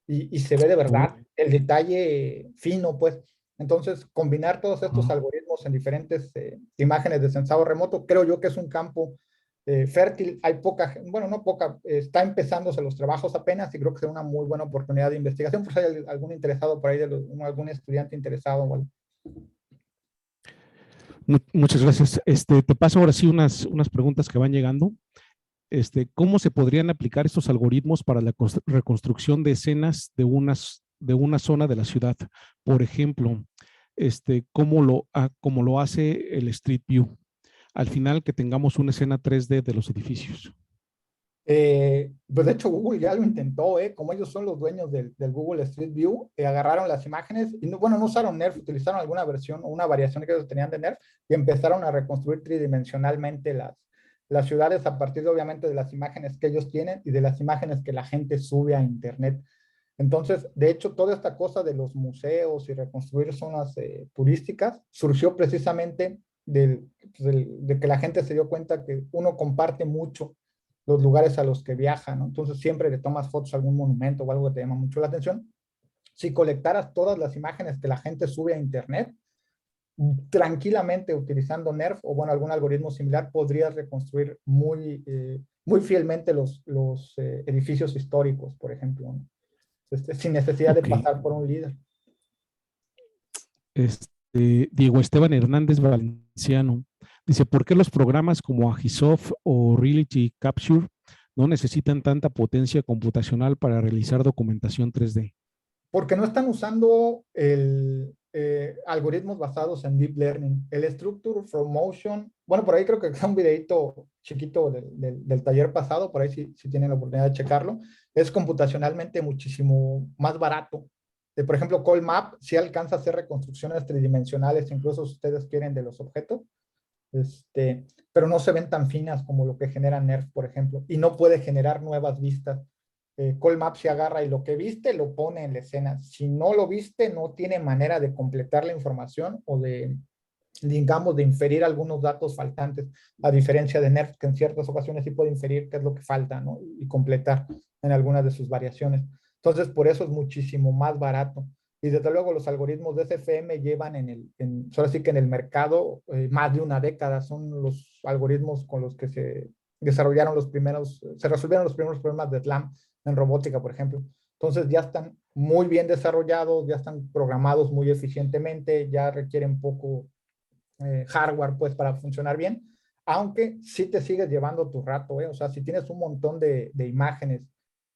y se ve de verdad Órale. el detalle fino, pues. Entonces, combinar todos estos Ajá. algoritmos en diferentes imágenes de sensado remoto, creo yo que es un campo fértil. Hay poca, bueno, no poca, está empezándose los trabajos apenas y creo que será una muy buena oportunidad de investigación, por si hay algún interesado por ahí, algún estudiante interesado o algo. Muchas gracias. Te paso ahora sí unas preguntas que van llegando. ¿Cómo se podrían aplicar estos algoritmos para la reconstrucción de escenas de una zona de la ciudad? Por ejemplo, ¿cómo lo hace el Street View? Al final que tengamos una escena 3D de los edificios. Pues de hecho Google ya lo intentó, como ellos son los dueños del Google Street View, agarraron las imágenes y no, bueno, no usaron NERF, utilizaron alguna versión o una variación que ellos tenían de NERF y empezaron a reconstruir tridimensionalmente las ciudades a partir obviamente de las imágenes que ellos tienen y de las imágenes que la gente sube a internet. Entonces, de hecho, toda esta cosa de los museos y reconstruir zonas turísticas surgió precisamente de que la gente se dio cuenta que uno comparte mucho los lugares a los que viaja, ¿no? Entonces siempre le tomas fotos a algún monumento o algo que te llama mucho la atención. Si colectaras todas las imágenes que la gente sube a internet, tranquilamente utilizando NERF o bueno, algún algoritmo similar, podrías reconstruir muy fielmente los edificios históricos, por ejemplo, ¿no? Sin necesidad de Ok. pasar por un líder. Diego Esteban Hernández Valenciano dice, ¿por qué los programas como Agisoft o Reality Capture no necesitan tanta potencia computacional para realizar documentación 3D? Porque no están usando algoritmos basados en Deep Learning. El Structure from Motion, bueno, por ahí creo que está un videito chiquito del taller pasado, por ahí si tienen la oportunidad de checarlo, es computacionalmente muchísimo más barato. Por ejemplo, Colmap sí alcanza a hacer reconstrucciones tridimensionales, incluso si ustedes quieren, de los objetos, pero no se ven tan finas como lo que genera NERF, por ejemplo, y no puede generar nuevas vistas. Colmap se agarra y lo que viste lo pone en la escena. Si no lo viste, no tiene manera de completar la información o de, digamos, de inferir algunos datos faltantes, a diferencia de NERF, que en ciertas ocasiones sí puede inferir qué es lo que falta, ¿no? Y completar en algunas de sus variaciones. Entonces, por eso es muchísimo más barato. Y desde luego los algoritmos de SFM llevan ahora sí que en el mercado más de una década. Son los algoritmos con los que se desarrollaron se resolvieron los primeros problemas de SLAM en robótica, por ejemplo. Entonces ya están muy bien desarrollados, ya están programados muy eficientemente, ya requieren poco hardware pues para funcionar bien, aunque sí te sigues llevando tu rato, o sea, si tienes un montón de imágenes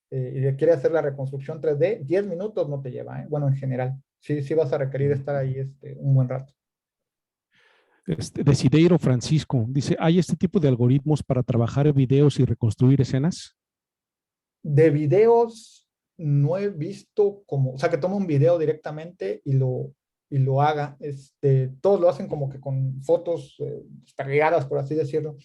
y quieres hacer la reconstrucción 3D, 10 minutos no te lleva, bueno, en general, sí vas a requerir estar ahí un buen rato. Desideiro Francisco dice, ¿hay este tipo de algoritmos para trabajar videos y reconstruir escenas? De videos no he visto o sea, que tome un video directamente y lo haga. Todos lo hacen como que con fotos desperdigadas, por así decirlo.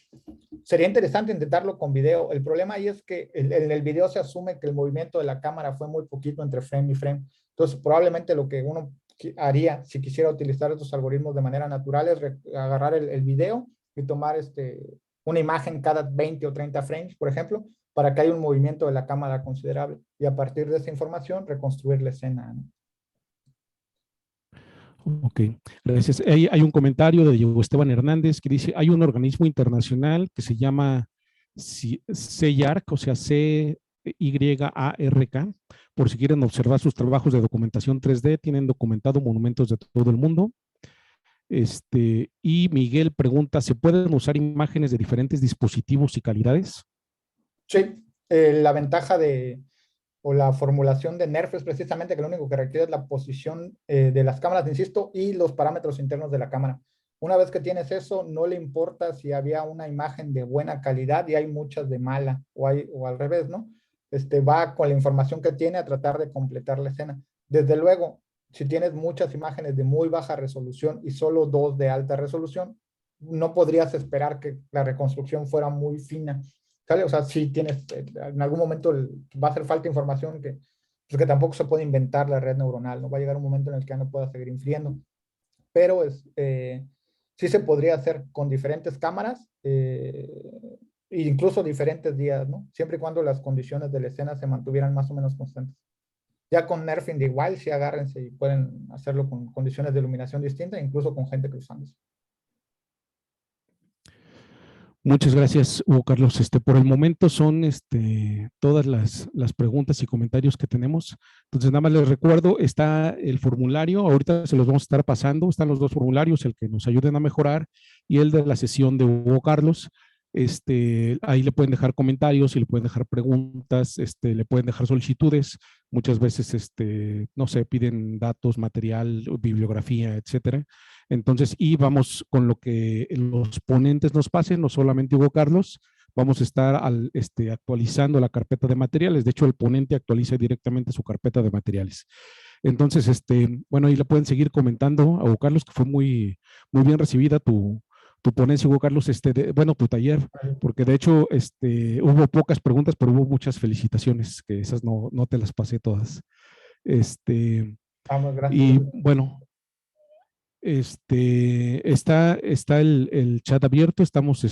Sería interesante intentarlo con video. El problema ahí es que en el video se asume que el movimiento de la cámara fue muy poquito entre frame y frame. Entonces, probablemente lo que uno haría si quisiera utilizar estos algoritmos de manera natural es agarrar el video y tomar una imagen cada 20 o 30 frames, por ejemplo, para que haya un movimiento de la cámara considerable y a partir de esa información reconstruir la escena, ¿no? Ok, gracias. Hay un comentario de Diego Esteban Hernández que dice, hay un organismo internacional que se llama CYARK, o sea, CYARK, por si quieren observar sus trabajos de documentación 3D, tienen documentado monumentos de todo el mundo. Y Miguel pregunta, ¿se pueden usar imágenes de diferentes dispositivos y calidades? Sí, la ventaja o la formulación de NERF es precisamente que lo único que requiere es la posición de las cámaras, insisto, y los parámetros internos de la cámara. Una vez que tienes eso, no le importa si había una imagen de buena calidad y hay muchas de mala, o al revés, ¿no? Va con la información que tiene a tratar de completar la escena. Desde luego, si tienes muchas imágenes de muy baja resolución y solo dos de alta resolución, no podrías esperar que la reconstrucción fuera muy fina. ¿Sale? O sea, si tienes, en algún momento va a hacer falta información pues que tampoco se puede inventar la red neuronal, ¿no? Va a llegar un momento en el que ya no pueda seguir infiriendo. Pero sí se podría hacer con diferentes cámaras e incluso diferentes días, ¿no? Siempre y cuando las condiciones de la escena se mantuvieran más o menos constantes. Ya con Nerfing de igual, sí agárrense y pueden hacerlo con condiciones de iluminación distintas, incluso con gente cruzándose. Muchas gracias, Hugo Carlos. Por el momento son todas las preguntas y comentarios que tenemos. Entonces, nada más les recuerdo, está el formulario, ahorita se los vamos a estar pasando, están los dos formularios, el que nos ayuden a mejorar y el de la sesión de Hugo Carlos. Ahí le pueden dejar comentarios y le pueden dejar preguntas, le pueden dejar solicitudes. Muchas veces, no sé, piden datos, material, bibliografía, etcétera. Entonces, y vamos con lo que los ponentes nos pasen, no solamente Hugo Carlos, vamos a estar actualizando la carpeta de materiales. De hecho, el ponente actualiza directamente su carpeta de materiales. Entonces, bueno, ahí le pueden seguir comentando a Hugo Carlos, que fue muy bien recibida tu ponencia, Hugo Carlos, bueno, tu taller, porque de hecho hubo pocas preguntas, pero hubo muchas felicitaciones, que esas no te las pasé todas. Vamos, gracias. Y bueno, está el chat abierto, estamos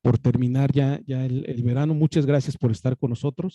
por terminar ya el verano. Muchas gracias por estar con nosotros.